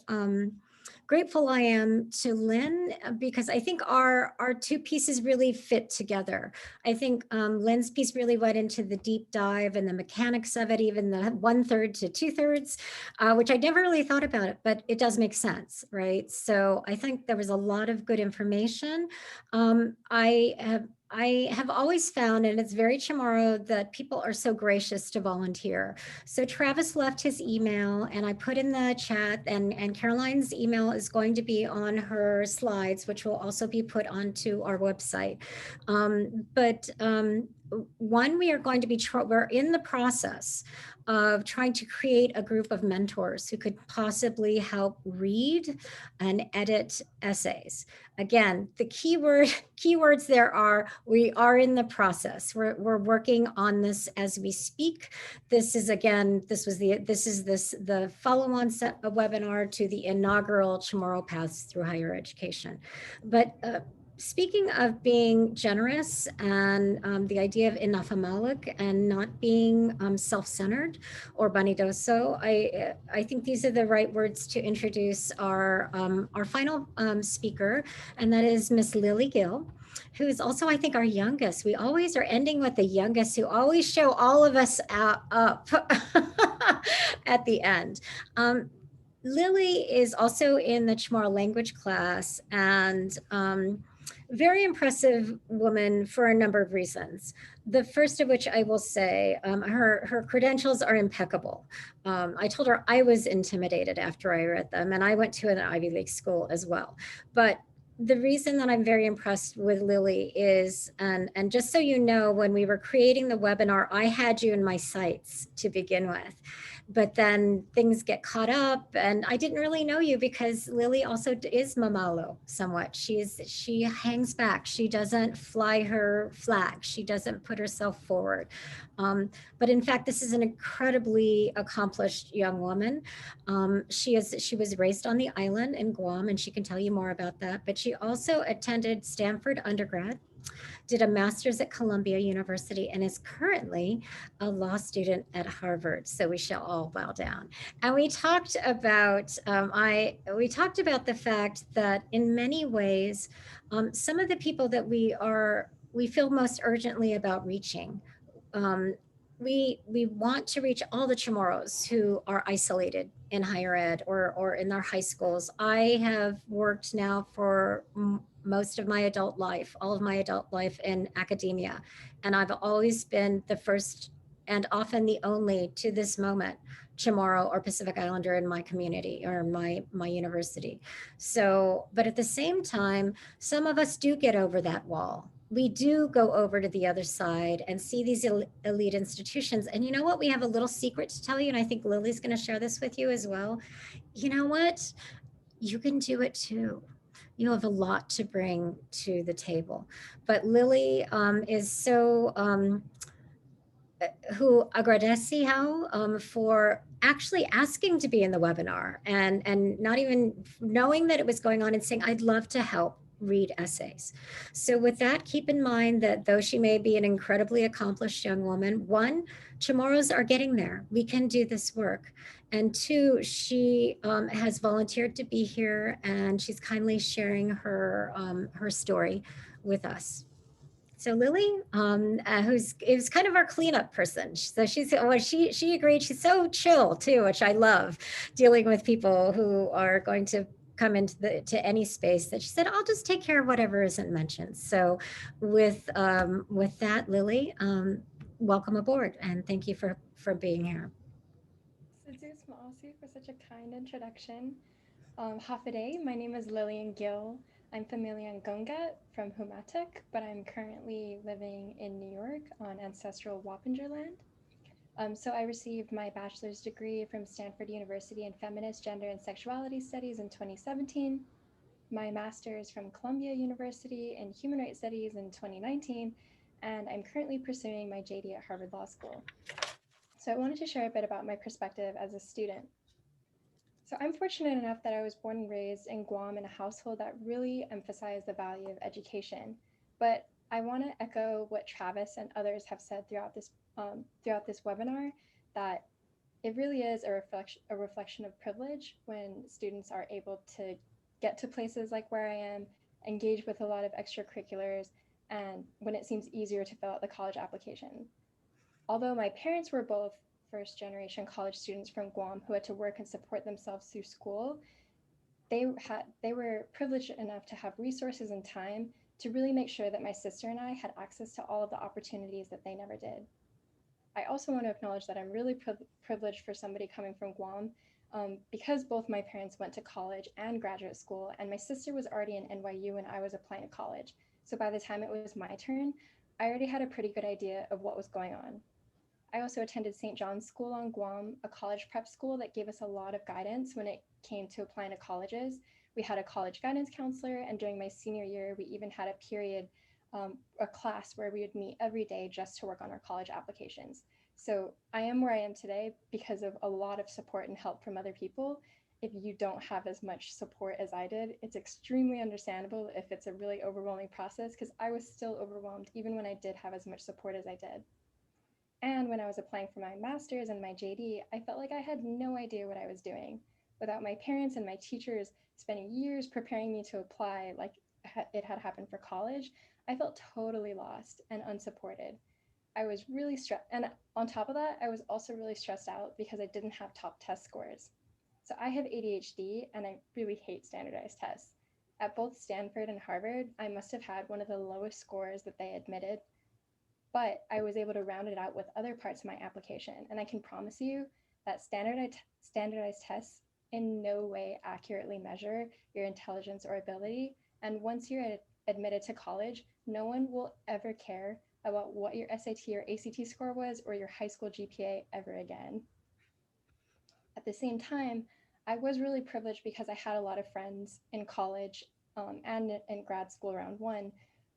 grateful I am to Lynn because I think our two pieces really fit together. I think Lynn's piece really went into the deep dive and the mechanics of it, even the 1/3 to 2/3, which I never really thought about it, but it does make sense, right? So I think there was a lot of good information. I have always found, and it's very Chamorro, that people are so gracious to volunteer. So Travis left his email and I put in the chat, and Caroline's email is going to be on her slides, which will also be put onto our website. One, we are going to be, we're in the process of trying to create a group of mentors who could possibly help read and edit essays. Again, the keywords there are, we are in the process. We're working on this as we speak. This is, again, the follow-on webinar to the inaugural Chamorro Paths Through Higher Education. But speaking of being generous and the idea of inafamalik and not being self-centered or vanidoso, I think these are the right words to introduce our final speaker, and that is Miss Lily Gill, who is also, I think, our youngest. We always are ending with the youngest, who always show all of us up at the end. Lily is also in the Chamorro language class, and very impressive woman for a number of reasons. The first of which I will say, her credentials are impeccable. I told her I was intimidated after I read them, and I went to an Ivy League school as well. But the reason that I'm very impressed with Lily is, and just so you know, when we were creating the webinar, I had you in my sights to begin with. But then things get caught up, and I didn't really know you because Lily also is mamalo somewhat. She hangs back. She doesn't fly her flag. She doesn't put herself forward. But in fact, this is an incredibly accomplished young woman. She was raised on the island in Guam, and she can tell you more about that. But she also attended Stanford undergrad, did a master's at Columbia University, and is currently a law student at Harvard. So we shall all bow down. And we talked about the fact that in many ways, some of the people that we feel most urgently about reaching, we want to reach all the Chamorros who are isolated in higher ed or in their high schools. I have worked now for most of my adult life, all of my adult life in academia. And I've always been the first and often the only, to this moment, Chamorro or Pacific Islander in my community or my university. So, but at the same time, some of us do get over that wall. We do go over to the other side and see these elite institutions. And you know what? We have a little secret to tell you, and I think Lily's going to share this with you as well. You know what? You can do it too. You have a lot to bring to the table. But Lily is so who agradece for actually asking to be in the webinar and not even knowing that it was going on and saying, I'd love to help read essays. So with that, keep in mind that though she may be an incredibly accomplished young woman, one, Chamorros are getting there. We can do this work. And two, she has volunteered to be here, and she's kindly sharing her story with us. So Lily, is kind of our cleanup person. So she agreed. She's so chill too, which I love, dealing with people who are going to come into any space, that she said, I'll just take care of whatever isn't mentioned. So with that, Lily, welcome aboard, and thank you for being here. Maasi, for such a kind introduction. Hafaday, my name is Lillian Gill. I'm familiar Gungat from Humatek, but I'm currently living in New York on ancestral Wappinger land. So I received my bachelor's degree from Stanford University in Feminist, Gender, and Sexuality Studies in 2017, my master's from Columbia University in Human Rights Studies in 2019, and I'm currently pursuing my JD at Harvard Law School. So I wanted to share a bit about my perspective as a student. So I'm fortunate enough that I was born and raised in Guam in a household that really emphasized the value of education. But I want to echo what Travis and others have said throughout this webinar, that it really is a reflection of privilege when students are able to get to places like where I am, engage with a lot of extracurriculars, and when it seems easier to fill out the college application. Although my parents were both first generation college students from Guam who had to work and support themselves through school, they were privileged enough to have resources and time to really make sure that my sister and I had access to all of the opportunities that they never did. I also want to acknowledge that I'm really privileged for somebody coming from Guam, because both my parents went to college and graduate school, and my sister was already in NYU when I was applying to college. So by the time it was my turn, I already had a pretty good idea of what was going on. I also attended St. John's School on Guam, a college prep school that gave us a lot of guidance when it came to applying to colleges. We had a college guidance counselor, and during my senior year, we even had a class where we would meet every day just to work on our college applications. So I am where I am today because of a lot of support and help from other people. If you don't have as much support as I did, it's extremely understandable if it's a really overwhelming process, because I was still overwhelmed even when I did have as much support as I did. And when I was applying for my master's and my JD, I felt like I had no idea what I was doing. Without my parents and my teachers spending years preparing me to apply like it had happened for college, I felt totally lost and unsupported. I was really stressed. And on top of that, I was also really stressed out because I didn't have top test scores. So I have ADHD and I really hate standardized tests. At both Stanford and Harvard, I must have had one of the lowest scores that they admitted, but I was able to round it out with other parts of my application. And I can promise you that standardized tests in no way accurately measure your intelligence or ability. And once you're admitted to college, no one will ever care about what your SAT or ACT score was or your high school GPA ever again. At the same time, I was really privileged because I had a lot of friends in college and in grad school round one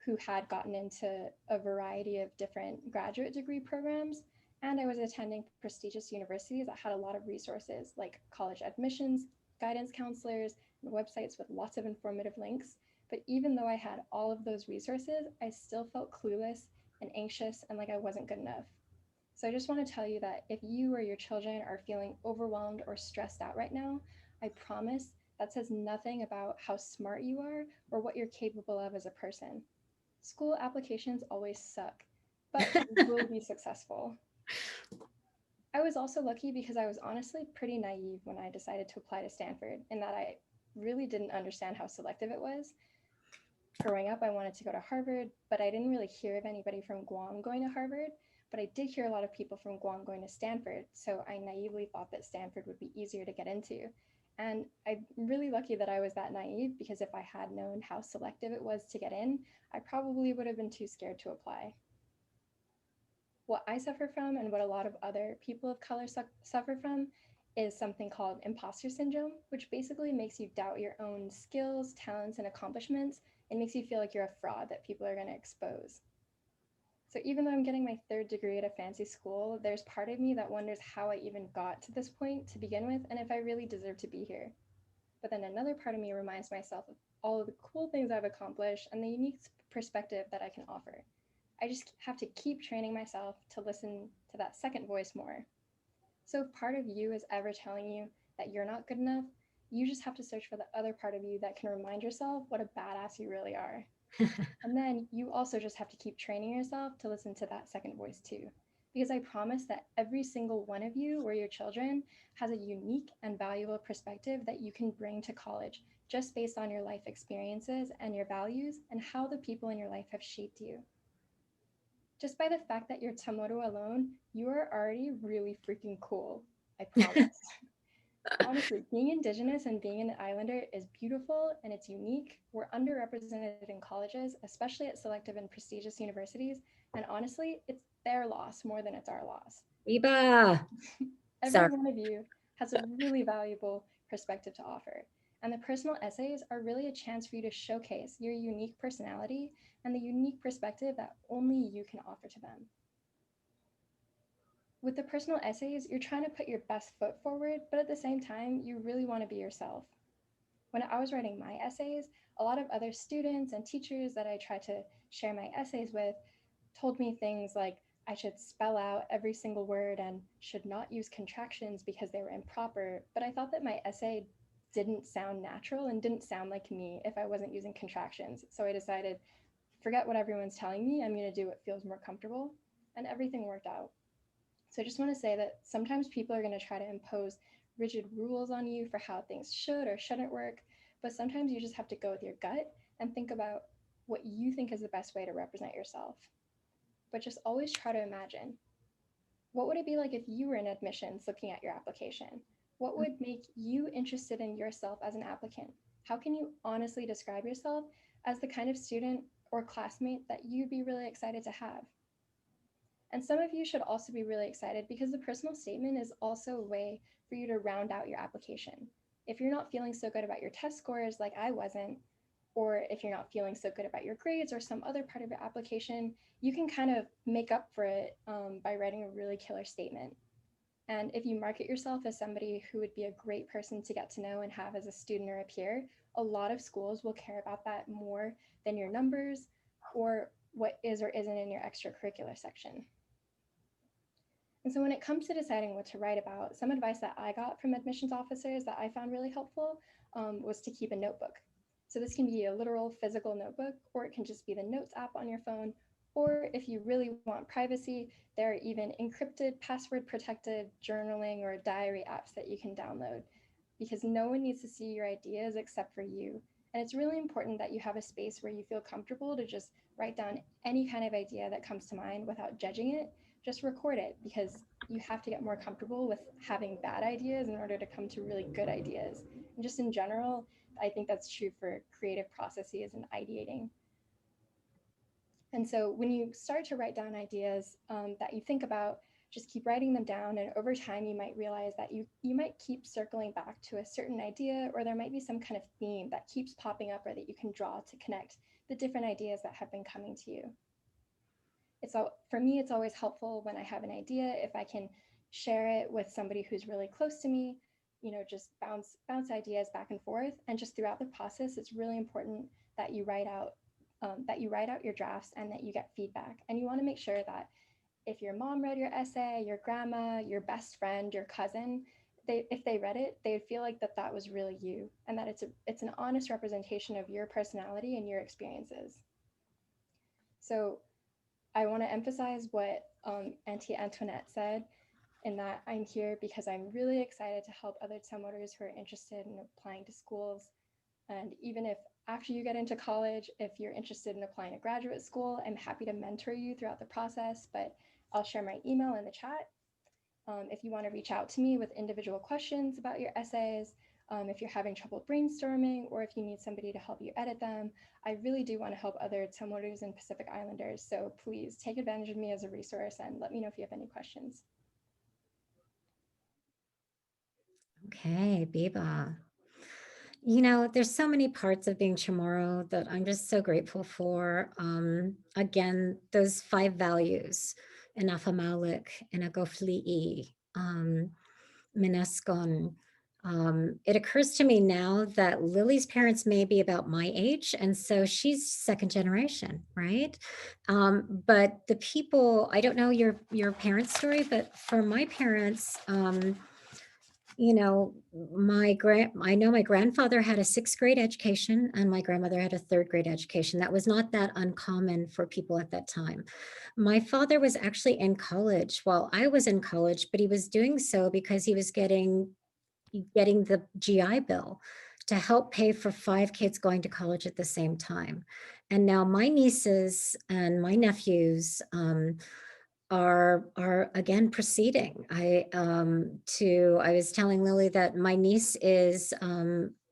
who had gotten into a variety of different graduate degree programs. And I was attending prestigious universities that had a lot of resources like college admissions, guidance counselors, and websites with lots of informative links. But even though I had all of those resources, I still felt clueless and anxious and like I wasn't good enough. So I just want to tell you that if you or your children are feeling overwhelmed or stressed out right now, I promise that says nothing about how smart you are or what you're capable of as a person. School applications always suck, but you will be successful. I was also lucky because I was honestly pretty naive when I decided to apply to Stanford, in that I really didn't understand how selective it was. Growing up, I wanted to go to Harvard, but I didn't really hear of anybody from Guam going to Harvard. But I did hear a lot of people from Guam going to Stanford, so I naively thought that Stanford would be easier to get into. And I'm really lucky that I was that naive, because if I had known how selective it was to get in, I probably would have been too scared to apply. What I suffer from, and what a lot of other people of color suffer from, is something called imposter syndrome, which basically makes you doubt your own skills, talents, and accomplishments. It makes you feel like you're a fraud that people are going to expose. So even though I'm getting my third degree at a fancy school, there's part of me that wonders how I even got to this point to begin with, and if I really deserve to be here. But then another part of me reminds myself of all of the cool things I've accomplished and the unique perspective that I can offer. I just have to keep training myself to listen to that second voice more. So if part of you is ever telling you that you're not good enough, you just have to search for the other part of you that can remind yourself what a badass you really are. And then you also just have to keep training yourself to listen to that second voice too. Because I promise that every single one of you or your children has a unique and valuable perspective that you can bring to college, just based on your life experiences and your values and how the people in your life have shaped you. Just by the fact that you're Chamorro alone, you are already really freaking cool, I promise. Honestly, being Indigenous and being an Islander is beautiful and it's unique. We're underrepresented in colleges, especially at selective and prestigious universities. And honestly, it's their loss more than it's our loss. Reba. Every Sorry. one of you has a really valuable perspective to offer. And the personal essays are really a chance for you to showcase your unique personality and the unique perspective that only you can offer to them. With the personal essays, you're trying to put your best foot forward, but at the same time, you really want to be yourself. When I was writing my essays, a lot of other students and teachers that I tried to share my essays with told me things like I should spell out every single word and should not use contractions because they were improper. But I thought that my essay didn't sound natural and didn't sound like me if I wasn't using contractions. So I decided, forget what everyone's telling me, I'm going to do what feels more comfortable. And everything worked out. So I just want to say that sometimes people are going to try to impose rigid rules on you for how things should or shouldn't work, but sometimes you just have to go with your gut and think about what you think is the best way to represent yourself. But just always try to imagine, what would it be like if you were in admissions looking at your application? What would make you interested in yourself as an applicant? How can you honestly describe yourself as the kind of student or classmate that you'd be really excited to have? And some of you should also be really excited because the personal statement is also a way for you to round out your application. If you're not feeling so good about your test scores like I wasn't, or if you're not feeling so good about your grades or some other part of your application, you can kind of make up for it by writing a really killer statement. And if you market yourself as somebody who would be a great person to get to know and have as a student or a peer, a lot of schools will care about that more than your numbers or what is or isn't in your extracurricular section. And so when it comes to deciding what to write about, some advice that I got from admissions officers that I found really helpful was to keep a notebook. So this can be a literal physical notebook, or it can just be the notes app on your phone. Or if you really want privacy, there are even encrypted, password protected journaling or diary apps that you can download, because no one needs to see your ideas except for you. And it's really important that you have a space where you feel comfortable to just write down any kind of idea that comes to mind without judging it. Just record it, because you have to get more comfortable with having bad ideas in order to come to really good ideas. And just in general, I think that's true for creative processes and ideating. And so when you start to write down ideas that you think about, just keep writing them down. And over time, you might realize that you might keep circling back to a certain idea, or there might be some kind of theme that keeps popping up, or that you can draw to connect the different ideas that have been coming to you. For me, it's always helpful when I have an idea, if I can share it with somebody who's really close to me, just bounce ideas back and forth. And just throughout the process, it's really important that you write out your drafts and that you get feedback. And you want to make sure that if your mom read your essay, your grandma, your best friend, your cousin, if they read it, they'd feel like that was really you, and that it's an honest representation of your personality and your experiences. So I want to emphasize what Auntie Antoinette said, in that I'm here because I'm really excited to help other Chamorros who are interested in applying to schools. And even if after you get into college, if you're interested in applying to graduate school, I'm happy to mentor you throughout the process, but I'll share my email in the chat. If you want to reach out to me with individual questions about your essays, if you're having trouble brainstorming, or if you need somebody to help you edit them, I really do want to help other Chamorros and Pacific Islanders. So please take advantage of me as a resource and let me know if you have any questions. Okay, Biba. There's so many parts of being Chamorro that I'm just so grateful for. Again, those 5 values, Inafamalik, Inagofli'i, Mineskon. It occurs to me now that Lily's parents may be about my age, and so she's second generation, right? But the people, I don't know your parents' story, but for my parents, I know my grandfather had a 6th grade education and my grandmother had a 3rd grade education. That was not that uncommon for people at that time. My father was actually in college while I was in college, but he was doing so because he was getting the GI Bill to help pay for 5 kids going to college at the same time. And now my nieces and my nephews are again proceeding. I was telling Lily that my niece is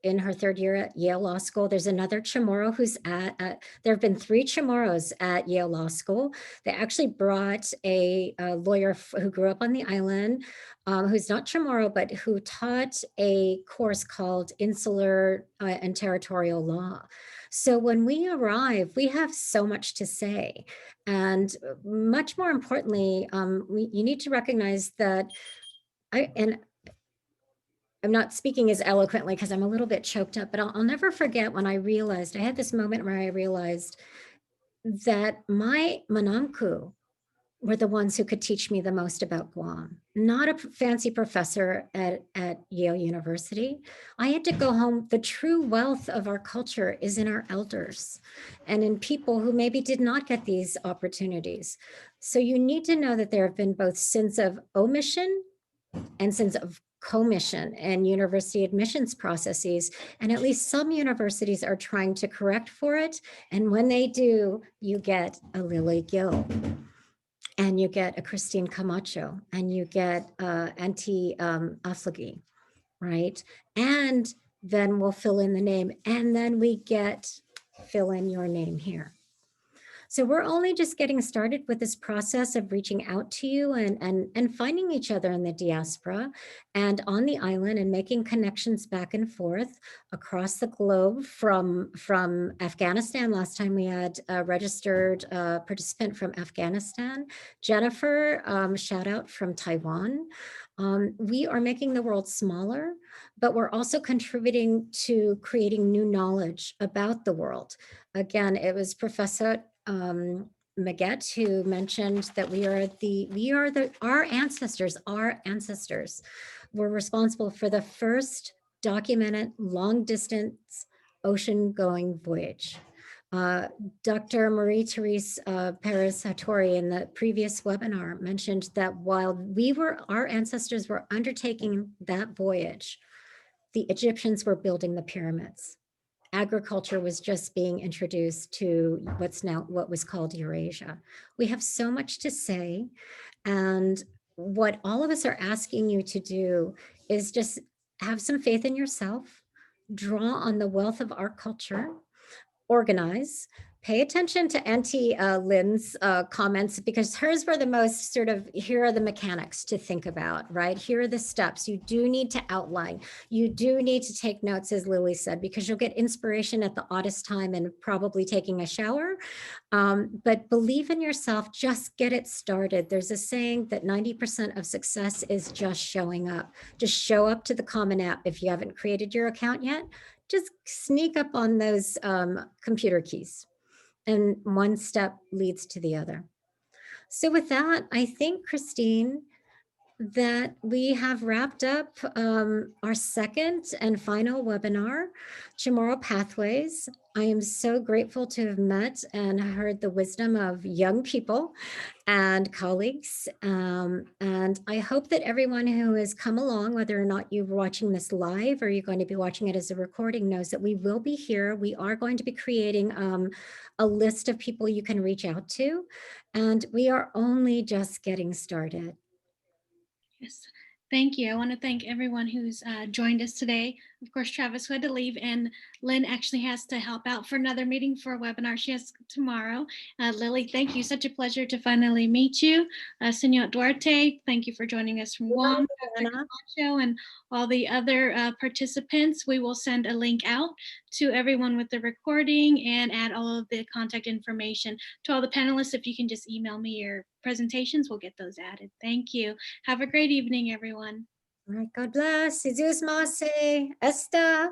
in her third year at Yale Law School. There's another Chamorro who's there have been 3 Chamorros at Yale Law School. They actually brought a lawyer who grew up on the island, who's not Chamorro, but who taught a course called Insular and Territorial Law. So when we arrive, we have so much to say. And much more importantly, you need to recognize that I'm not speaking as eloquently because I'm a little bit choked up, but I'll never forget when I realized, I had this moment where I realized that my Manamku were the ones who could teach me the most about Guam, not a fancy professor at Yale University. I had to go home. The true wealth of our culture is in our elders and in people who maybe did not get these opportunities. So you need to know that there have been both sins of omission and sins of commission and university admissions processes. And at least some universities are trying to correct for it. And when they do, you get a Lily Gill, and you get a Christine Camacho, and you get Auntie Aflagi, right? And then we'll fill in the name, and then we get fill in your name here. So we're only just getting started with this process of reaching out to you and finding each other in the diaspora and on the island and making connections back and forth across the globe from Afghanistan. Last time we had a registered participant from Afghanistan. Jennifer, shout out from Taiwan. We are making the world smaller, but we're also contributing to creating new knowledge about the world. Again, it was Professor Maguette who mentioned that our ancestors were responsible for the first documented long distance ocean going voyage. Dr. Marie-Therese Perez-Hattori in the previous webinar mentioned that while our ancestors were undertaking that voyage, the Egyptians were building the pyramids. Agriculture was just being introduced to what was called Eurasia. We have so much to say. And what all of us are asking you to do is just have some faith in yourself, draw on the wealth of our culture, organize, pay attention to Auntie Lynn's comments, because hers were the most sort of, here are the mechanics to think about, right? Here are the steps. You do need to outline. You do need to take notes, as Lily said, because you'll get inspiration at the oddest time and probably taking a shower. But believe in yourself, just get it started. There's a saying that 90% of success is just showing up. Just show up to the Common App. If you haven't created your account yet, just sneak up on those computer keys. And one step leads to the other. So with that, I think, Christine, that we have wrapped up our second and final webinar, Chamorro Pathways. I am so grateful to have met and heard the wisdom of young people and colleagues. And I hope that everyone who has come along, whether or not you're watching this live or you're going to be watching it as a recording, knows that we will be here. We are going to be creating a list of people you can reach out to, and we are only just getting started. Yes, thank you. I want to thank everyone who's joined us today. Of course, Travis, who had to leave, and Lynn actually has to help out for another meeting for a webinar she has tomorrow. Lily, thank you. Such a pleasure to finally meet you. Senor Duarte, thank you for joining us from Guam. And all the other participants. We will send a link out to everyone with the recording and add all of the contact information to all the panelists. If you can just email me your presentations, we'll get those added. Thank you. Have a great evening, everyone. All right, God bless. Jesus Mase. Esta.